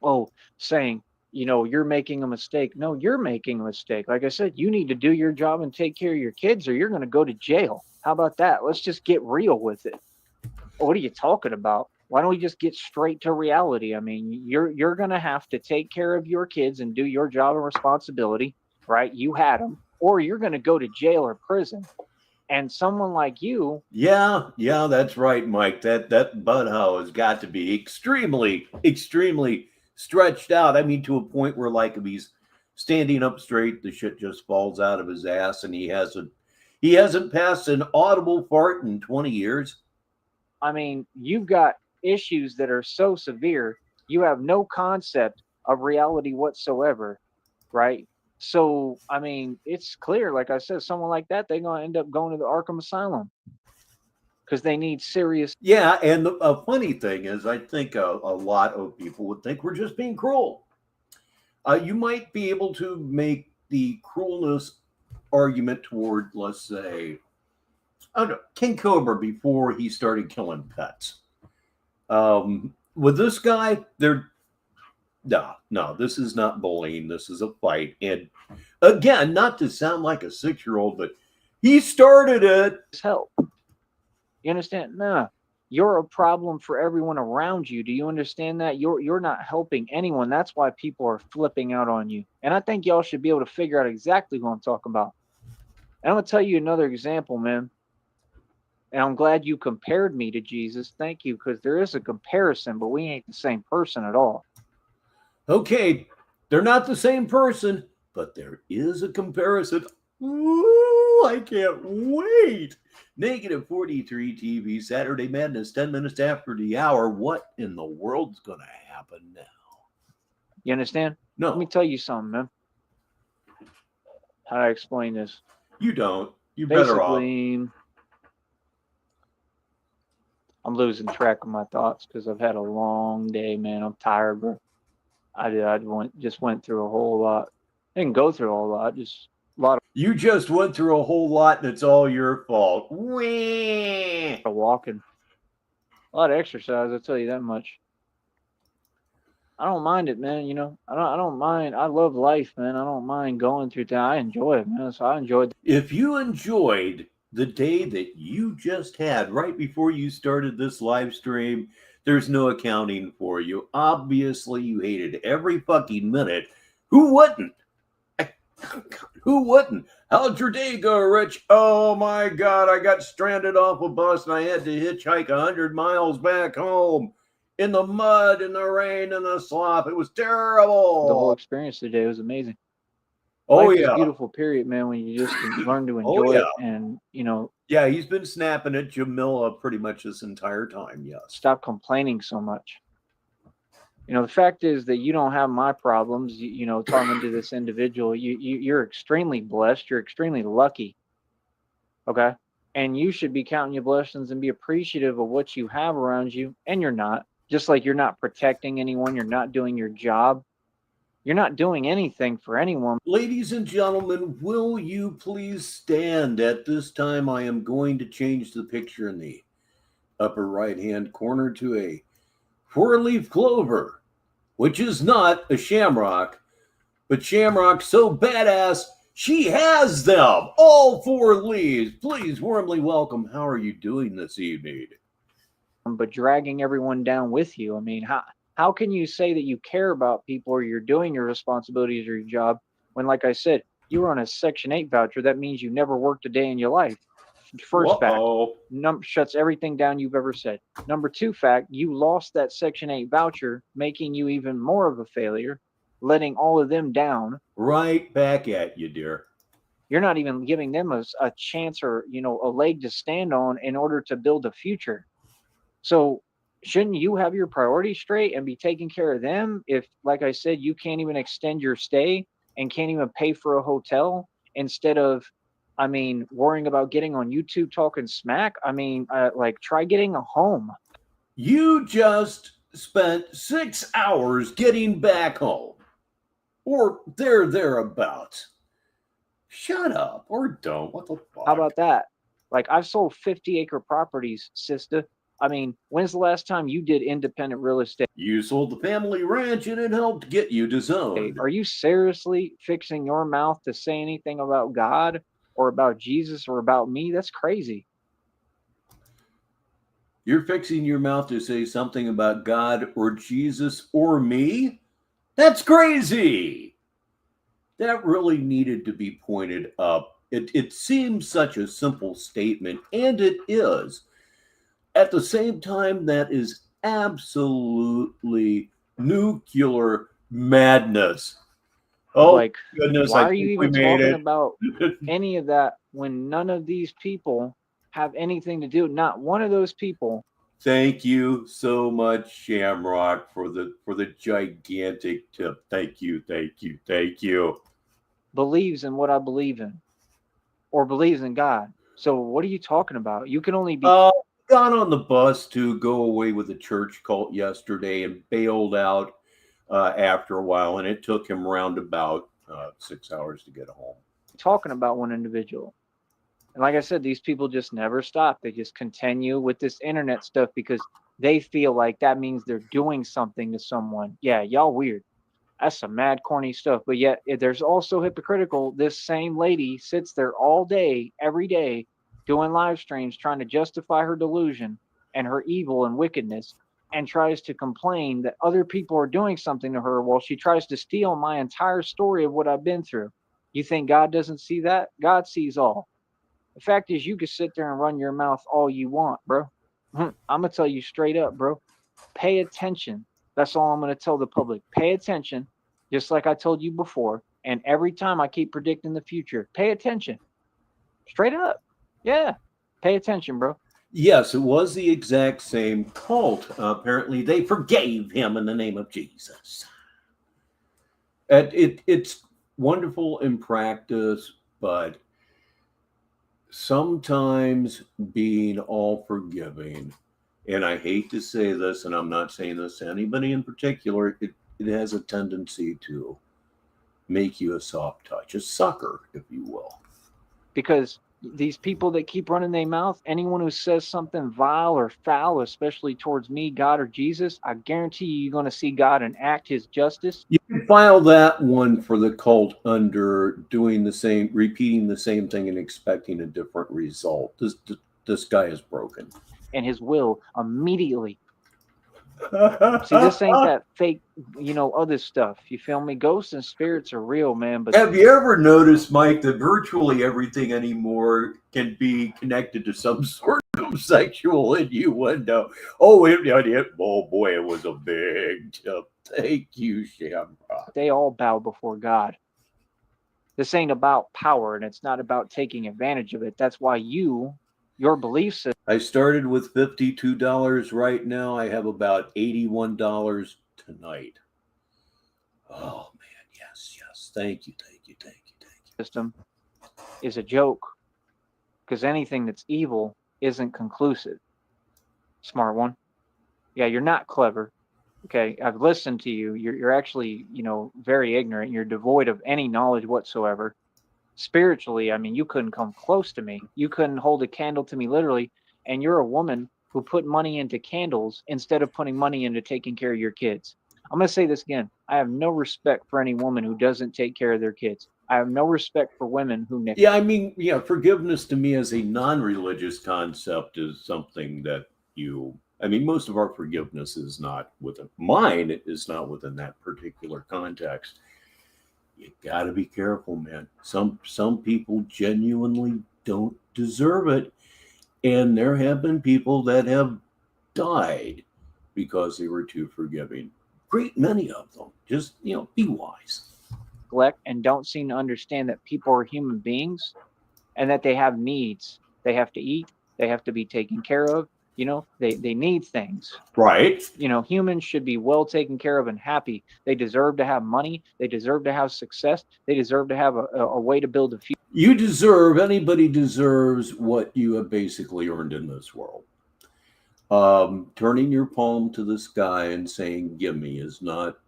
Oh, saying, you're making a mistake. No, you're making a mistake. Like I said, you need to do your job and take care of your kids or you're going to go to jail. How about that? Let's just get real with it. What are you talking about? Why don't we just get straight to reality? I mean, you're going to have to take care of your kids and do your job and responsibility, right? You had them, or you're going to go to jail or prison. And someone like you. Yeah, that's right, Mike. That butthole has got to be extremely, extremely stretched out. I mean, to a point where, like, if he's standing up straight, the shit just falls out of his ass, and he hasn't passed an audible fart in 20 years. I mean, you've got issues that are so severe, you have no concept of reality whatsoever, right? So, I mean, it's clear, like I said, someone like that, they're going to end up going to the Arkham Asylum because they need serious. Yeah, and the funny thing is, I think a lot of people would think we're just being cruel. You might be able to make the cruelness argument toward, let's say, I don't know, King Cobra before he started killing pets. With this guy, no, this is not bullying. This is a fight. And again, not to sound like a 6-year-old, but he started it. Help. You understand? Nah, you're a problem for everyone around you. Do you understand that? You're not helping anyone. That's why people are flipping out on you. And I think y'all should be able to figure out exactly who I'm talking about. And I'm gonna tell you another example, man. And I'm glad you compared me to Jesus. Thank you, because there is a comparison, but we ain't the same person at all. Okay, they're not the same person, but there is a comparison. Ooh, I can't wait. Negative 43 TV, Saturday Madness, 10 minutes after the hour. What in the world's going to happen now? You understand? No. Let me tell you something, man. How do I explain this? You don't. You better off. Basically, I'm losing track of my thoughts because I've had a long day, man. I'm tired, bro. I just went through a whole lot. I didn't go through a whole lot, just a lot You just went through a whole lot, and it's all your fault. Whee! of walking, a lot of exercise. I'll tell you that much. I don't mind it, man. You know, I don't mind. I love life, man. I don't mind going through that. I enjoy it, man. So I enjoyed. If you enjoyed the day that you just had right before you started this live stream, there's no accounting for you. Obviously, you hated every fucking minute. Who wouldn't? Who wouldn't? How'd your day go, Rich? Oh my God, I got stranded off a bus and I had to hitchhike 100 miles back home in the mud, in the rain, in the slop. It was terrible. The whole experience today was amazing. Oh, Life yeah. is beautiful, period, man, when you just learn to enjoy it and, you know. Yeah, he's been snapping at Jamila pretty much this entire time, yes. Stop complaining so much. You know, the fact is that you don't have my problems. You know, talking to this individual, you're extremely blessed. You're extremely lucky. Okay? And you should be counting your blessings and be appreciative of what you have around you. And you're not. Just like you're not protecting anyone. You're not doing your job. You're not doing anything for anyone. Ladies and gentlemen, will you please stand? At this time, I am going to change the picture in the upper right-hand corner to a 4-leaf clover, which is not a shamrock, but shamrock so badass, she has them, all 4 leaves. Please warmly welcome. How are you doing this evening? But dragging everyone down with you. I mean, how can you say that you care about people or you're doing your responsibilities or your job when, like I said, you were on a Section 8 voucher? That means you never worked a day in your life. First fact, shuts everything down you've ever said. Number 2 fact, you lost that Section 8 voucher, making you even more of a failure, letting all of them down. Right back at you, dear. You're not even giving them a chance or, you know, a leg to stand on in order to build a future. So shouldn't you have your priorities straight and be taking care of them if, like I said, you can't even extend your stay and can't even pay for a hotel instead of, I mean, worrying about getting on YouTube talking smack? I mean, like, try getting a home. You just spent 6 hours getting back home. Or thereabouts. Shut up or don't. What the fuck? How about that? Like, I've sold 50-acre properties, sister. I mean, when's the last time you did independent real estate? You sold the family ranch and it helped get you disowned. Are you seriously fixing your mouth to say anything about God or about Jesus or about me? That's crazy. You're fixing your mouth to say something about God or Jesus or me? That's crazy. That really needed to be pointed up. It seems such a simple statement, and it is. At the same time, that is absolutely nuclear madness. Oh, like, goodness. Why are you even talking about any of that when none of these people have anything to do? Not one of those people Thank you so much, Shamrock, for the gigantic tip. Thank you. Believes in what I believe in, or believes in God. So what are you talking about? You can only be. Got on the bus to go away with a church cult yesterday and bailed out after a while, and it took him around about 6 hours to get home. Talking about one individual. And like I said, these people just never stop. They just continue with this internet stuff because they feel like that means they're doing something to someone. Yeah, y'all weird. That's some mad corny stuff. But yet there's also hypocritical. This same lady sits there all day, every day, doing live streams, trying to justify her delusion and her evil and wickedness, and tries to complain that other people are doing something to her while she tries to steal my entire story of what I've been through. You think God doesn't see that? God sees all. The fact is, you can sit there and run your mouth all you want, bro. I'm going to tell you straight up, bro. Pay attention. That's all I'm going to tell the public. Pay attention, just like I told you before. And every time I keep predicting the future, pay attention. Straight up. Yeah. Pay attention, bro. Yes, it was the exact same cult. Apparently, they forgave him in the name of Jesus. It's wonderful in practice, but sometimes being all forgiving, and I hate to say this, and I'm not saying this to anybody in particular, it has a tendency to make you a soft touch, a sucker, if you will. Because these people that keep running their mouth, anyone who says something vile or foul, especially towards me, God, or Jesus, I guarantee you're going to see God enact his justice. You can file that one for the cult under doing the same, repeating the same thing and expecting a different result. This guy is broken. And his will immediately. See, this ain't that fake, other stuff. You feel me? Ghosts and spirits are real, man. But have you ever noticed, Mike, that virtually everything anymore can be connected to some sort of sexual innuendo? Oh, boy, it was a big tip. Thank you, Shamrock. They all bow before God. This ain't about power, and it's not about taking advantage of it. That's why your belief system. I started with $52 right now. I have about $81 tonight. Oh, man, yes. Thank you. System is a joke, because anything that's evil isn't conclusive. Smart one. Yeah, you're not clever. Okay, I've listened to you. You're actually, very ignorant. You're devoid of any knowledge whatsoever. Spiritually, I mean, you couldn't come close to me. You couldn't hold a candle to me, literally. And you're a woman who put money into candles instead of putting money into taking care of your kids. I'm going to say this again. I have no respect for any woman who doesn't take care of their kids. I have no respect for women who... Yeah, I mean, forgiveness to me as a non-religious concept is something that most of our forgiveness is not within, mine is not within that particular context. You got to be careful, man. Some people genuinely don't deserve it. And there have been people that have died because they were too forgiving. Great many of them. Just, be wise. And don't seem to understand that people are human beings and that they have needs. They have to eat. They have to be taken care of. They need things. Right. Humans should be well taken care of and happy. They deserve to have money. They deserve to have success. They deserve to have a way to build a future. Anybody deserves what you have basically earned in this world. Turning your palm to the sky and saying, give me, it's not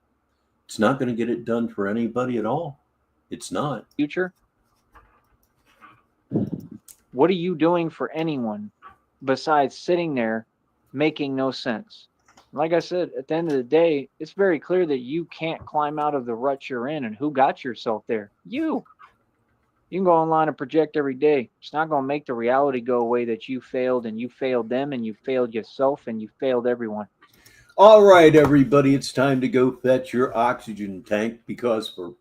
going to get it done for anybody at all. It's not. Future. What are you doing for anyone besides sitting there making no sense? Like I said, at the end of the day, it's very clear that you can't climb out of the rut you're in. And who got yourself there? You can go online and project every day. It's not going to make the reality go away that you failed, and you failed them, and you failed yourself, and you failed everyone. All right, everybody, it's time to go fetch your oxygen tank, because for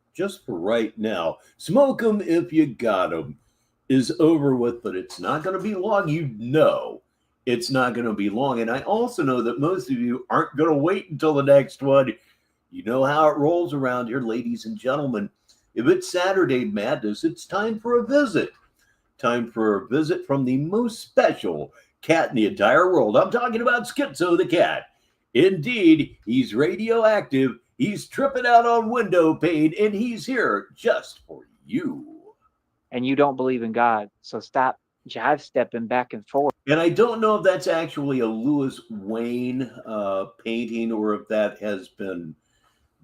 right now, smoke 'em if you got 'em is over with, but it's not going to be long. It's not going to be long. And I also know that most of you aren't going to wait until the next one. You know how it rolls around here, ladies and gentlemen. If it's Saturday Madness, it's time for a visit. Time for a visit from the most special cat in the entire world. I'm talking about Schizo the cat. Indeed, he's radioactive. He's tripping out on window pane, and he's here just for you. And you don't believe in God, so stop jive stepping back and forth. And I don't know if that's actually a Louis Wayne painting or if that has been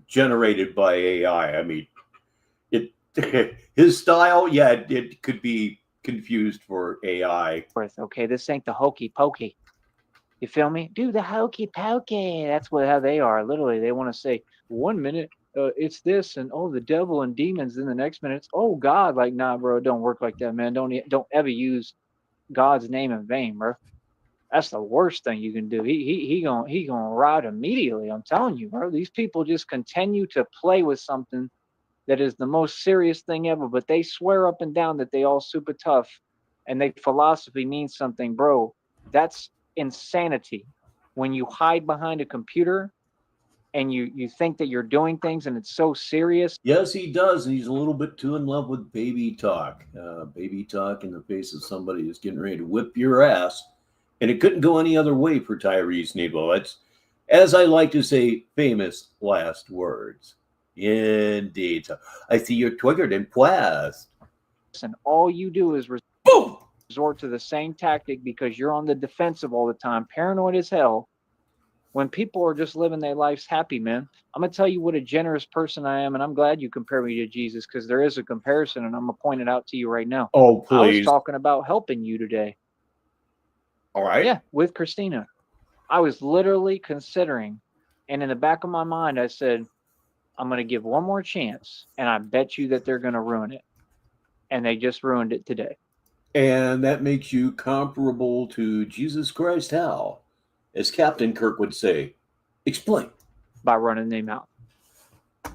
generated by AI. I mean, it his style, yeah, it could be confused for AI. Okay, this ain't the hokey pokey. You feel me? Do the hokey pokey. That's how they are. Literally, they want to say 1 minute it's this and oh the devil and demons. Then the next minute it's oh God. Like nah, bro, it don't work like that, man. Don't ever use God's name in vain, bro. That's the worst thing you can do. He gonna rot immediately. I'm telling you, bro. These people just continue to play with something that is the most serious thing ever, but they swear up and down that they all super tough and their philosophy means something, bro. That's insanity. When you hide behind a computer and you think that you're doing things and it's so serious. Yes, he does, and he's a little bit too in love with baby talk. Baby talk in the face of somebody who's getting ready to whip your ass. And it couldn't go any other way for Tyree Sneedville. It's, as I like to say, famous last words. Indeed. I see you're triggered and poised. And all you do is boom, resort to the same tactic because you're on the defensive all the time, paranoid as hell, when people are just living their lives happy, man. I'm going to tell you what a generous person I am, and I'm glad you compare me to Jesus because there is a comparison, and I'm going to point it out to you right now. Oh, please. I was talking about helping you today. All right. Yeah, with Christina. I was literally considering, and in the back of my mind, I said, I'm going to give one more chance, and I bet you that they're going to ruin it. And they just ruined it today. And that makes you comparable to Jesus Christ how? As Captain Kirk would say, explain. By running their mouth.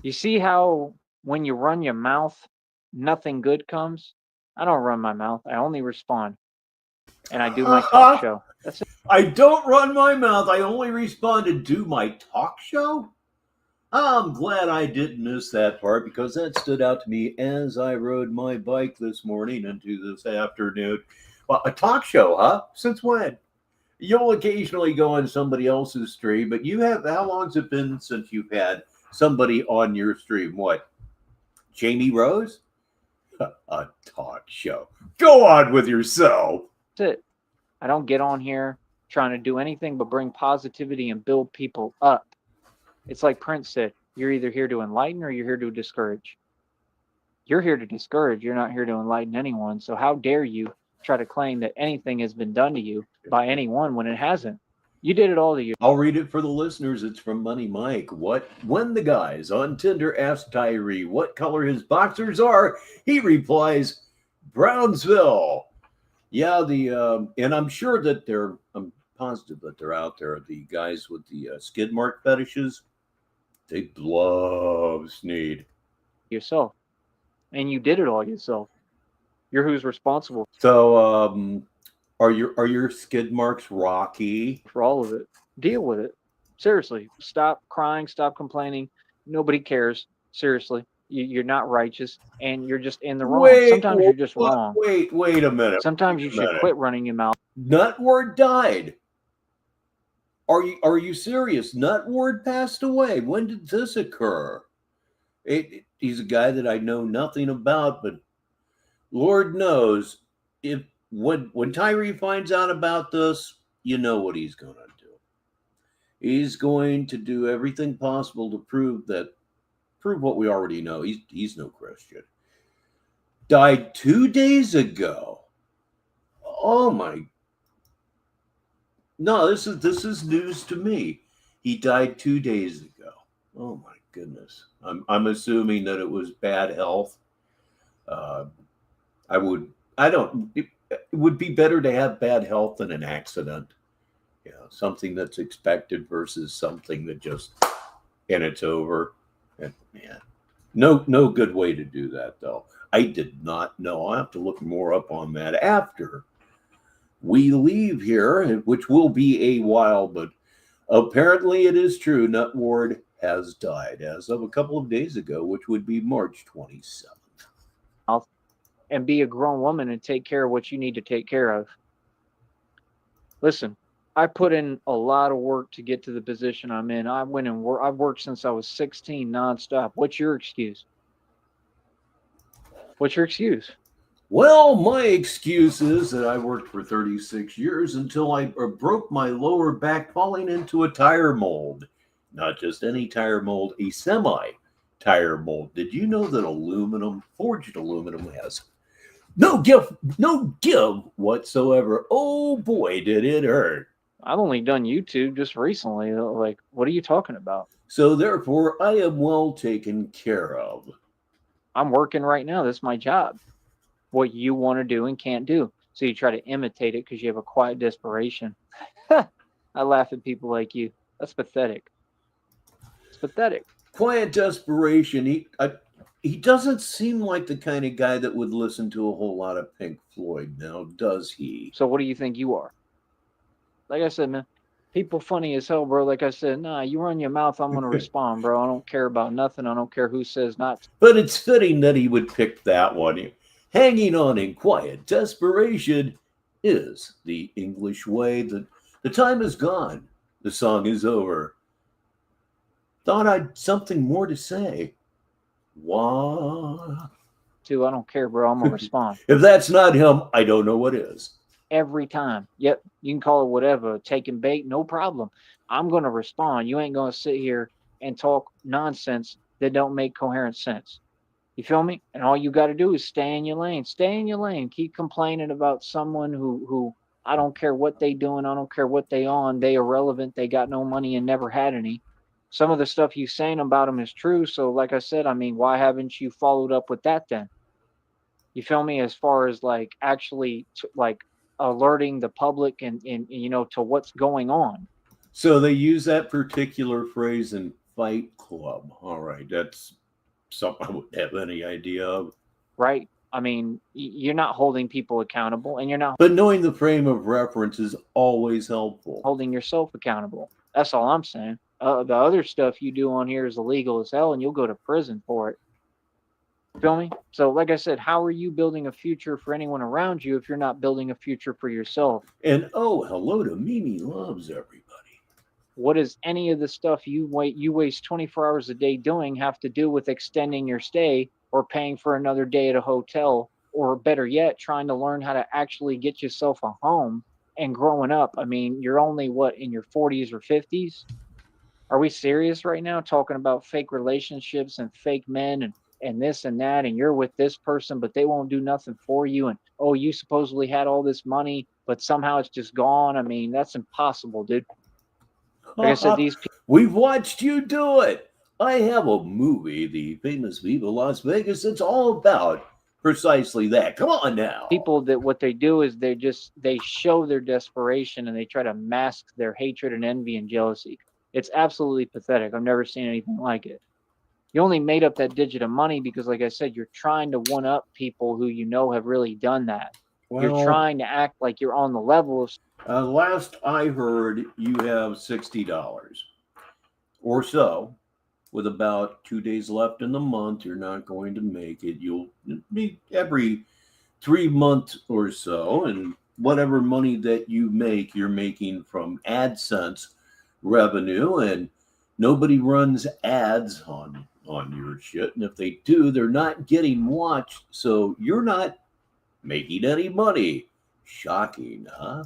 You see how when you run your mouth, nothing good comes? I don't run my mouth. I only respond. And I do my talk show. That's it. I don't run my mouth. I only respond to do my talk show? I'm glad I didn't miss that part because that stood out to me as I rode my bike this morning into this afternoon. Well, a talk show, huh? Since when? You'll occasionally go on somebody else's stream, but you have, how long's it been since you've had somebody on your stream? What? Jamie Rose? A talk show. Go on with yourself. That's it. I don't get on here trying to do anything but bring positivity and build people up. It's like Prince said, you're either here to enlighten or you're here to discourage. You're here to discourage. You're not here to enlighten anyone. So how dare you try to claim that anything has been done to you by anyone when it hasn't? You did it all to you. I'll read it for the listeners. It's from Money Mike. When the guys on Tinder ask Tyree what color his boxers are, he replies, Brownsville. Yeah, and I'm sure that I'm positive that they're out there. The guys with the skid mark fetishes, they love Sneed. Yourself. And you did it all yourself. You're who's responsible. So, are your skid marks rocky? For all of it. Deal with it. Seriously. Stop crying. Stop complaining. Nobody cares. Seriously. You're not righteous, and you're just in the wrong. Sometimes you're just wrong. Wait a minute. Sometimes you should quit running your mouth. Nutward died. Are you serious? Nutward passed away. When did this occur? He's a guy that I know nothing about, but Lord knows when Tyree finds out about this, you know what he's going to do. He's going to do everything possible to prove what we already know. He's no Christian. Died 2 days ago. Oh my. No, this is news to me. He died 2 days ago. Oh my goodness. I'm assuming that it was bad health. It would be better to have bad health than an accident. You know, something that's expected versus something that just and it's over. And man, no good way to do that though. I did not know. I'll have to look more up on that after we leave here, which will be a while, but apparently it is true. Nutward has died as of a couple of days ago, which would be March 27th. And be a grown woman and take care of what you need to take care of. Listen, I put in a lot of work to get to the position I'm in. I've worked since I was 16 nonstop. What's your excuse? What's your excuse? Well, my excuse is that I worked for 36 years until I broke my lower back falling into a tire mold. Not just any tire mold, a semi tire mold. Did you know that aluminum, forged aluminum, has no give whatsoever? Oh boy, did it hurt. I've only done YouTube just recently. Like, what are you talking about? So therefore, I am well taken care of. I'm working right now. That's my job. What you want to do and can't do. So you try to imitate it because you have a quiet desperation. I laugh at people like you. That's pathetic. It's pathetic. Quiet desperation. He doesn't seem like the kind of guy that would listen to a whole lot of Pink Floyd now, does he? So what do you think you are? Like I said, man, people funny as hell, bro. Like I said, nah, you run your mouth, I'm gonna respond, bro. I don't care about nothing. I don't care who says not to. But it's fitting that he would pick that one. Hanging on in quiet desperation is the English way. The time is gone. The song is over. Thought I'd something more to say. What? I don't care, bro. I'm gonna respond. If that's not him, I don't know what is. Every time. Yep, you can call it whatever. Taking bait, no problem. I'm gonna respond. You ain't gonna sit here and talk nonsense that don't make coherent sense. You feel me? And all you got to do is stay in your lane. Stay in your lane. Keep complaining about someone who I don't care what they doing. I don't care what they on. They irrelevant. They got no money and never had any. Some of the stuff you saying about them is true. So like I said, I mean, why haven't you followed up with that then? You feel me? As far as like actually like alerting the public and you know to what's going on. So they use that particular phrase in Fight Club. All right, that's something I wouldn't have any idea of. Right? I mean, you're not holding people accountable, and you're not. But knowing the frame of reference is always helpful. Holding yourself accountable. That's all I'm saying. The other stuff you do on here is illegal as hell, and you'll go to prison for it. Feel me? So, like I said, how are you building a future for anyone around you if you're not building a future for yourself? And oh, hello to Mimi Loves, everybody. What does any of the stuff you waste 24 hours a day doing have to do with extending your stay or paying for another day at a hotel, or better yet, trying to learn how to actually get yourself a home and growing up? I mean, you're only what, in your 40s or 50s? Are we serious right now talking about fake relationships and fake men and this and that, and you're with this person but they won't do nothing for you, and oh, you supposedly had all this money but somehow it's just gone? I mean, that's impossible, dude. Like I said, these people, we've watched you do it. I have a movie, The Famous Viva Las Vegas, that's all about precisely that. Come on now. people that what they do is they show their desperation and they try to mask their hatred and envy and jealousy. It's absolutely pathetic. I've never seen anything like it. You only made up that digit of money because, like I said, you're trying to one up people who you know have really done that. Well, you're trying to act like you're on the level of. Last I heard, you have $60 or so. With about 2 days left in the month, you're not going to make it. You'll be every 3 months or so, and whatever money that you make, you're making from AdSense revenue, and nobody runs ads on your shit. And if they do, they're not getting watched, so you're not making any money. Shocking, huh?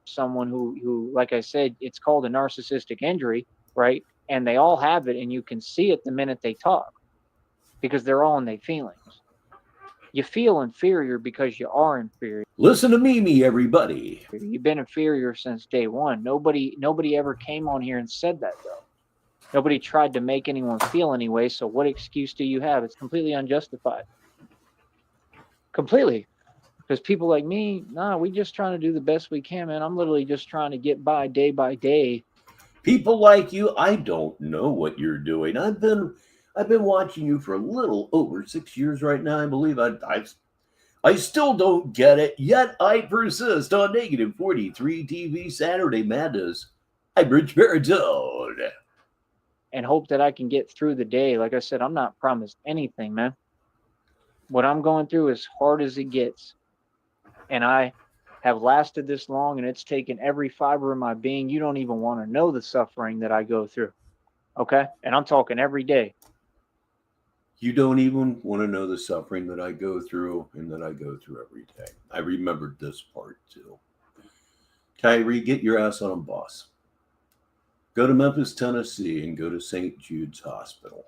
Someone who, like I said, it's called a narcissistic injury, right? And they all have it, and you can see it the minute they talk because they're all in their feelings. You feel inferior because you are inferior. Listen to Mimi, everybody. You've been inferior since day one. Nobody ever came on here and said that, though. Nobody tried to make anyone feel anyway, so what excuse do you have? It's completely unjustified. Completely. Because people like me, nah, we just trying to do the best we can, man. I'm literally just trying to get by day. People like you, I don't know what you're doing. I've been watching you for a little over 6 years right now. I believe I still don't get it, yet I persist on Negative 43 TV Saturday Madness. I'm Rich Baritone. And hope that I can get through the day. Like I said, I'm not promised anything, man. What I'm going through is hard as it gets. And I have lasted this long and it's taken every fiber of my being, you don't even want to know the suffering that I go through. Okay? And I'm talking every day. You don't even want to know the suffering that I go through and that I go through every day. I remembered this part too. Tyree, get your ass on a bus. Go to Memphis, Tennessee, and go to St. Jude's Hospital.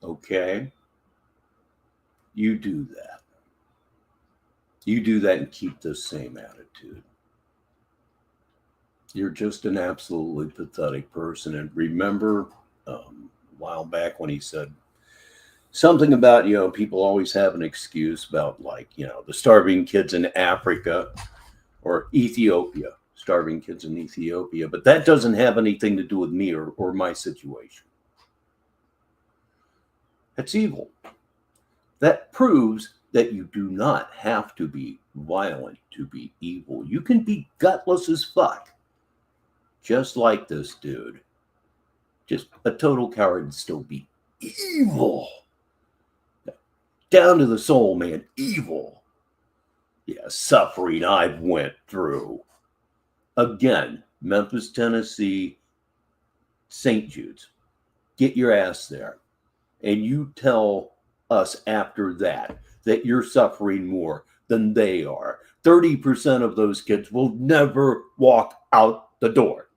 Okay? You do that. You do that and keep the same attitude. You're just an absolutely pathetic person. And remember a while back when he said something about, people always have an excuse about, like, the starving kids in Africa or Ethiopia, starving kids in Ethiopia. But that doesn't have anything to do with me or my situation. That's evil. That proves that you do not have to be violent to be evil. You can be gutless as fuck. Just like this dude. Just a total coward and still be evil. Down to the soul, man. Evil. Yeah, suffering I've went through. Again, Memphis, Tennessee, St. Jude's. Get your ass there. And you tell us after that you're suffering more than they are. 30% of those kids will never walk out the door.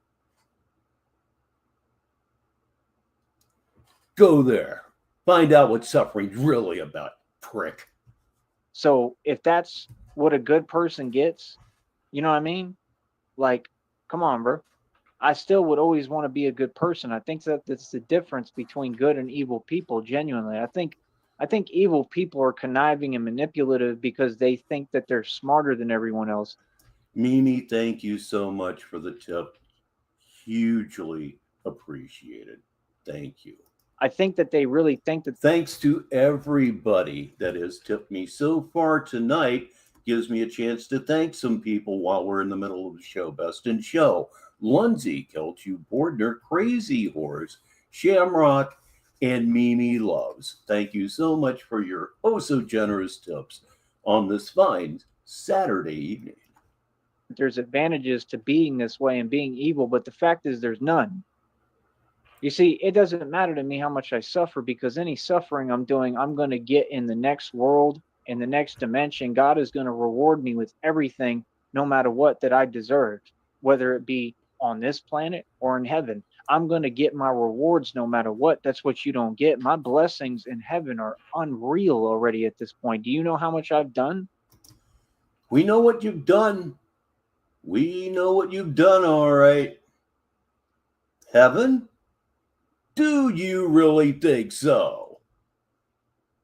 Go there. Find out what suffering's really about, prick. So if that's what a good person gets, you know what I mean? Like, come on, bro. I still would always want to be a good person. I think that's the difference between good and evil people, genuinely. I think evil people are conniving and manipulative because they think that they're smarter than everyone else. Mimi, thank you so much for the tip. Hugely appreciated. Thank you. I think that they really think that. Thanks to everybody that has tipped me so far tonight. Gives me a chance to thank some people while we're in the middle of the show. Best in Show, Lundsey, Kelchu, Bordner, Crazy Horse, Shamrock, and Mimi Loves. Thank you so much for your oh so generous tips on this fine Saturday evening. There's advantages to being this way and being evil, but the fact is there's none. You see, it doesn't matter to me how much I suffer, because any suffering I'm doing, I'm going to get in the next world, in the next dimension. God is going to reward me with everything, no matter what, that I deserved, whether it be on this planet or in heaven. I'm going to get my rewards no matter what. That's what you don't get. My blessings in heaven are unreal already at this point. Do you know how much I've done? We know what you've done. We know what you've done, all right. Heaven? Do you really think so?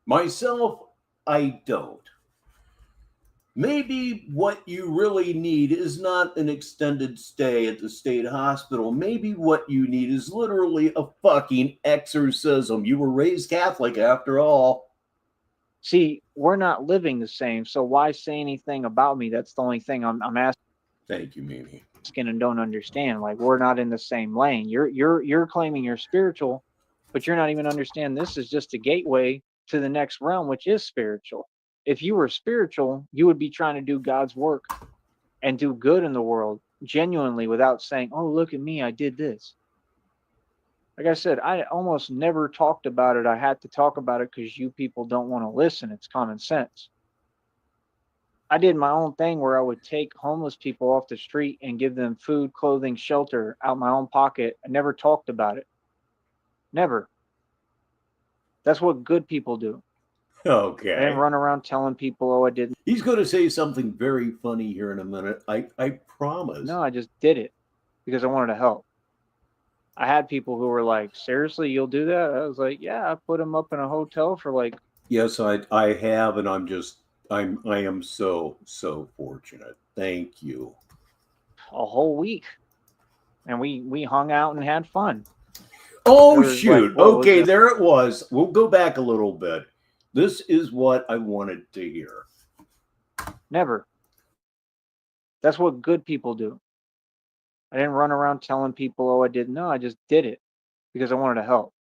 Myself, I don't. Maybe what you really need is not an extended stay at the state hospital. Maybe what you need is literally a fucking exorcism. You were raised Catholic after all. See, we're not living the same, so why say anything about me? That's the only thing I'm asking. Thank you, Mimi. And don't understand. Like, we're not in the same lane. You're claiming you're spiritual, but you're not even understand this is just a gateway to the next realm, which is spiritual. If you were spiritual, you would be trying to do God's work and do good in the world genuinely, without saying, oh, look at me, I did this. Like I said, I almost never talked about it. I had to talk about it because you people don't want to listen. It's common sense. I did my own thing where I would take homeless people off the street and give them food, clothing, shelter out my own pocket. I never talked about it. Never. That's what good people do. Okay. I didn't run around telling people, oh, I didn't. He's going to say something very funny here in a minute. I promise. No, I just did it because I wanted to help. I had people who were like, seriously, you'll do that? I was like, yeah, I put them up in a hotel for like. Yes, I have, and I am so fortunate. Thank you. A whole week, and we hung out and had fun. Oh shoot! Like, okay, there it was. We'll go back a little bit. This is what I wanted to hear. Never. That's what good people do. I didn't run around telling people, oh, I didn't. No, I just did it because I wanted to help.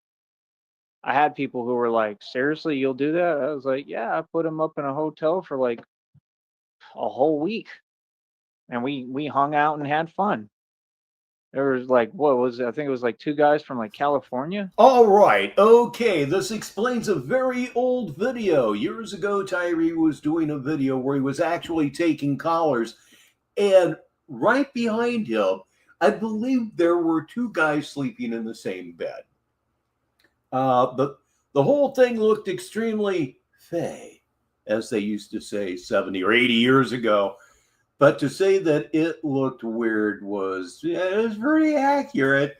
I had people who were like, seriously, you'll do that? I was like, yeah, I put them up in a hotel for like a whole week, and we hung out and had fun. There was like, what was it? I think it was like two guys from like California. All right, okay, this explains a very old video. Years ago, Tyree was doing a video where he was actually taking callers, and right behind him, I believe there were two guys sleeping in the same bed. The whole thing looked extremely fey, as they used to say 70 or 80 years ago. But to say that it looked weird was, yeah, it was pretty accurate.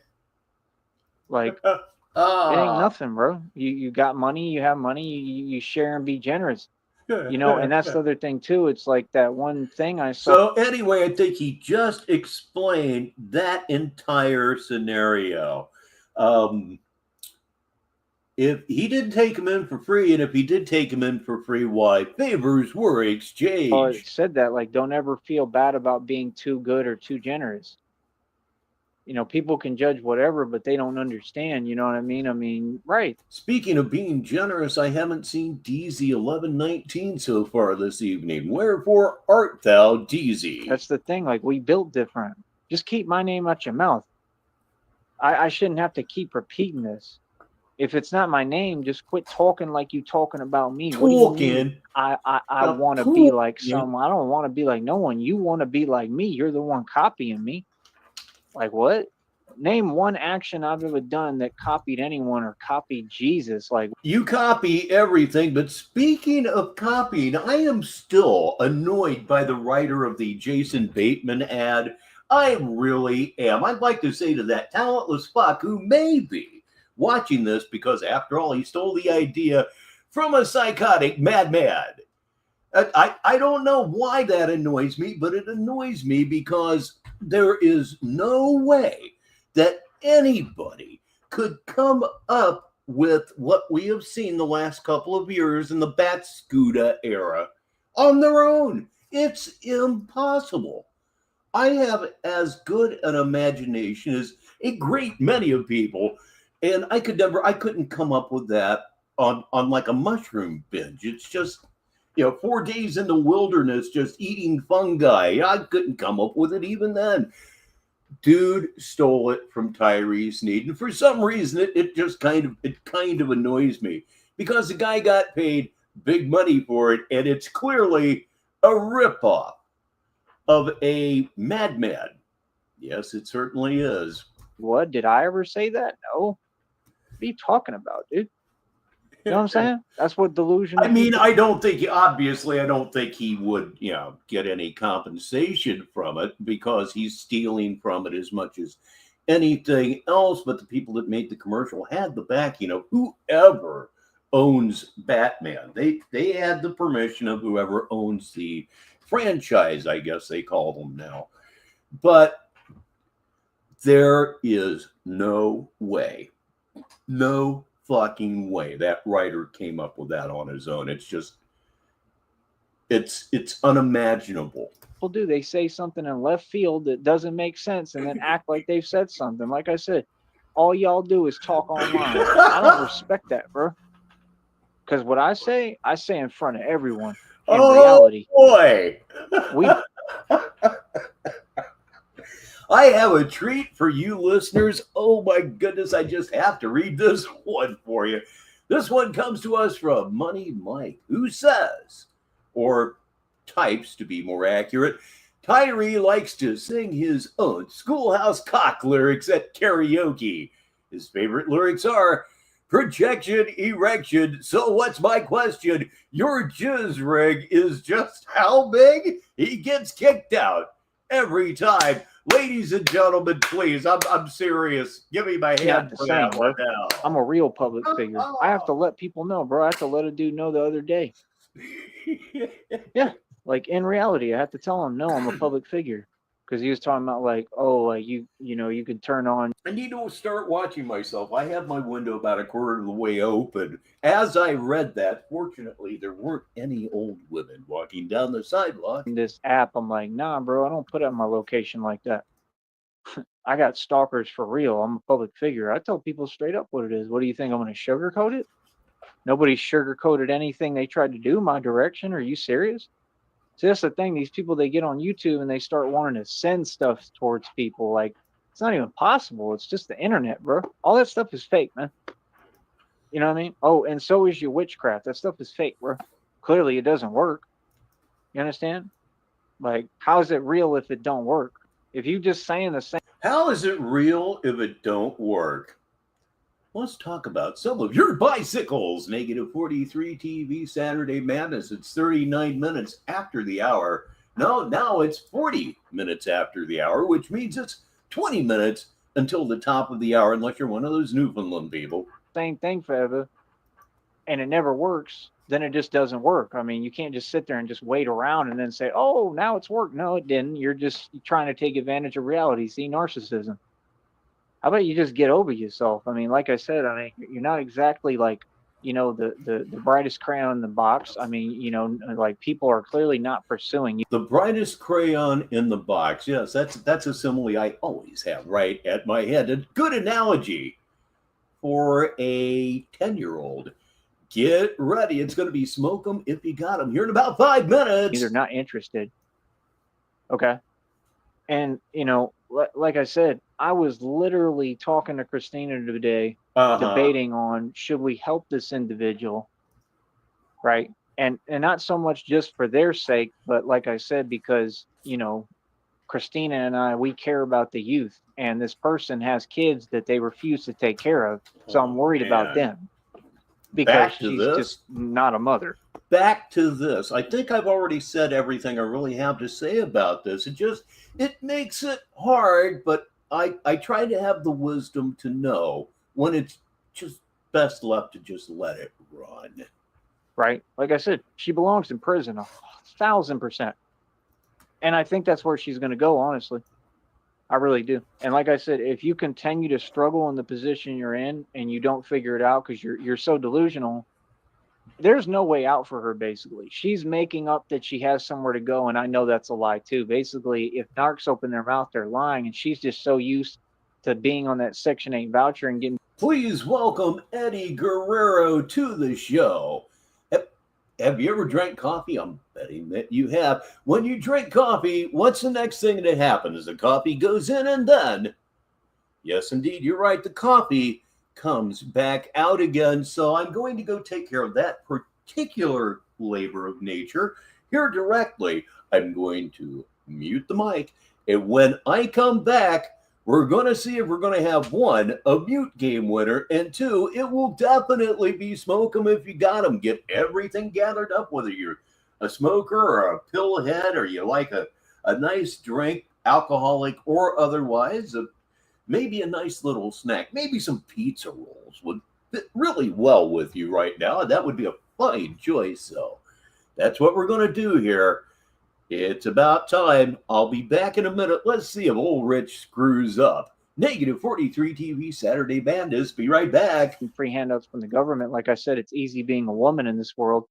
Like, it ain't nothing, bro. You got money, you have money, you share and be generous. You know, and that's the other thing too. It's like that one thing I saw. So anyway, I think he just explained that entire scenario. If he didn't take him in for free, and if he did take him in for free, why, favors were exchanged. Oh, it said that, like, don't ever feel bad about being too good or too generous. You know, people can judge whatever, but they don't understand. You know what I mean? I mean, right. Speaking of being generous, I haven't seen DZ1119 so far this evening. Wherefore art thou, DZ? That's the thing. Like, we built different. Just keep my name out your mouth. I shouldn't have to keep repeating this. If it's not my name, just quit talking like you talking about me. What do you mean? I want to be like someone. I don't want to be like no one. You want to be like me. You're the one copying me. Like what? Name one action I've ever done that copied anyone or copied Jesus. Like, you copy everything, but speaking of copying, I am still annoyed by the writer of the Jason Bateman ad. I really am. I'd like to say to that talentless fuck who may be watching this, because after all, he stole the idea from a psychotic madman. I don't know why that annoys me, but it annoys me because there is no way that anybody could come up with what we have seen the last couple of years in the Bat Scuda era on their own. It's impossible. I have as good an imagination as a great many of people, and I couldn't come up with that on like a mushroom binge. It's just, 4 days in the wilderness just eating fungi. I couldn't come up with it even then. Dude stole it from Tyree Sneed, and for some reason it just kind of annoys me, because the guy got paid big money for it, and it's clearly a ripoff of a madman. Yes, it certainly is. what? Did I ever say that? No. What are you talking about, dude? You know what I'm saying? That's what delusion. I mean, I don't think he would, get any compensation from it, because he's stealing from it as much as anything else. But the people that made the commercial had the backing of whoever owns Batman. They had the permission of whoever owns the franchise, I guess they call them now. But there is no way, no fucking way that writer came up with that on his own. It's just, it's unimaginable. People do. They say something in left field that doesn't make sense and then act like they've said something. Like I said, all y'all do is talk online. I don't respect that, bro. Because what I say in front of everyone. In reality, boy, we. I have a treat for you listeners. Oh my goodness, I just have to read this one for you. This one comes to us from Money Mike, who says, or types to be more accurate, Tyree likes to sing his own Schoolhouse Cock lyrics at karaoke. His favorite lyrics are, projection, erection. So what's my question? Your jizz rig is just how big? He gets kicked out every time. Ladies and gentlemen, please, I'm serious. Give me my hand for that one now. I'm a real public figure. I have to let people know, bro. I have to let a dude know the other day. Yeah, like in reality, I have to tell him, no, I'm a public figure. Because he was talking about like, oh, like you could turn on. I need to start watching myself. I have my window about a quarter of the way open. As I read that, fortunately, there weren't any old women walking down the sidewalk. This app, I'm like, nah, bro, I don't put up my location like that. I got stalkers for real. I'm a public figure. I tell people straight up what it is. What do you think? I'm going to sugarcoat it? Nobody sugarcoated anything they tried to do my direction. Are you serious? So that's the thing. These people, they get on YouTube and they start wanting to send stuff towards people. Like, it's not even possible. It's just the internet, bro. All that stuff is fake, man. You know what I mean? Oh, and so is your witchcraft. That stuff is fake, bro. Clearly, it doesn't work. You understand? Like, how is it real if it don't work? If you just saying the same. How is it real if it don't work? Let's talk about some of your bicycles. Negative 43 TV Saturday Madness. It's 39 minutes after the hour. No, now it's 40 minutes after the hour, which means it's 20 minutes until the top of the hour, unless you're one of those Newfoundland people. Same thing forever, and it never works, then it just doesn't work. I mean, you can't just sit there and just wait around and then say, oh, now it's worked. No, it didn't. You're just trying to take advantage of reality. See, narcissism. How about you just get over yourself? I mean, like I said, I mean, you're not exactly like, you know, the brightest crayon in the box. I mean, you know, like people are clearly not pursuing you. The brightest crayon in the box. Yes, that's a simile I always have right at my head. A good analogy for a 10-year-old. Get ready. It's going to be smoke 'em if you got 'em here in about 5 minutes. They're not interested. Okay. And, you know, like I said, I was literally talking to Christina today, debating on should we help this individual, right? And not so much just for their sake, but like I said, because, you know, Christina and I, we care about the youth, and this person has kids that they refuse to take care of. So I'm worried about them because she's just not a mother. Back to this. I think I've already said everything I really have to say about this. It makes it hard, but I try to have the wisdom to know when it's just best left to just let it run. Right? Like I said, she belongs in prison 1,000%. And I think that's where she's going to go, honestly. I really do. And like I said, if you continue to struggle in the position you're in and you don't figure it out because you're so delusional, there's no way out for her, basically. She's making up that she has somewhere to go, and I know that's a lie, too. Basically, if narcs open their mouth, they're lying, and she's just so used to being on that Section 8 voucher and getting... Please welcome Eddie Guerrero to the show. Have you ever drank coffee? I'm betting that you have. When you drink coffee, what's the next thing that happens? The coffee goes in and then, yes, indeed, you're right, the coffee comes back out again. So I'm going to go take care of that particular labor of nature here directly. I'm going to mute the mic. And when I come back, we're going to see if we're going to have one, a mute game winner, and two, it will definitely be smoke 'em if you got 'em. Get everything gathered up, whether you're a smoker or a pillhead or you like a nice drink, alcoholic or otherwise, maybe a nice little snack, maybe some pizza rolls would fit really well with you right now. That would be a fine choice. So that's what we're going to do here. It's about time. I'll be back in a minute. Let's see if old Rich screws up. Negative 43 TV Saturday Madness. Be right back. Free handouts from the government. Like I said, it's easy being a woman in this world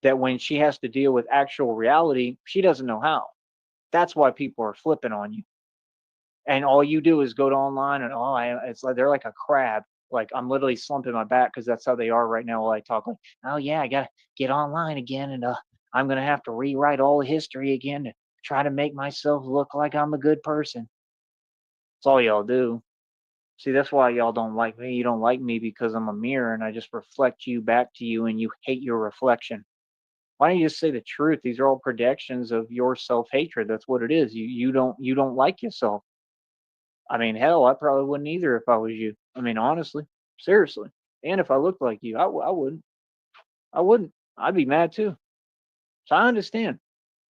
that when she has to deal with actual reality, she doesn't know how. That's why people are flipping on you. And all you do is go to online and it's like they're like a crab. Like I'm literally slumping my back because that's how they are right now while I talk. Like, oh yeah, I gotta get online again, and I'm gonna have to rewrite all the history again to try to make myself look like I'm a good person. That's all y'all do. See, that's why y'all don't like me. You don't like me because I'm a mirror and I just reflect you back to you, and you hate your reflection. Why don't you just say the truth? These are all projections of your self-hatred. That's what it is. You don't like yourself. I mean, hell, I probably wouldn't either if I was you. I mean, honestly, seriously. And if I looked like you, I wouldn't. I wouldn't. I'd be mad too. So I understand.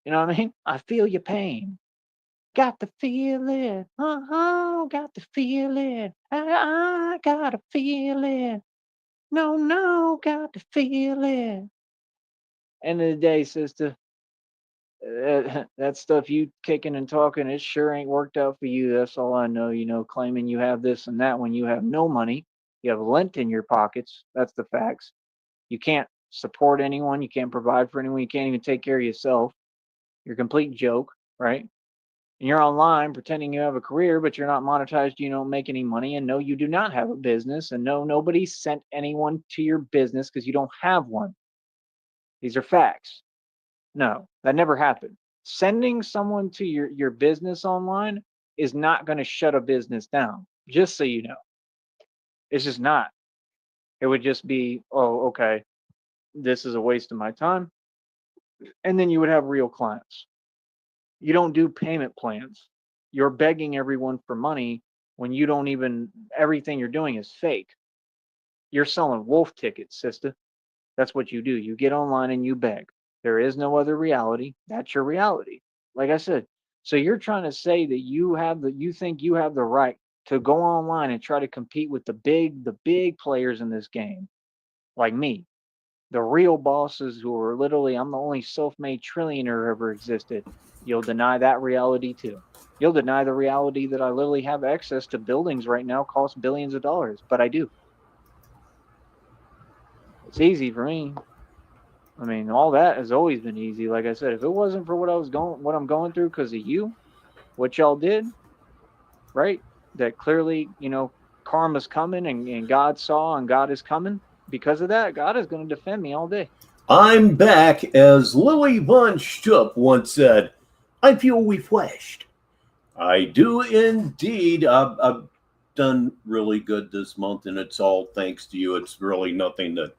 You know what I mean? I feel your pain. Got to feel it. Got to feel it. I gotta feel it. No, got to feel it. End of the day, sister, that stuff you kicking and talking, it sure ain't worked out for you. That's all I know. You know, claiming you have this and that when you have no money, you have lint in your pockets. That's the facts. You can't support anyone. You can't provide for anyone. You can't even take care of yourself. You're a complete joke, right? And you're online pretending you have a career, but you're not monetized. You don't make any money. And no, you do not have a business. And no, nobody sent anyone to your business because you don't have one. These are facts. No, that never happened. Sending someone to your business online is not going to shut a business down, just so you know. It's just not. It would just be, oh, okay, this is a waste of my time. And then you would have real clients. You don't do payment plans. You're begging everyone for money when you don't even, everything you're doing is fake. You're selling wolf tickets, sister. That's what you do. You get online and you beg. There is no other reality. That's your reality. Like I said, so you're trying to say that you think you have the right to go online and try to compete with the big players in this game, like me, the real bosses who are literally, I'm the only self-made trillionaire who ever existed. You'll deny that reality too. You'll deny the reality that I literally have access to buildings right now cost billions of dollars, but I do. It's easy for me. I mean, all that has always been easy. Like I said, if it wasn't for what I'm going through because of you, what y'all did, right? That clearly, karma's coming and God saw and God is coming. Because of that, God is going to defend me all day. I'm back, as Lily Von Stupp once said. I feel refreshed. I do indeed. I've done really good this month, and it's all thanks to you. It's really nothing that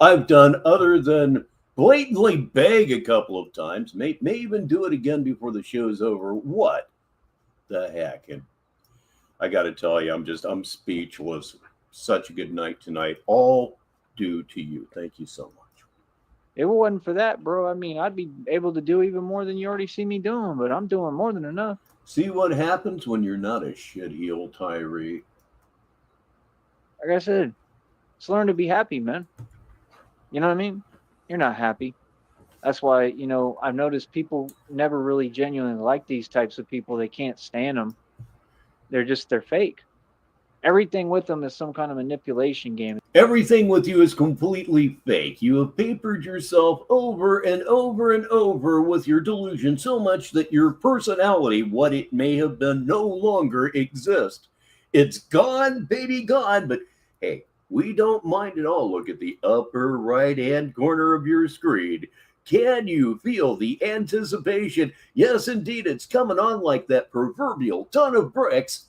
I've done other than blatantly beg a couple of times. May even do it again before the show's over. What the heck? And I got to tell you, I'm speechless. Such a good night tonight. All due to you. Thank you so much. If it wasn't for that, bro, I mean, I'd be able to do even more than you already see me doing, but I'm doing more than enough. See what happens when you're not a shitheel, Tyree. Like I said, just learn to be happy, man. You know what I mean? You're not happy. That's why, I've noticed people never really genuinely like these types of people. They can't stand them. They're fake. Everything with them is some kind of manipulation game. Everything with you is completely fake. You have papered yourself over and over and over with your delusion so much that your personality, what it may have been, no longer exists. It's gone, baby, gone. But hey, we don't mind at all. Look at the upper right hand corner of your screen. Can you feel the anticipation? Yes, indeed, it's coming on like that proverbial ton of bricks.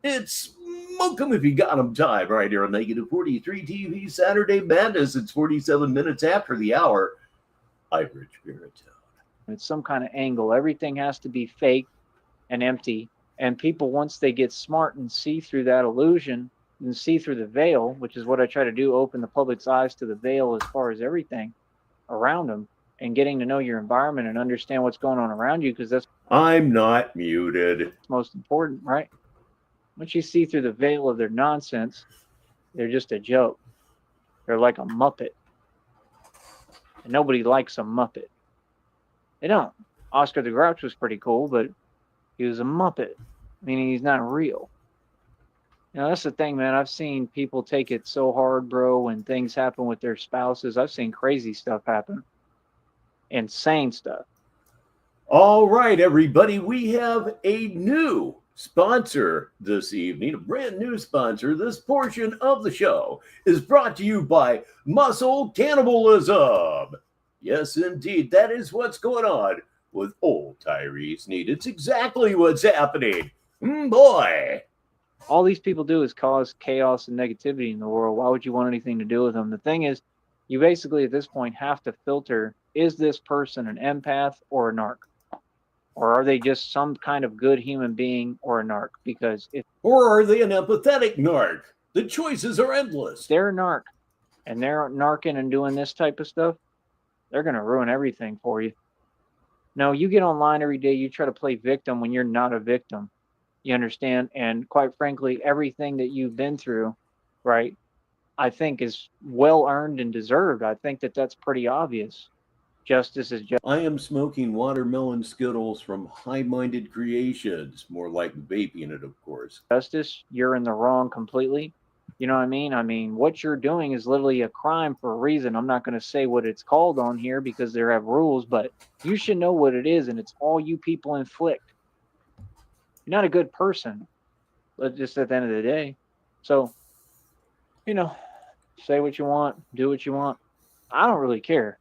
It's Smoke 'em if you got 'em time right here on Negative 43 TV Saturday Madness. It's 47 minutes after the hour. I'm Rich Baritone. It's some kind of angle. Everything has to be fake and empty. And people, once they get smart and see through that illusion and see through the veil, which is what I try to do, open the public's eyes to the veil as far as everything around them and getting to know your environment and understand what's going on around you, because that's I'm not muted. most important, right? Once you see through the veil of their nonsense, they're just a joke. They're like a Muppet. And nobody likes a Muppet. They don't. Oscar the Grouch was pretty cool, but he was a Muppet, meaning he's not real. That's the thing, man. I've seen people take it so hard, bro, when things happen with their spouses. I've seen crazy stuff happen. Insane stuff. All right, everybody, we have a new sponsor this evening, a brand new sponsor. This portion of the show is brought to you by Muscle Cannibalism. Yes, indeed, that is what's going on with old Tyree Sneed. It's exactly what's happening. Boy. All these people do is cause chaos and negativity in the world. Why would you want anything to do with them? The thing is, you basically at this point have to filter, is this person an empath or a narc? Or are they just some kind of good human being or a narc? Because or are they an empathetic narc? The choices are endless. They're a narc and they're narking and doing this type of stuff. They're going to ruin everything for you. No, you get online every day, you try to play victim when you're not a victim. You understand? And quite frankly, everything that you've been through, right, I think is well earned and deserved. I think that that's pretty obvious. Justice is just. I am smoking watermelon Skittles from High Minded Creations, more like vaping it, of course. Justice, you're in the wrong completely. You know what I mean? I mean, what you're doing is literally a crime for a reason. I'm not going to say what it's called on here because there have rules, but you should know what it is, and it's all you people inflict. You're not a good person, but just at the end of the day. So, say what you want, do what you want. I don't really care.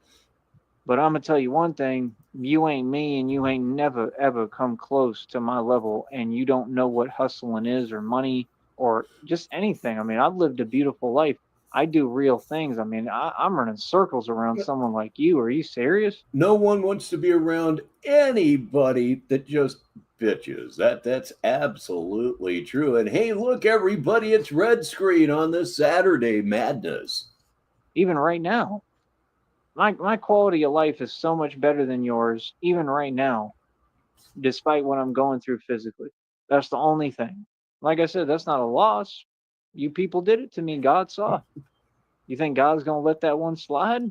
But I'm gonna tell you one thing: you ain't me, and you ain't never ever come close to my level, and you don't know what hustling is, or money, or just anything. I mean, I've lived a beautiful life. I do real things. I mean, I'm running circles around someone like you. Are you serious? No one wants to be around anybody that just bitches. That's absolutely true. And hey, look, everybody, it's red screen on this Saturday Madness. Even right now, my quality of life is so much better than yours. Even right now, despite what I'm going through physically. That's the only thing. Like I said, that's not a loss. You people did it to me. God saw. You think God's going to let that one slide?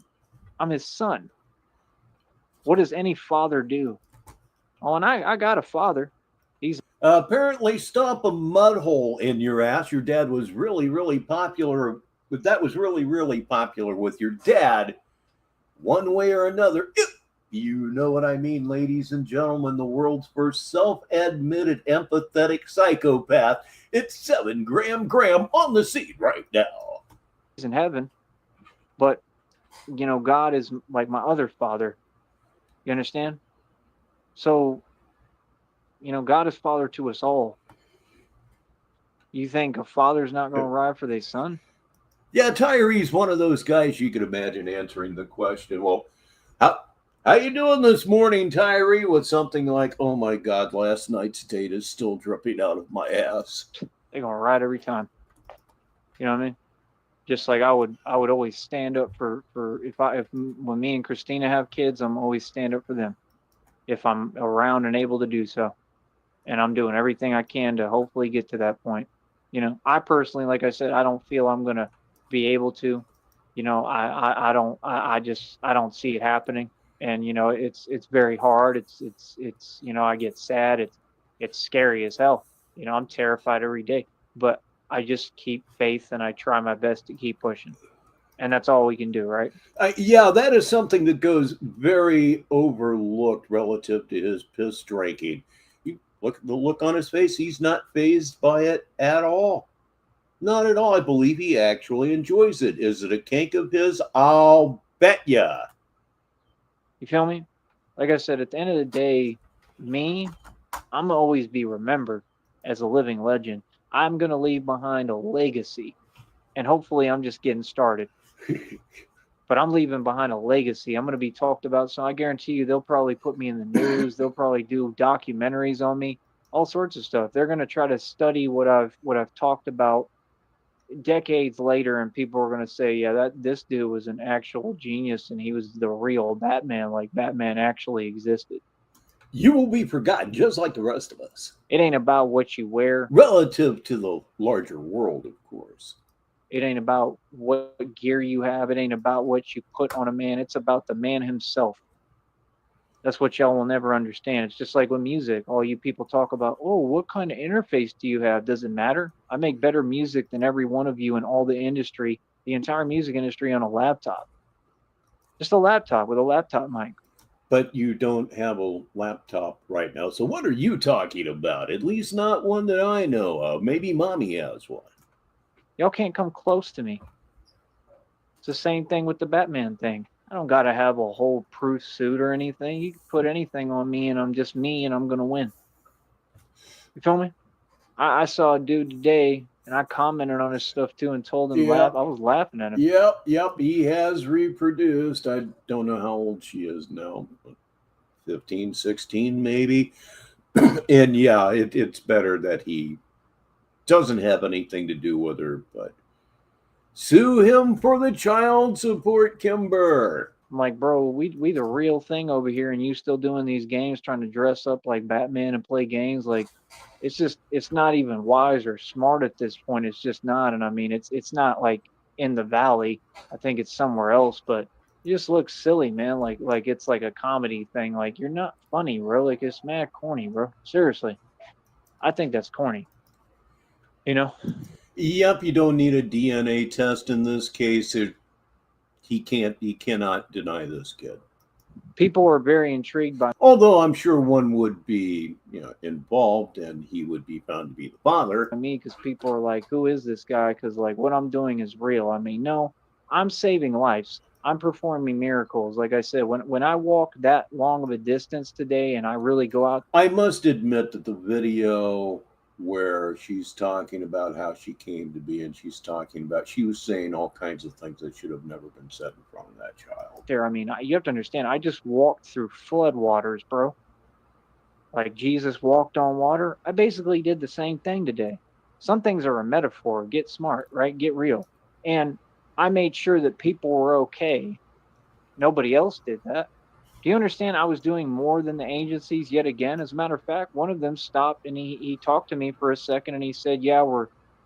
I'm his son. What does any father do? Oh, and I got a father. He's Apparently, stop a mud hole in your ass. Your dad was really, really popular, but that was really, really popular with your dad, one way or another. You know what I mean, ladies and gentlemen, the world's first self admitted empathetic psychopath. It's 7 Graham on the scene right now. in heaven, but God is like my other father. You understand? So, God is father to us all. You think a father's not going to ride for their son? Yeah, Tyree's one of those guys you could imagine answering the question, well, how you doing this morning, Tyree? With something like, oh my God, last night's date is still dripping out of my ass. They're going to ride every time. You know what I mean? Just like I would always stand up for if when me and Christina have kids, I'm always stand up for them if I'm around and able to do so. And I'm doing everything I can to hopefully get to that point. I personally, like I said, I don't feel I'm gonna be able to. I don't see it happening. And it's very hard. It's I get sad. It's scary as hell. I'm terrified every day. But I just keep faith and I try my best to keep pushing. And that's all we can do, right? Yeah, that is something that goes very overlooked relative to his piss drinking. You look at the look on his face; he's not phased by it at all. Not at all. I believe he actually enjoys it. Is it a kink of his? I'll bet ya. You feel me? Like I said, at the end of the day, I'm gonna always be remembered as a living legend. I'm gonna leave behind a legacy, and hopefully, I'm just getting started. But I'm leaving behind a legacy. I'm gonna be talked about, so I guarantee you, they'll probably put me in the news. They'll probably do documentaries on me, all sorts of stuff. They're gonna try to study what I've talked about decades later, and people are gonna say, yeah, that this dude was an actual genius, and he was the real Batman. Like Batman actually existed. You will be forgotten just like the rest of us. It ain't about what you wear. Relative to the larger world, of course. It ain't about what gear you have. It ain't about what you put on a man. It's about the man himself. That's what y'all will never understand. It's just like with music. All you people talk about, oh, what kind of interface do you have? Does it matter? I make better music than every one of you in all the industry, the entire music industry on a laptop. Just a laptop with a laptop mic. But you don't have a laptop right now. So what are you talking about? At least not one that I know of. Maybe mommy has one. Y'all can't come close to me. It's the same thing with the Batman thing. I don't gotta have a whole proof suit or anything. You can put anything on me and I'm just me and I'm gonna win. You feel me? I saw a dude today and I commented on his stuff too and told him laugh. I was laughing at him. Yep. He has reproduced. I don't know how old she is now. 15, 16 maybe. And yeah, it's better that he doesn't have anything to do with her, but sue him for the child support, Kimber. I'm like, bro, we the real thing over here, and you still doing these games, trying to dress up like Batman and play games. Like, it's not even wise or smart at this point. It's just not. And I mean, it's not like in the valley. I think it's somewhere else, but you just look silly, man. Like it's like a comedy thing. Like you're not funny, bro. Like it's mad corny, bro. Seriously, I think that's corny. You know. Yep, you don't need a DNA test in this case. He cannot deny this kid. People are very intrigued by. Although I'm sure one would be, involved, and he would be found to be the father. Me, because people are like, "Who is this guy?" Because like what I'm doing is real. I mean, no, I'm saving lives. I'm performing miracles. Like I said, when I walk that long of a distance today and I really go out. I must admit that the video where she's talking about how she came to be and she was saying all kinds of things that should have never been said in front of that child. There, I mean, you have to understand, I just walked through flood waters, bro. Like Jesus walked on water. I basically did the same thing today. Some things are a metaphor. Get smart, right? Get real. And I made sure that people were okay. Nobody else did that. Do you understand? I was doing more than the agencies yet again. As a matter of fact, one of them stopped and he talked to me for a second and he said, "Yeah,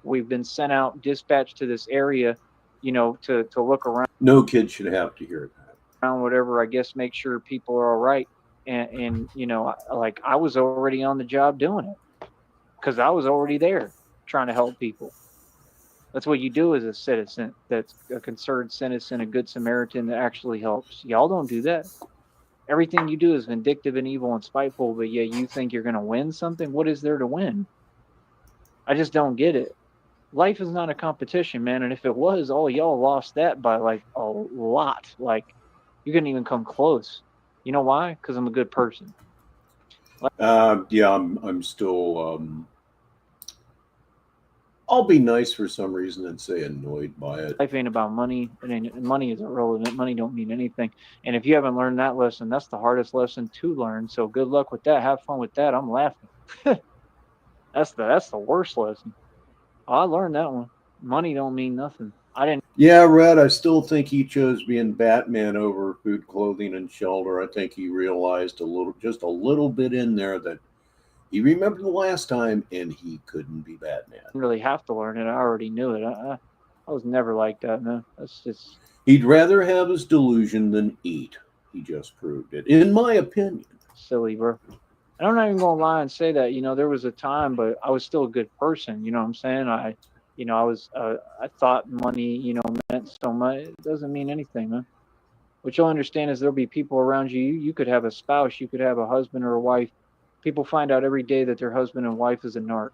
we've been sent out, dispatched to this area, to look around." No kid should have to hear that. Whatever, I guess, make sure people are all right. And like I was already on the job doing it because I was already there trying to help people. That's what you do as a citizen. That's a concerned citizen, a good Samaritan that actually helps. Y'all don't do that. Everything you do is vindictive and evil and spiteful, but yeah, you think you're going to win something? What is there to win? I just don't get it. Life is not a competition, man. And if it was, all y'all lost that by like a lot. Like you couldn't even come close. You know why? Because I'm a good person. Yeah, I'm still. I'll be nice for some reason and say annoyed by it. Life ain't about money. Money is irrelevant. Money don't mean anything. And if you haven't learned that lesson, that's the hardest lesson to learn. So good luck with that. Have fun with that. I'm laughing. That's the worst lesson. Oh, I learned that one. Money don't mean nothing. I didn't. Yeah, Red, I still think he chose being Batman over food, clothing, and shelter. I think he realized just a little bit in there that he remembered the last time and he couldn't be Batman. Really have to learn it. I already knew it. I was never like that, man. That's just. He'd rather have his delusion than eat. He just proved it, in my opinion. Silly, bro. And I'm not even gonna lie and say that, there was a time, but I was still a good person. You know what I'm saying? I thought money, meant so much. It doesn't mean anything, man. What you'll understand is there'll be people around you. You could have a spouse, you could have a husband or a wife. People find out every day that their husband and wife is a narc.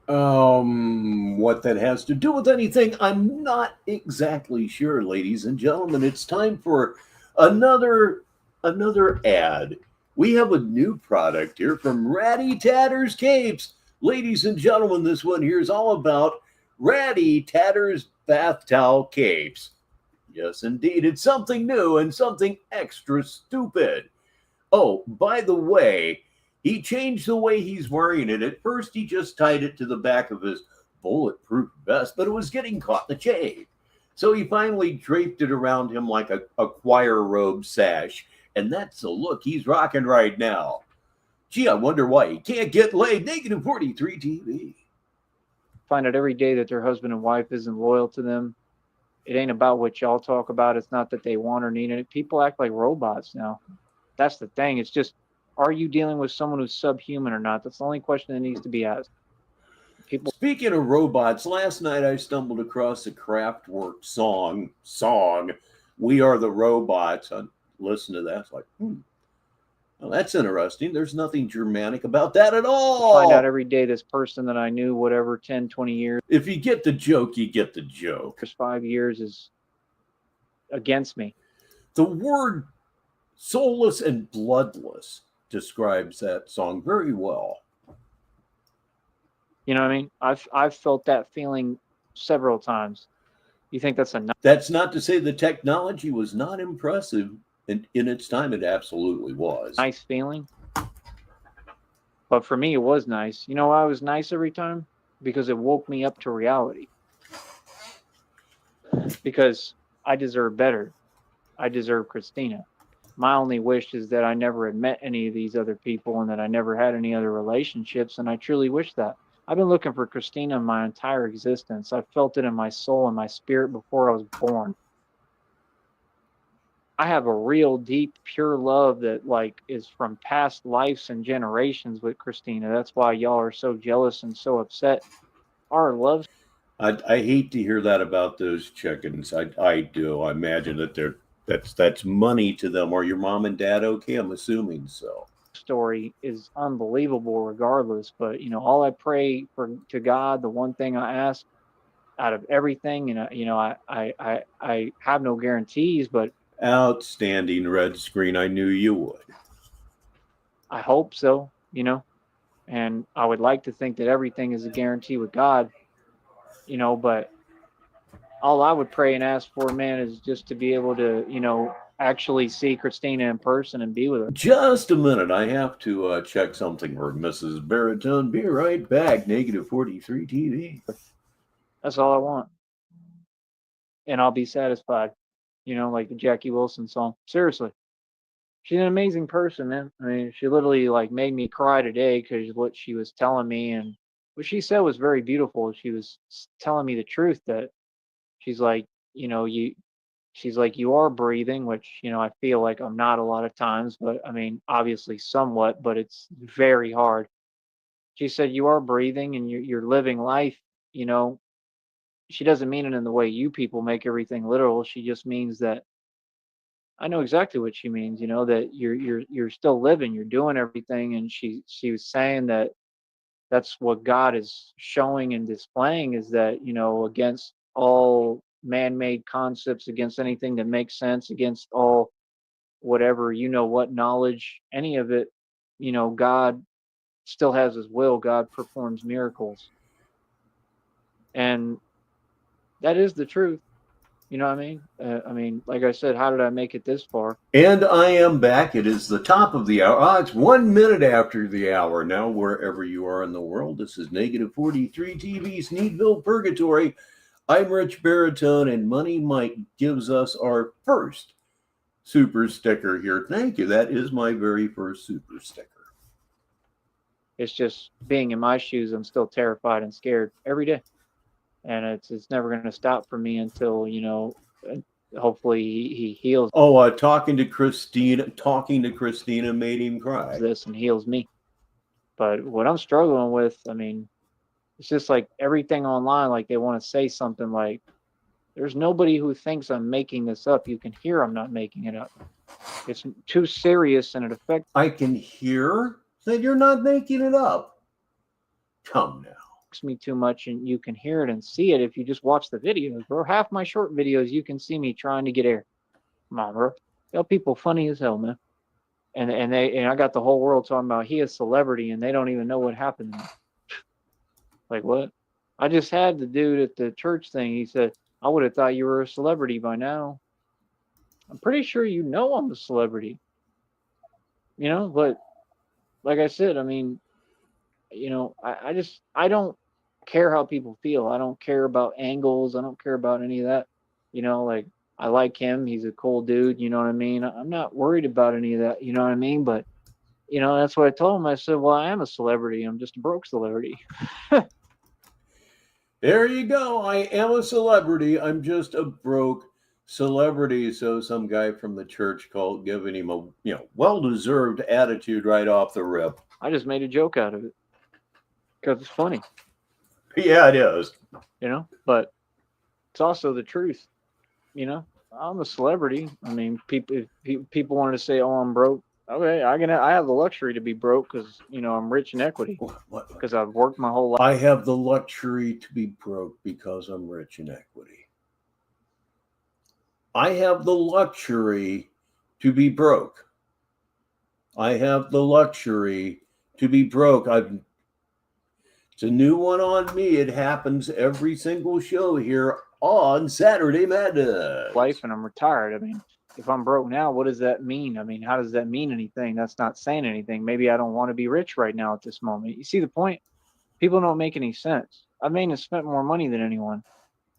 What that has to do with anything, I'm not exactly sure, ladies and gentlemen. It's time for another ad. We have a new product here from Ratty Tatters Capes. Ladies and gentlemen, this one here is all about Ratty Tatters Bath Towel Capes. Yes, indeed. It's something new and something extra stupid. Oh, by the way, he changed the way he's wearing it. At first, he just tied it to the back of his bulletproof vest, but it was getting caught in the shade. So he finally draped it around him like a choir robe sash, and that's the look he's rocking right now. Gee, I wonder why he can't get laid. Negative 43 TV. Find out every day that their husband and wife isn't loyal to them. It ain't about what y'all talk about. It's not that they want or need it. People act like robots now. That's the thing. It's just, are you dealing with someone who's subhuman or not? That's the only question that needs to be asked. Speaking of robots, last night I stumbled across a Kraftwerk song, We Are the Robots. I listened to that. It's like, well, that's interesting. There's nothing Germanic about that at all. Find out every day this person that I knew, whatever, 10, 20 years. If you get the joke, you get the joke. 5 years is against me. The word soulless and bloodless describes that song very well. You know what I mean? I've felt that feeling several times. You think that's enough? That's not to say the technology was not impressive. In its time, it absolutely was. Nice feeling. But for me, it was nice. You know why it was nice every time? Because it woke me up to reality. Because I deserve better. I deserve Christina. My only wish is that I never had met any of these other people and that I never had any other relationships, and I truly wish that. I've been looking for Christina my entire existence. I felt it in my soul and my spirit before I was born. I have a real deep, pure love that is from past lives and generations with Christina. That's why y'all are so jealous and so upset. Our love. I hate to hear that about those chickens. I do. I imagine that that's money to them. Are your mom and dad okay? I'm assuming so. Story is unbelievable regardless, but all I pray to God, the one thing I ask out of everything. And I have no guarantees, but Outstanding, Red Screen. I knew you would. I hope so, and I would like to think that everything is a guarantee with God, but all I would pray and ask for, man, is just to be able to, actually see Christina in person and be with her. Just a minute. I have to check something for Mrs. Baritone. Be right back. Negative 43 TV. That's all I want. And I'll be satisfied, like the Jackie Wilson song. Seriously. She's an amazing person, man. I mean, she literally like made me cry today because what she was telling me and what she said was very beautiful. She was telling me the truth that she's like, she's like, you are breathing, which, I feel like I'm not a lot of times, but I mean, obviously somewhat, but it's very hard. She said, you are breathing and you're living life, She doesn't mean it in the way you people make everything literal. She just means that I know exactly what she means, that you're still living, you're doing everything. And she was saying that that's what God is showing and displaying is that, against all man-made concepts, against anything that makes sense, against all whatever, what knowledge, any of it, God still has his will. God performs miracles. And that is the truth. You know what I mean? Like I said, how did I make it this far? And I am back. It is the top of the hour. It's 1 minute after the hour now, wherever you are in the world. This is Negative 43 TV, Sneedville Purgatory. I'm Rich Baritone, and Money Mike gives us our first super sticker here. Thank you. That is my very first super sticker. It's just being in my shoes, I'm still terrified and scared every day. And it's never going to stop for me until, hopefully he heals. Oh, talking to Christina made him cry. This and heals me. But what I'm struggling with, I mean, it's just like everything online, like they want to say something like, there's nobody who thinks I'm making this up. You can hear I'm not making it up. It's too serious and it affects. I can hear that you're not making it up. Come now. Me too much, and you can hear it and see it if you just watch the videos, bro. Half my short videos, you can see me trying to get air. Come on, bro. Tell people funny as hell, man. And I got the whole world talking about he is celebrity, and they don't even know what happened to me. Like what? I just had the dude at the church thing. He said, I would have thought you were a celebrity by now. I'm pretty sure I'm a celebrity. But like I said, I mean, I don't care how people feel. I don't care about angles. I don't care about any of that. Like I like him. He's a cool dude. You know what I mean? I'm not worried about any of that. You know what I mean? But, that's what I told him. I said, well, I am a celebrity. I'm just a broke celebrity. There you go. I am a celebrity. I'm just a broke celebrity. So some guy from the church called giving him a well-deserved attitude right off the rip. I just made a joke out of it because it's funny. Yeah, it is. But it's also the truth. I'm a celebrity. I mean, people wanted to say, "Oh, I'm broke." Okay, I have the luxury to be broke because I'm rich in equity because I've worked my whole life. I have the luxury to be broke because I'm rich in equity. I have the luxury to be broke. I have the luxury to be broke. It's a new one on me. It happens every single show here on Saturday Madness. Life, and I'm retired. I mean, if I'm broke now, what does that mean? I mean, how does that mean anything? That's not saying anything. Maybe I don't want to be rich right now at this moment. You see the point? People don't make any sense. I may have spent more money than anyone.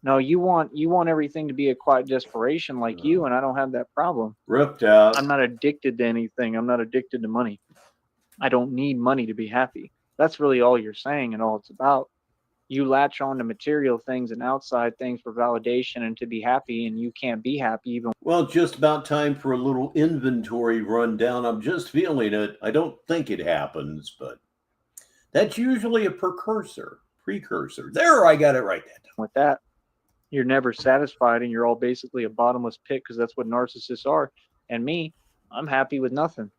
No, you want everything to be a quiet desperation like you, and I don't have that problem. Ripped out. I'm not addicted to anything. I'm not addicted to money. I don't need money to be happy. That's really all you're saying and all it's about. You latch on to material things and outside things for validation and to be happy, and you can't be happy even. Well, just about time for a little inventory rundown. I'm just feeling it. I don't think it happens, but that's usually a precursor. There, I got it right that time. With that, you're never satisfied, and you're all basically a bottomless pit because that's what narcissists are. And me, I'm happy with nothing.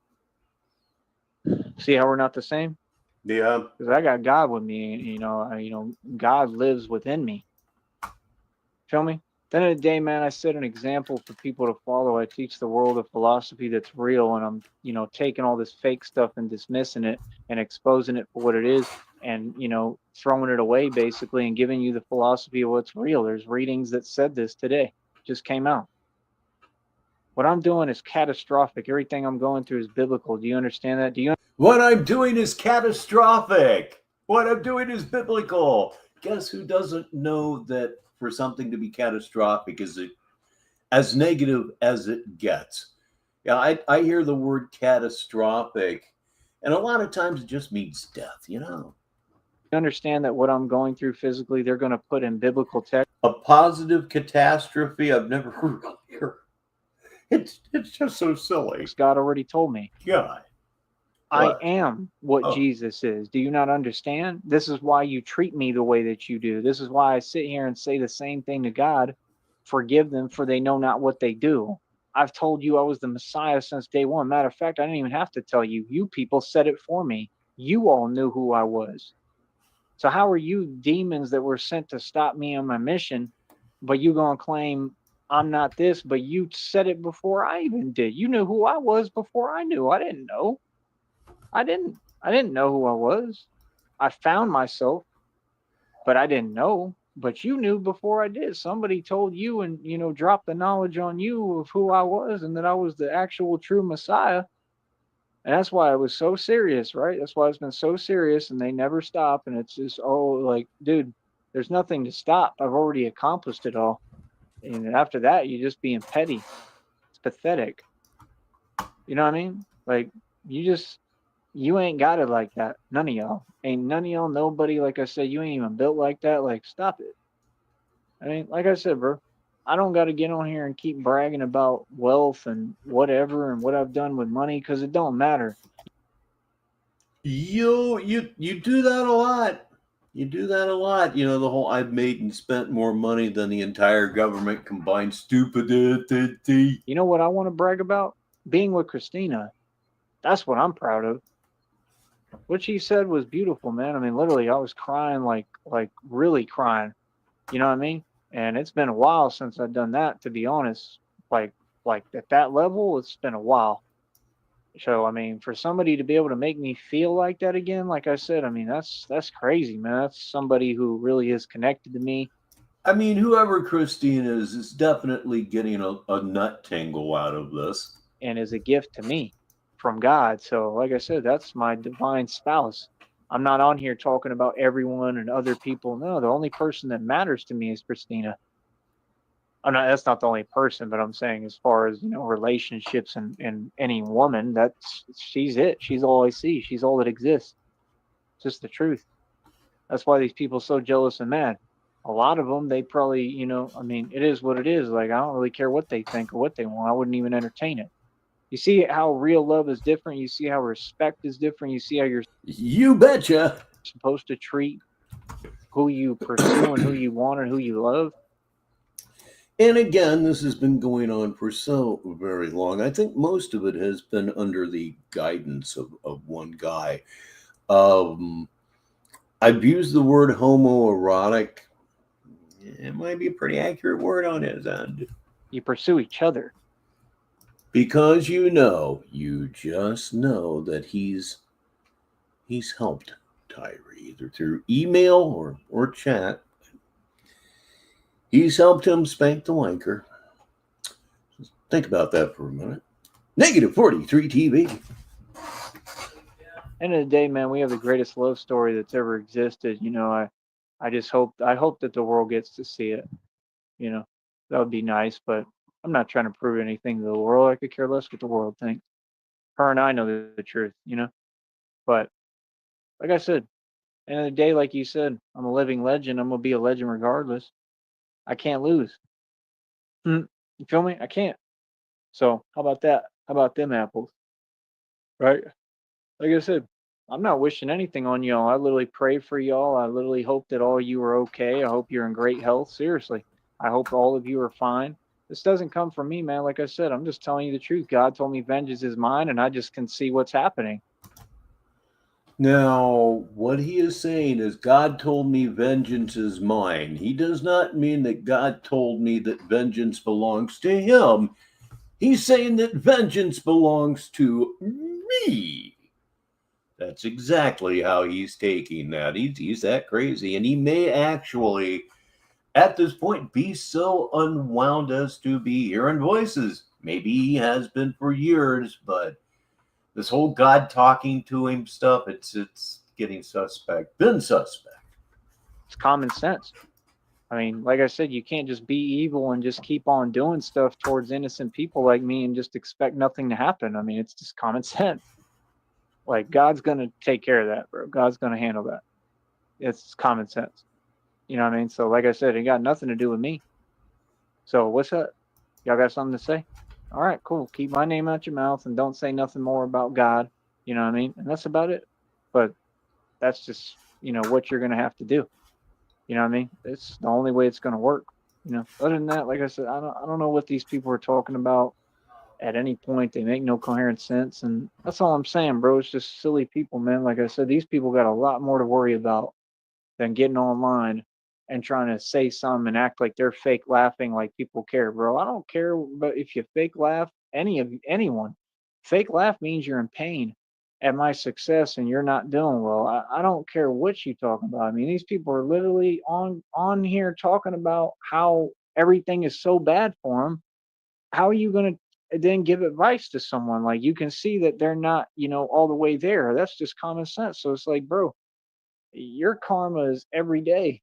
See how we're not the same? Yeah. Because I got God with me. God lives within me. Feel me? Then of the day, man, I set an example for people to follow. I teach the world a philosophy that's real, and I'm, taking all this fake stuff and dismissing it and exposing it for what it is, and throwing it away basically, and giving you the philosophy of what's real. There's readings that said this today, just came out. What I'm doing is catastrophic. Everything I'm going through is biblical. Do you understand that? Do you? What I'm doing is catastrophic. What I'm doing is biblical. Guess who doesn't know that for something to be catastrophic is it as negative as it gets? Yeah, I hear the word catastrophic, and a lot of times it just means death, Understand that what I'm going through physically, they're going to put in biblical text. A positive catastrophe I've never heard of here. It's just so silly. God already told me. God. I am what Jesus is. Do you not understand? This is why you treat me the way that you do. This is why I sit here and say the same thing to God. Forgive them, for they know not what they do. I've told you I was the Messiah since day one. Matter of fact, I didn't even have to tell you. You people said it for me. You all knew who I was. So how are you demons that were sent to stop me on my mission, but you gonna claim I'm not this, but you said it before I even did. You knew who I was before I knew. I didn't know. I didn't know who I was. I found myself, but I didn't know. But you knew before I did. Somebody told you and, dropped the knowledge on you of who I was and that I was the actual true Messiah. And that's why it was so serious, right? That's why it's been so serious and they never stop. And it's just, dude, there's nothing to stop. I've already accomplished it all. And after that, you're just being petty. It's pathetic. You know what I mean? Like, you ain't got it like that. None of y'all. Ain't none of y'all, nobody, like I said, you ain't even built like that. Like, stop it. I mean, like I said, bro, I don't got to get on here and keep bragging about wealth and whatever and what I've done with money, because it don't matter. You do that a lot. You do that a lot. The whole I've made and spent more money than the entire government combined stupidity. You know what I want to brag about? Being with Christina. That's what I'm proud of. What she said was beautiful, man. I mean, literally, I was crying, like really crying. You know what I mean? And it's been a while since I've done that, to be honest. Like at that level, it's been a while. So, I mean, for somebody to be able to make me feel like that again, like I said, I mean, that's crazy, man. That's somebody who really is connected to me. I mean, whoever Christine is definitely getting a nut tangle out of this. And is a gift to me from God. So, like I said, that's my divine spouse. I'm not on here talking about everyone and other people. No, the only person that matters to me is Christina. That's not the only person, but I'm saying as far as, relationships and any woman, she's it. She's all I see. She's all that exists. It's just the truth. That's why these people are so jealous and mad. A lot of them, they probably, I mean, it is what it is. Like, I don't really care what they think or what they want. I wouldn't even entertain it. You see how real love is different. You see how respect is different. You see how you betcha supposed to treat who you pursue and who you want and who you love. And again, this has been going on for so very long. I think most of it has been under the guidance of one guy. I've used the word homoerotic. It might be a pretty accurate word on his end. You pursue each other. Because you just know that he's helped Tyree, either through email or chat. He's helped him spank the wanker. Just think about that for a minute. Negative 43 TV. End of the day, man, we have the greatest love story that's ever existed. I just hope that the world gets to see it. That would be nice, but I'm not trying to prove anything to the world. I could care less what the world thinks. Her and I know the truth, But like I said, end of the day, like you said, I'm a living legend. I'm gonna be a legend regardless. I can't lose. You feel me? I can't. So how about that? How about them apples? Right? Like I said, I'm not wishing anything on y'all. I literally pray for y'all. I literally hope that all of you are okay. I hope you're in great health. Seriously. I hope all of you are fine. This doesn't come from me, man. Like I said, I'm just telling you the truth. God told me vengeance is mine, and I just can see what's happening. Now, what he is saying is, God told me vengeance is mine. He does not mean that God told me that vengeance belongs to him. He's saying that vengeance belongs to me. That's exactly how he's taking that. He's that crazy. And he may actually, at this point, be so unwound as to be hearing voices. Maybe he has been for years, but this whole God talking to him stuff, it's getting suspect. Been suspect. It's common sense. I mean, like I said, you can't just be evil and just keep on doing stuff towards innocent people like me and just expect nothing to happen. I mean, it's just common sense. Like, God's going to take care of that, bro. God's going to handle that. It's common sense. You know what I mean? So, like I said, it got nothing to do with me. So, what's up? Y'all got something to say? All right, cool. Keep my name out your mouth and don't say nothing more about God. You know what I mean? And that's about it. But that's just, what you're going to have to do. You know what I mean? It's the only way it's going to work. Other than that, like I said, I don't know what these people are talking about at any point. They make no coherent sense. And that's all I'm saying, bro. It's just silly people, man. Like I said, these people got a lot more to worry about than getting online and trying to say something and act like they're fake laughing like people care, bro. I don't care but if you fake laugh, anyone. Fake laugh means you're in pain at my success and you're not doing well. I don't care what you talking about. I mean, these people are literally on here talking about how everything is so bad for them. How are you going to then give advice to someone? Like, you can see that they're not, all the way there. That's just common sense. So it's like, bro, your karma is every day.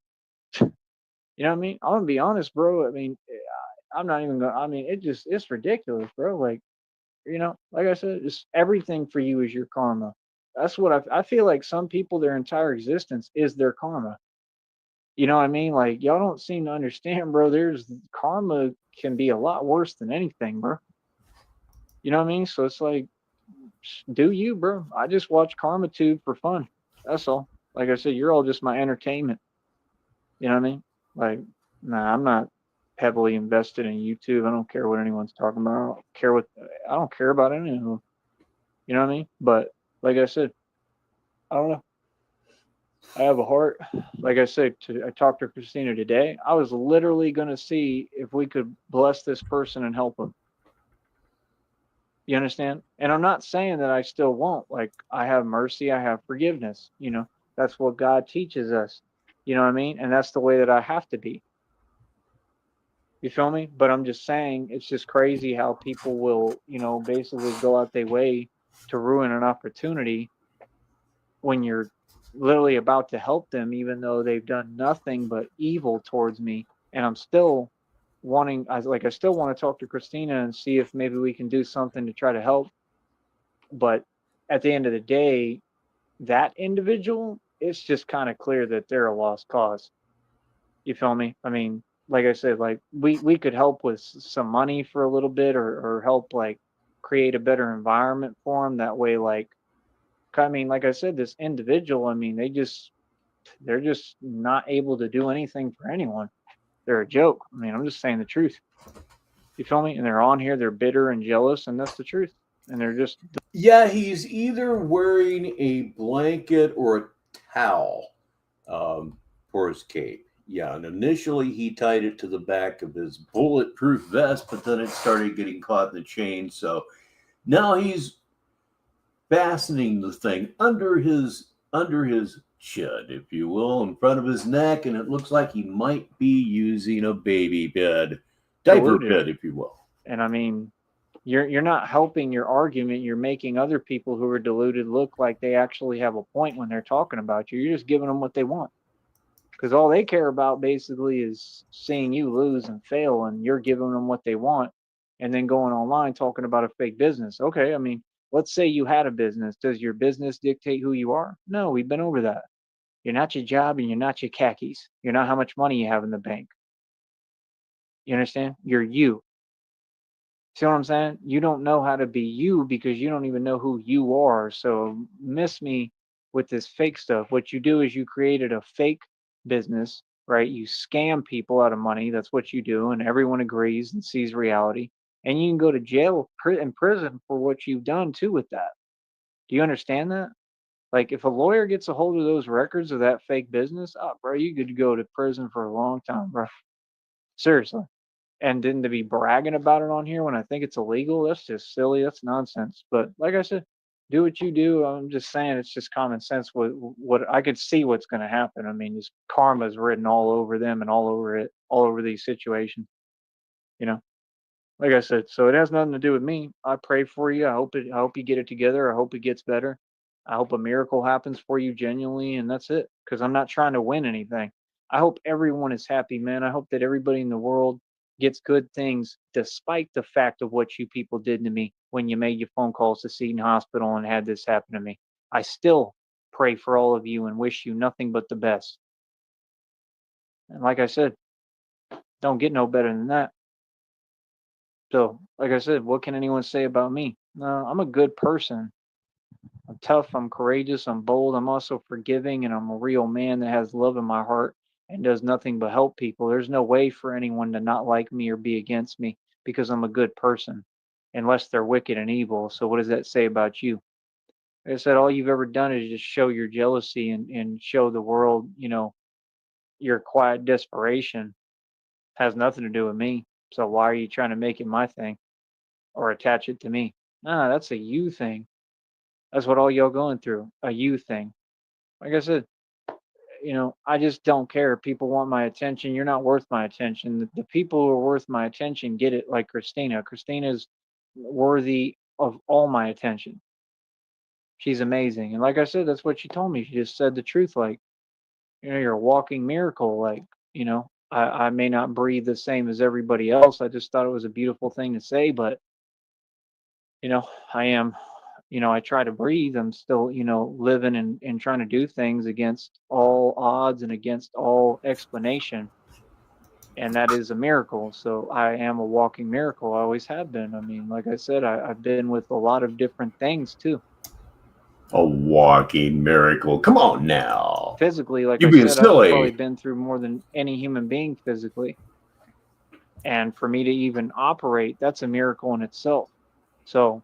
You know what I mean? I'm gonna be honest, bro. I mean, I'm not even gonna. I mean, it's ridiculous, bro. Like, like I said, just everything for you is your karma. That's what I feel like. Some people, their entire existence is their karma. You know what I mean? Like, y'all don't seem to understand, bro. There's karma can be a lot worse than anything, bro. You know what I mean? So it's like, do you, bro? I just watch Karma Tube for fun. That's all. Like I said, you're all just my entertainment. You know what I mean? Like, nah, I'm not heavily invested in YouTube. I don't care what anyone's talking about. I don't care about any of them. You know what I mean? But like I said, I don't know. I have a heart. Like I said, I talked to Christina today. I was literally gonna see if we could bless this person and help them. You understand? And I'm not saying that I still won't. Like, I have mercy, I have forgiveness. That's what God teaches us. You know what I mean? And that's the way that I have to be. You feel me? But I'm just saying, it's just crazy how people will, basically go out their way to ruin an opportunity when you're literally about to help them, even though they've done nothing but evil towards me. And I'm still I still want to talk to Christina and see if maybe we can do something to try to help. But at the end of the day, that individual, it's just kind of clear that they're a lost cause. You feel me? I mean, like I said, like we could help with some money for a little bit, or help like create a better environment for them. That way, like, I mean, like I said, this individual, I mean, they're just not able to do anything for anyone. They're a joke. I mean, I'm just saying the truth. You feel me? And they're on here, they're bitter and jealous, and that's the truth. And they're just Yeah, he's either wearing a blanket or a towel for his cape. Yeah, and initially he tied it to the back of his bulletproof vest, but then it started getting caught in the chain. So now he's fastening the thing under his chin, if you will, in front of his neck, and it looks like he might be using a baby bed, diaper deluded. bed, if you will. And I mean, you're not helping your argument. You're making other people who are deluded look like they actually have a point when they're talking about you. You're just giving them what they want, because all they care about basically is seeing you lose and fail, and you're giving them what they want, and then going online talking about a fake business. Okay, I mean, let's say you had a business. Does your business dictate who you are? No, we've been over that. You're not your job, and you're not your khakis. You're not how much money you have in the bank. You understand? You're you. See what I'm saying? You don't know how to be you because you don't even know who you are. So miss me with this fake stuff. What you do is you created a fake business, right? You scam people out of money. That's what you do, and everyone agrees and sees reality. And you can go to jail and prison for what you've done too with that. Do you understand that? Like, if a lawyer gets a hold of those records of that fake business, oh, bro, you could go to prison for a long time, bro. Seriously. And then to be bragging about it on here when I think it's illegal, that's just silly. That's nonsense. But like I said, do what you do. I'm just saying it's just common sense. What I could see what's going to happen. I mean, this karma is written all over them and all over it, all over these situations. You know, like I said, so it has nothing to do with me. I pray for you. I hope you get it together. I hope it gets better. I hope a miracle happens for you genuinely, and that's it. Because I'm not trying to win anything. I hope everyone is happy, man. I hope that everybody in the world gets good things, despite the fact of what you people did to me when you made your phone calls to Seton Hospital and had this happen to me. I still pray for all of you and wish you nothing but the best. And like I said, don't get no better than that. So, like I said, what can anyone say about me? No, I'm a good person. I'm tough, I'm courageous, I'm bold, I'm also forgiving, and I'm a real man that has love in my heart and does nothing but help people. There's no way for anyone to not like me or be against me because I'm a good person, unless they're wicked and evil. So, what does that say about you? Like I said, all you've ever done is just show your jealousy and show the world, your quiet desperation. Has nothing to do with me. So, why are you trying to make it my thing or attach it to me? Nah, that's a you thing. That's what all y'all going through, a you thing. Like I said, I just don't care. People want my attention. You're not worth my attention. The people who are worth my attention get it, like Christina. Christina's worthy of all my attention. She's amazing. And like I said, that's what she told me. She just said the truth. Like, you're a walking miracle. Like, I may not breathe the same as everybody else. I just thought it was a beautiful thing to say, but, I am. I try to breathe. I'm still, living and trying to do things against all odds and against all explanation. And that is a miracle. So I am a walking miracle. I always have been. I mean, like I said, I've been with a lot of different things too. A walking miracle. Come on now. Physically, like You're I being said, I've probably silly. been through more than any human being physically. And for me to even operate, that's a miracle in itself. So,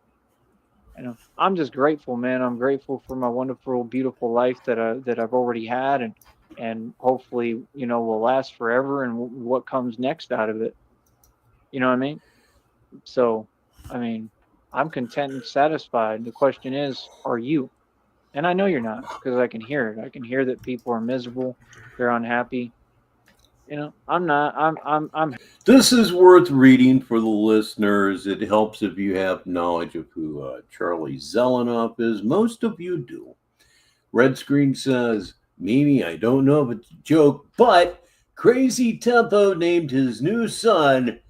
I'm just grateful, man. I'm grateful for my wonderful, beautiful life that I've already had, and hopefully, will last forever, and what comes next out of it. You know what I mean? So, I mean, I'm content and satisfied. The question is, are you? And I know you're not, because I can hear it. I can hear that people are miserable, they're unhappy. I'm not. I'm. This is worth reading for the listeners. It helps if you have knowledge of who Charlie Zelenoff is. Most of you do. Red Screen says, Mimi, I don't know if it's a joke, but Crazy Tempo named his new son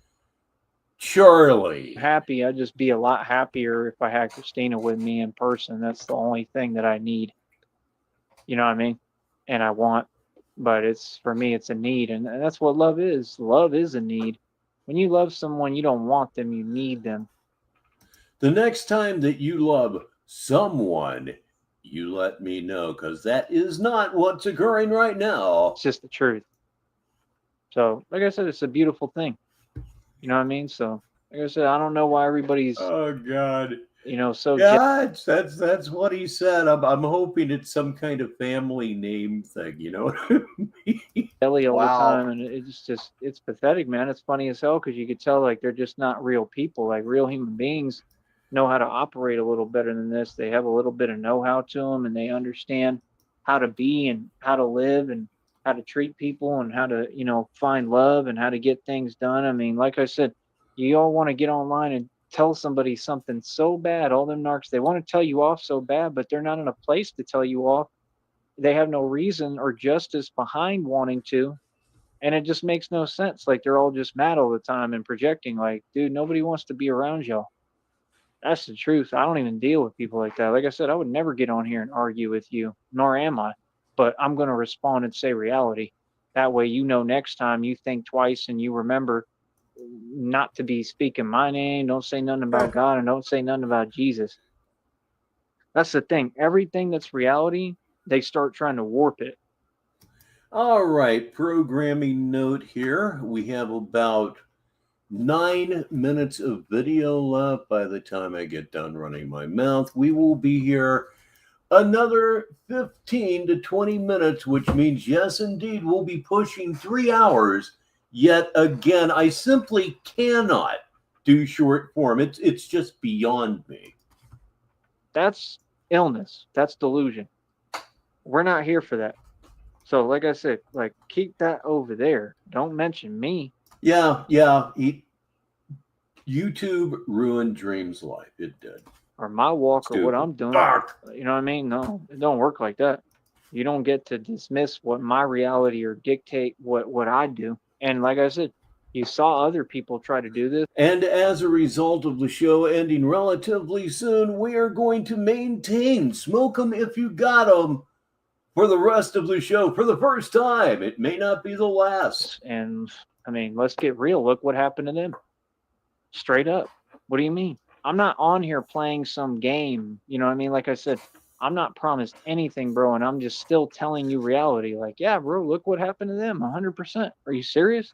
Charlie. Happy. I'd just be a lot happier if I had Christina with me in person. That's the only thing that I need. You know what I mean? And I want, but it's for me, it's a need. And that's what love is. Love is a need. When you love someone, you don't want them, you need them. The next time that you love someone, you let me know, because that is not what's occurring right now. It's just the truth. So, like I said, it's a beautiful thing. You know what I mean? So, like I said, I don't know why everybody's, Oh God. so Yeah, that's what he said. I'm hoping it's some kind of family name thing, you know what I mean? jelly all the Wow. time, and it's pathetic, man. It's funny as hell because you could tell like they're just not real people. Like real human beings know how to operate a little better than this. They have a little bit of know-how to them, and they understand how to be and how to live and how to treat people and how to find love and how to get things done. I mean, like I said, you all want to get online and tell somebody something so bad. All them narcs, they want to tell you off so bad, but they're not in a place to tell you off. They have no reason or justice behind wanting to, and it just makes no sense. Like they're all just mad all the time and projecting. Like, dude, nobody wants to be around y'all. That's the truth. I don't even deal with people like that. Like I said, I would never get on here and argue with you, nor am I. But I'm going to respond and say reality. That way, next time you think twice and you remember not to be speaking my name. Don't say nothing about God and don't say nothing about Jesus. That's the thing. Everything that's reality, they start trying to warp it. All right, programming note here. We have about 9 minutes of video left by the time I get done running my mouth. We will be here another 15 to 20 minutes, which means, yes, indeed, we'll be pushing 3 hours. Yet again, I simply cannot do short form. It's just beyond me. That's illness. That's delusion. We're not here for that. So, like I said, like, keep that over there. Don't mention me. Yeah. YouTube ruined Dream's life. It did. Or my walk or what I'm doing. Dark. You know what I mean? No, it don't work like that. You don't get to dismiss what my reality or dictate what I do. And like I said, you saw other people try to do this. And as a result of the show ending relatively soon, we are going to maintain Smoke 'em if you got 'em for the rest of the show for the first time. It may not be the last. And I mean, let's get real. Look what happened to them. Straight up. What do you mean? I'm not on here playing some game. You know what I mean? Like I said, I'm not promised anything, bro. And I'm just still telling you reality. Like, yeah, bro, look what happened to them. 100%. Are you serious?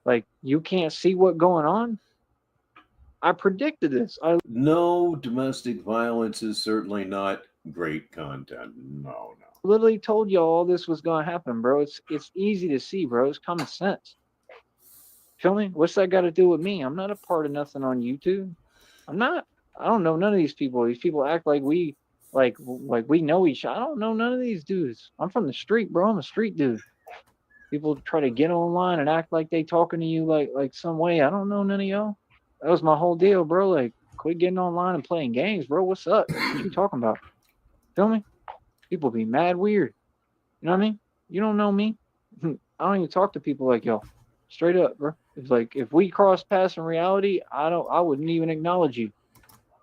Like, you can't see what's going on? I predicted this. No, domestic violence is certainly not great content. No. Literally told you all this was going to happen, bro. It's easy to see, bro. It's common sense. Feel me? What's that got to do with me? I'm not a part of nothing on YouTube. I'm not. I don't know none of these people. These people act like we we know each other. I don't know none of these dudes. I'm from the street, bro. I'm a street dude. People try to get online and act like they talking to you like some way. I don't know none of y'all. That was my whole deal, bro. Like, quit getting online and playing games, bro. What's up? What you talking about? Feel me? People be mad weird. You know what I mean? You don't know me. I don't even talk to people like y'all. Straight up, bro. It's like, if we cross paths in reality, I wouldn't even acknowledge you.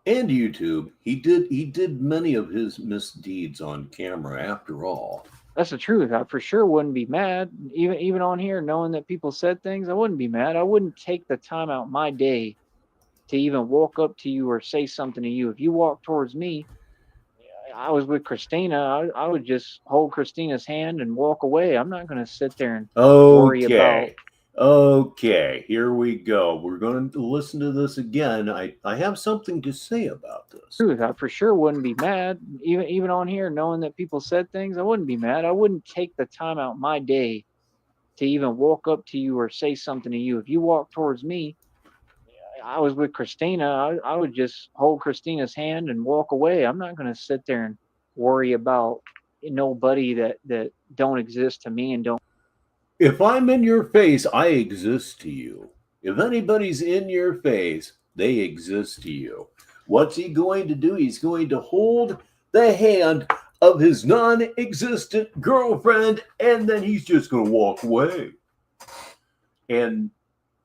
And YouTube, he did many of his misdeeds on camera after all. That's the truth. I for sure wouldn't be mad. Even on here, knowing that people said things, I wouldn't be mad. I wouldn't take the time out my day to even walk up to you or say something to you. If you walk towards me, I was with Christina, I would just hold Christina's hand and walk away. I'm not going to sit there and worry about. Okay, here we go. We're going to listen to this again. I have something to say about this. Truth, I for sure wouldn't be mad. Even on here, knowing that people said things, I wouldn't be mad. I wouldn't take the time out my day to even walk up to you or say something to you. If you walk towards me, I was with Christina, I would just hold Christina's hand and walk away. I'm not going to sit there and worry about nobody that don't exist to me and don't. If I'm in your face, I exist to you. If anybody's in your face, they exist to you. What's he going to do? He's going to hold the hand of his non-existent girlfriend, and then he's just going to walk away and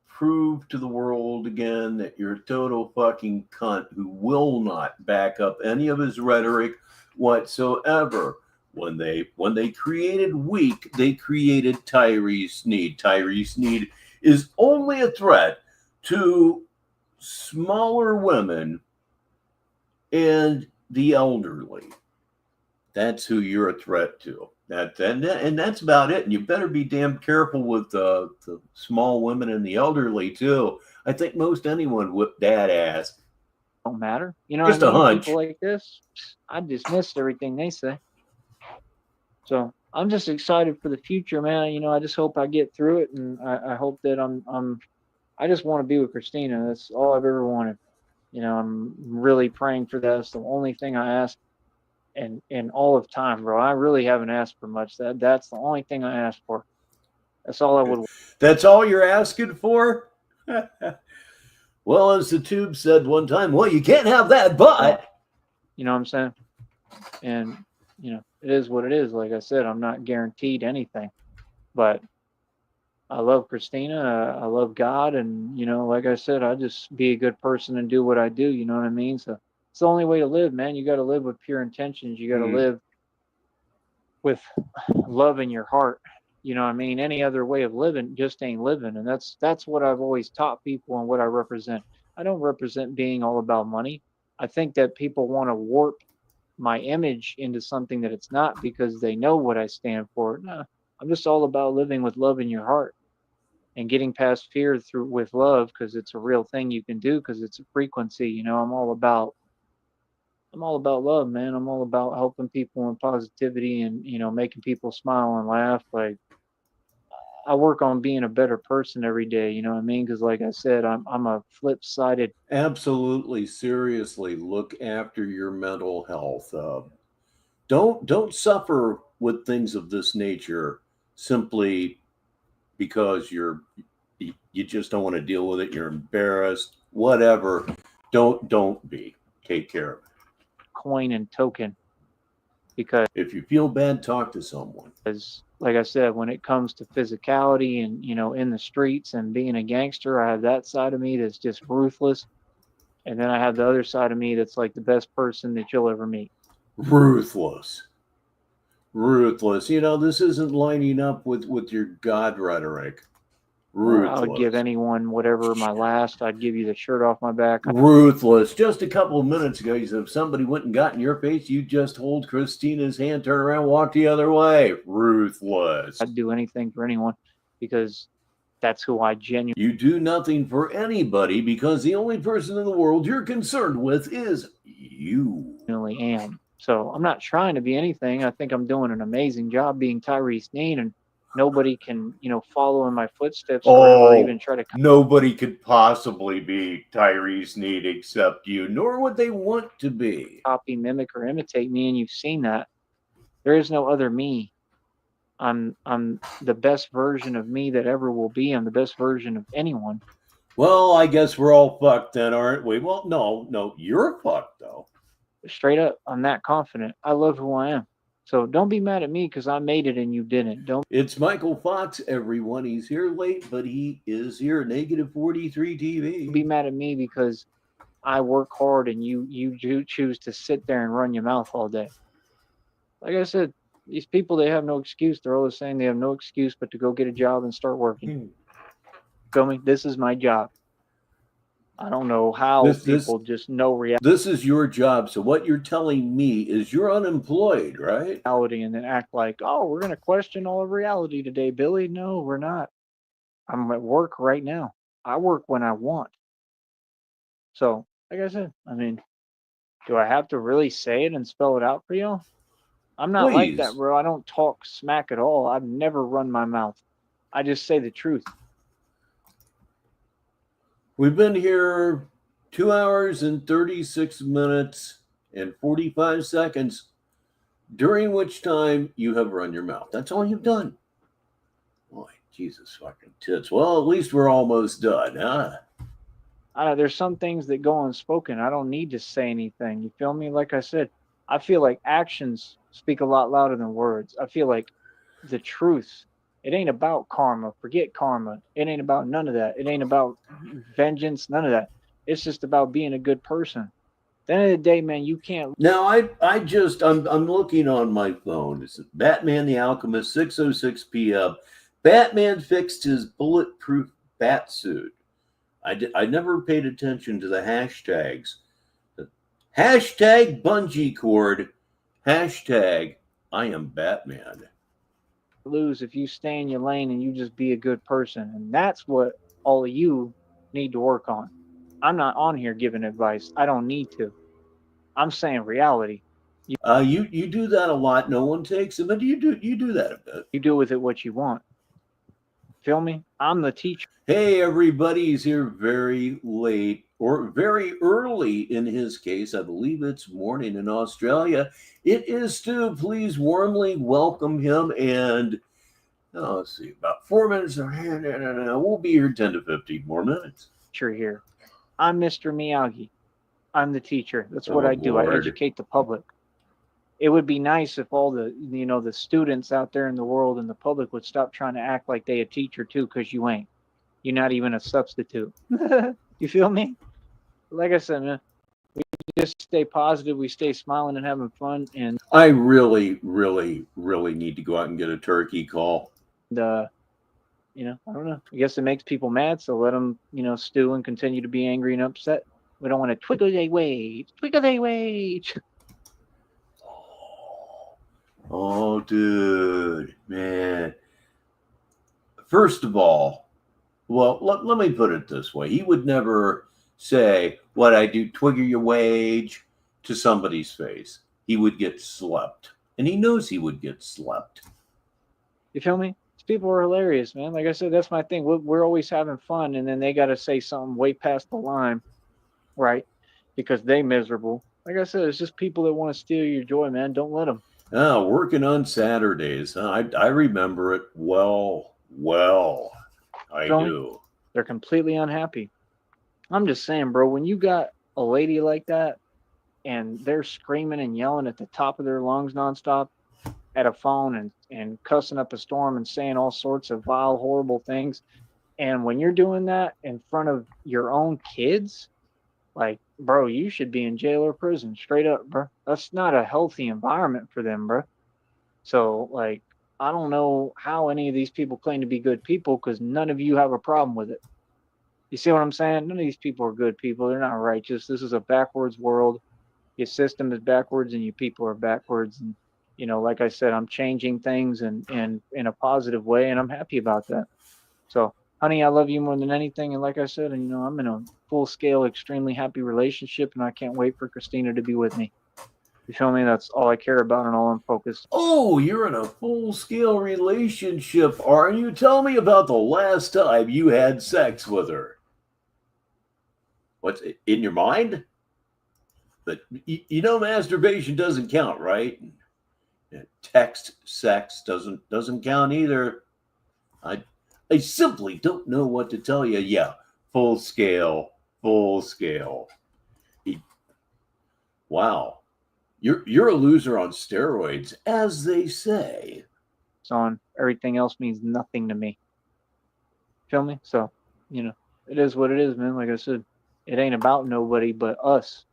prove to the world again that you're a total fucking cunt who will not back up any of his rhetoric whatsoever. When they created Weak, they created Tyree Sneed. Tyree Sneed is only a threat to smaller women and the elderly. That's who you're a threat to. And that's about it. And you better be damn careful with the small women and the elderly too. I think most anyone whip that ass. Don't matter. You know, just a hunch. People like this, I dismissed everything they say. So I'm just excited for the future, man. You know, I just hope I get through it, and I hope that I just want to be with Christina. That's all I've ever wanted. You know, I'm really praying for that. It's the only thing I ask in all of time, bro. I really haven't asked for much. That's the only thing I asked for. That's all I would. That's all you're asking for? Well, as the Tube said one time, well, you can't have that, but. You know what I'm saying? And, you know, it is what it is. Like I said, I'm not guaranteed anything. But I love Christina. I love God. And, you know, like I said, I just be a good person and do what I do. You know what I mean? So it's the only way to live, man. You got to live with pure intentions. You got to live with love in your heart. You know what I mean? Any other way of living just ain't living. And that's what I've always taught people and what I represent. I don't represent being all about money. I think that people want to warp my image into something that it's not because they know what I stand for. No, I'm just all about living with love in your heart and getting past fear with love, because it's a real thing you can do, because it's a frequency. You know, I'm all about I'm all about love, man. I'm all about helping people and positivity and, making people smile and laugh. Like, I work on being a better person every day, you know what I mean? Because like I said, I'm a flip-sided. Absolutely, seriously, look after your mental health. Don't suffer with things of this nature simply because you just don't want to deal with it. You're embarrassed, whatever. Don't be. Take care of it. Coin and token, because If you feel bad, talk to someone. like I said, when it comes to physicality and, in the streets and being a gangster, I have that side of me that's just ruthless. And then I have the other side of me that's like the best person that you'll ever meet. Ruthless. Ruthless. This isn't lining up with your God rhetoric. I would give Ruthless. anyone whatever my last. I'd give you the shirt off my back. Ruthless. Just a couple of minutes ago, you said if somebody went and got in your face, you just hold Christina's hand, turn around, walk the other way. Ruthless. I'd do anything for anyone because that's who I genuinely You do nothing for anybody because the only person in the world you're concerned with is you. am. So I'm not trying to be anything. I think I'm doing an amazing job being Tyree Sneed, and nobody can, follow in my footsteps or even try to Nobody could possibly be Tyree Sneed except you, nor would they want to be. copy, mimic, or imitate me, and you've seen that. There is no other me. I'm the best version of me that ever will be. I'm the best version of anyone. Well, I guess we're all fucked then, aren't we? Well, no, you're fucked though. Straight up, I'm that confident. I love who I am. So don't be mad at me because I made it and you didn't. Don't It's Michael Fox, everyone. He's here late, but he is here. Negative 43 TV. be mad at me because I work hard and you choose to sit there and run your mouth all day. Like I said, these people, they have no excuse. They're always saying they have no excuse but to go get a job and start working. Feel me? This is my job. I don't know how people just know reality This is your job. So what you're telling me is you're unemployed, right? and then act like, oh, we're going to question all of reality today, Billy. No, we're not. I'm at work right now. I work when I want. So, like I said, I mean, do I have to really say it and spell it out for y'all? I'm not like that, Please. bro. I don't talk smack at all. I've never run my mouth. I just say the truth. We've been here 2 hours and 36 minutes and 45 seconds, during which time you have run your mouth. That's all you've done. Boy, Jesus fucking tits. Well, at least we're almost done, huh? There's some things that go unspoken. I don't need to say anything. You feel me? Like I said, I feel like actions speak a lot louder than words. I feel like the truth. It ain't about karma. Forget karma. It ain't about none of that. It ain't about vengeance. None of that. It's just about being a good person. At the end of the day, man, you can't. Now I'm looking on my phone. It's Batman the Alchemist, 6:06 p.m. Batman fixed his bulletproof bat suit. I never paid attention to the hashtags. Hashtag bungee cord. Hashtag I am Batman. Lose if you stay in your lane and you just be a good person. And that's what all of you need to work on. I'm not on here giving advice. I don't need to. I'm saying reality. You do that a lot. No one takes it, but you do that a bit. You do with it what you want. Feel me? I'm the teacher. Hey, everybody's here very late or very early in his case. I believe it's morning in Australia. It is Stu. Please warmly welcome him. And let's see, about 4 minutes. We'll be here 10 to 15 more minutes. Here. I'm Mr. Miyagi. I'm the teacher. That's what I do. Lord. I educate the public. It would be nice if all the the students out there in the world and the public would stop trying to act like they a teacher too, because you ain't. You're not even a substitute. You feel me? Like I said, man, we just stay positive. We stay smiling and having fun. And I really, really, really need to go out and get a turkey call. I don't know. I guess it makes people mad, so let them, stew and continue to be angry and upset. We don't want to twinkle they wage. Oh, dude, man. First of all, well, let me put it this way. He would never say, what I do, twigger your wage. to somebody's face, he would get slept. And he knows he would get slept. You feel me? These people are hilarious, man. Like I said, that's my thing. We're always having fun, and then they got to say something way past the line, right? Because they miserable. Like I said, it's just people that want to steal your joy, man. Don't let them. Working on Saturdays. I remember it well. I do. They're completely unhappy. I'm just saying, bro, when you got a lady like that and they're screaming and yelling at the top of their lungs nonstop at a phone and cussing up a storm and saying all sorts of vile, horrible things. And when you're doing that in front of your own kids, like, bro, you should be in jail or prison, straight up, bro. That's not a healthy environment for them, bro. So, like, I don't know how any of these people claim to be good people because none of you have a problem with it. You see what I'm saying? None of these people are good people. They're not righteous. This is a backwards world. Your system is backwards and your people are backwards. And, you know, like I said, I'm changing things and in a positive way, and I'm happy about that. So, honey, I love you more than anything. And like I said, and, you know, I'm in a full-scale, extremely happy relationship, and I can't wait for Christina to be with me. You feel me? That's all I care about and all I'm focused. Oh, you're in a full-scale relationship, aren't you? Tell me about the last time you had sex with her. What's in your mind? But you know, masturbation doesn't count, right? Text sex doesn't count either. I simply don't know what to tell you. Yeah, full scale. Wow. You're a loser on steroids, as they say. On everything else means nothing to me. Feel me? So, you know, it is what it is, man. Like I said, it ain't about nobody but us.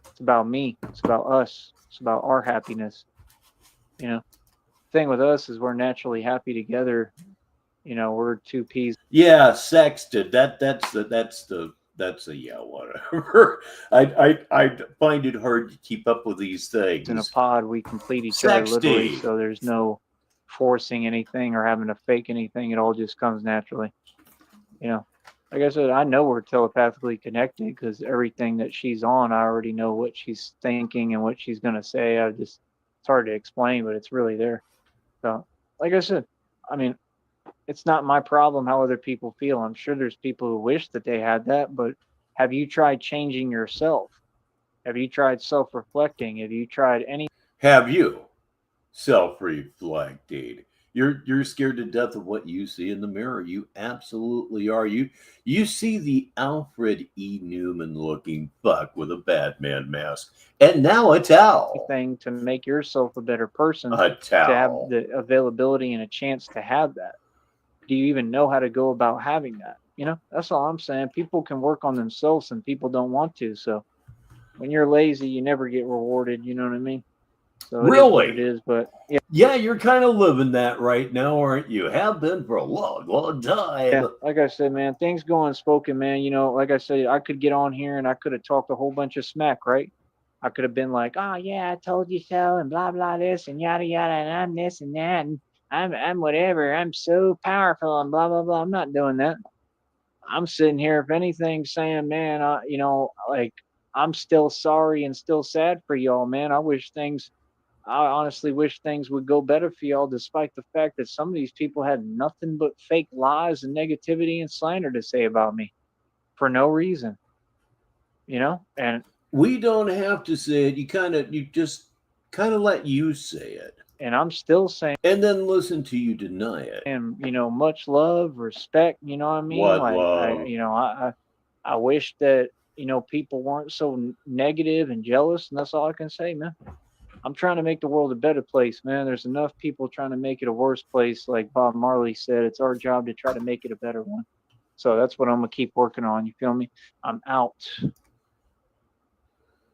It's about me. It's about us. It's about our happiness. You know, the thing with us is we're naturally happy together. You know, we're two peas. Yeah, sexted. That's a yeah, whatever. I find it hard to keep up with these things. In a pod, we complete each other literally, so there's no forcing anything or having to fake anything. It all just comes naturally. You know, like I said, I know we're telepathically connected because everything that she's on, I already know what she's thinking and what she's gonna say. It's hard to explain, but it's really there. So, like I said, I mean, it's not my problem how other people feel. I'm sure there's people who wish that they had that, but have you tried changing yourself? Have you tried self-reflecting? Have you tried any? Have you self-reflected? You're scared to death of what you see in the mirror. You absolutely are. You see the Alfred E. Newman looking fuck with a Batman mask, and now a towel. Thing to make yourself a better person. A towel. To have the availability and a chance to have that. Do you even know how to go about having that? You know, that's all I'm saying. People can work on themselves and people don't want to. So when you're lazy, you never get rewarded. You know what I mean? So really? It is, but yeah. Yeah, you're kind of living that right now, aren't you? Have been for a long time. Yeah, like I said, man, things go unspoken, man. You know, like I said, I could get on here and I could have talked a whole bunch of smack, right? I could have been like, oh, yeah, I told you so, and blah, blah, this, and yada, yada, and I'm this and that, and I'm whatever. I'm so powerful and blah, blah, blah. I'm not doing that. I'm sitting here, if anything, saying, man, you know, like, I'm still sorry and still sad for y'all, man. I honestly wish things would go better for y'all, despite the fact that some of these people had nothing but fake lies and negativity and slander to say about me for no reason, you know? And we don't have to say it. You just kind of let you say it. And I'm still saying, and then listen to you deny it. And, you know, much love, respect, you know what I mean? What like, love? I wish that, you know, people weren't so negative and jealous, and that's all I can say, man. I'm trying to make the world a better place, man. There's enough people trying to make it a worse place. Like Bob Marley said, it's our job to try to make it a better one. So that's what I'm going to keep working on. You feel me? I'm out.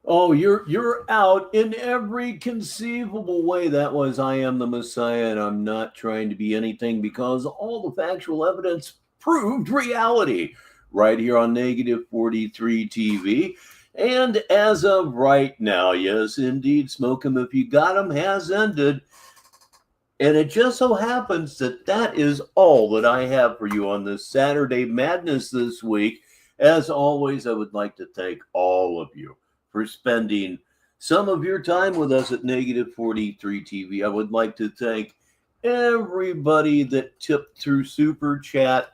Oh, you're out in every conceivable way. That was I am the Messiah, and I'm not trying to be anything because all the factual evidence proved reality right here on Negative 43 TV. And as of right now, yes, indeed, Smoke 'em if you got 'em has ended. And it just so happens that is all that I have for you on this Saturday Madness this week. As always, I would like to thank all of you for spending some of your time with us at Negative 43 TV. I would like to thank everybody that tipped through Super Chat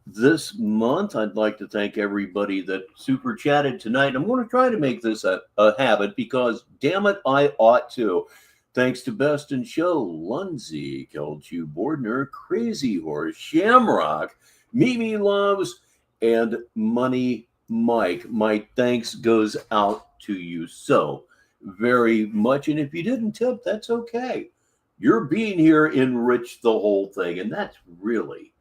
this month. I'd like to thank everybody that Super Chatted tonight. I'm going to try to make this a habit because, damn it, I ought to. Thanks to Best in Show, Lunzi, Kelchu Bordner, Crazy Horse, Shamrock, Mimi Loves, and Money Mike. My thanks goes out to you so very much. And if you didn't tip, that's okay. Your being here enriched the whole thing, and that's really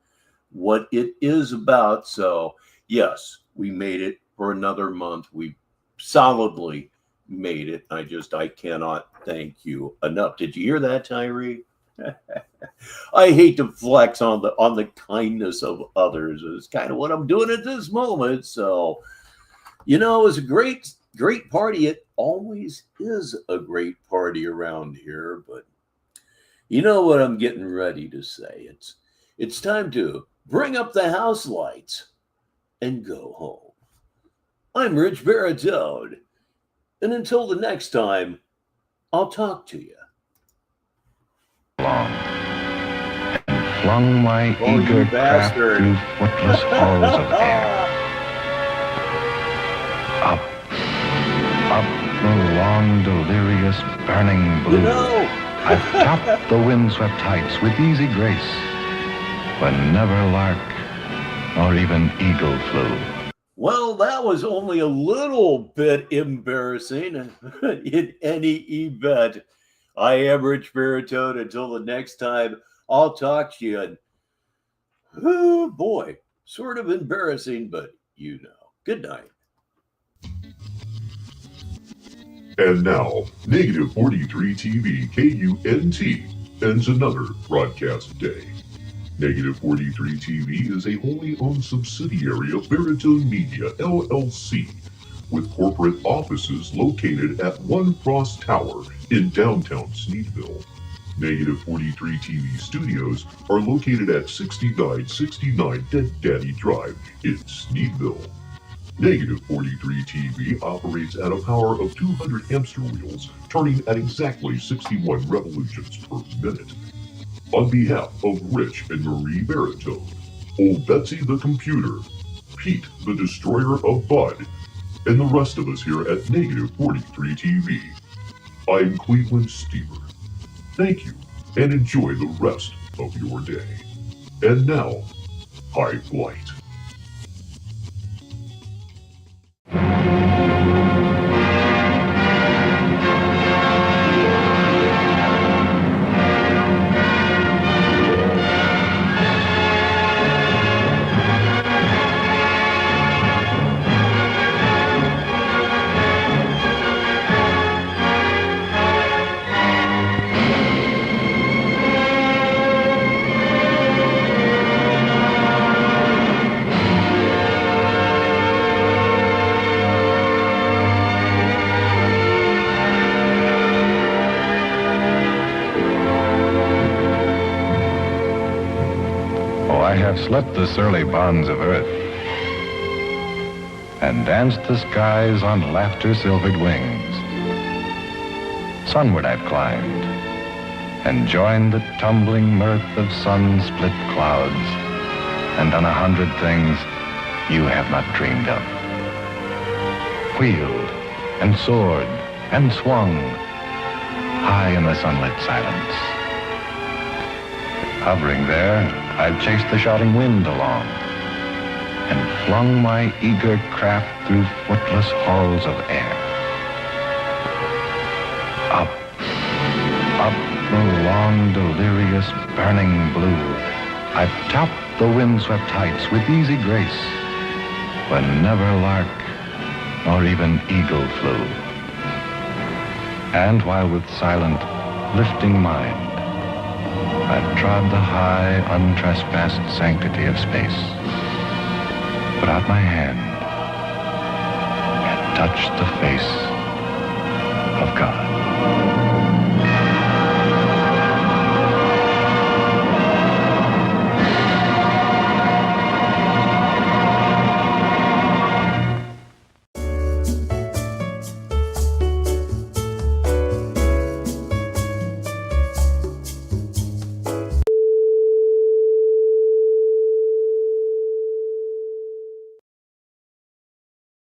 what it is about. So, yes, we made it for another month. We solidly made it. I cannot thank you enough. Did you hear that, Tyree? I hate to flex on the kindness of others. It's kind of what I'm doing at this moment. So, it was a great party. It always is a great party around here. But you know what I'm getting ready to say? It's time to bring up the house lights and go home. I'm Rich Baritone. And until the next time, I'll talk to you. Long and flung my eager craft through footless halls of air. Up the long, delirious, burning blue. I've topped the windswept heights with easy grace, when never lark nor even eagle flew. Well, that was only a little bit embarrassing in any event. I am Rich Baritone. Until the next time, I'll talk to you. And, oh boy, sort of embarrassing, but Good night. And now, Negative 43 TV KUNT ends another broadcast day. Negative 43 TV is a wholly owned subsidiary of Baritone Media, LLC, with corporate offices located at One Frost Tower in downtown Sneedville. Negative 43 TV studios are located at 6969 Dead Daddy Drive in Sneedville. Negative 43 TV operates at a power of 200 hamster wheels, turning at exactly 61 revolutions per minute. On behalf of Rich and Marie Baritone, Old Betsy the Computer, Pete the Destroyer of Bud, and the rest of us here at Negative 43 TV, I'm Cleveland Steamer. Thank you, and enjoy the rest of your day. And now, high flight. Slept the surly bonds of earth, and danced the skies on laughter-silvered wings. Sunward I've climbed, and joined the tumbling mirth of sun-split clouds, and done 100 things you have not dreamed of. Wheeled, and soared, and swung, high in the sunlit silence. Hovering there, I've chased the shouting wind along, and flung my eager craft through footless halls of air. Up the long, delirious, burning blue, I've topped the windswept heights with easy grace, when never lark nor even eagle flew. And while with silent, lifting mind, I've trod the high, untrespassed sanctity of space, put out my hand, and touched the face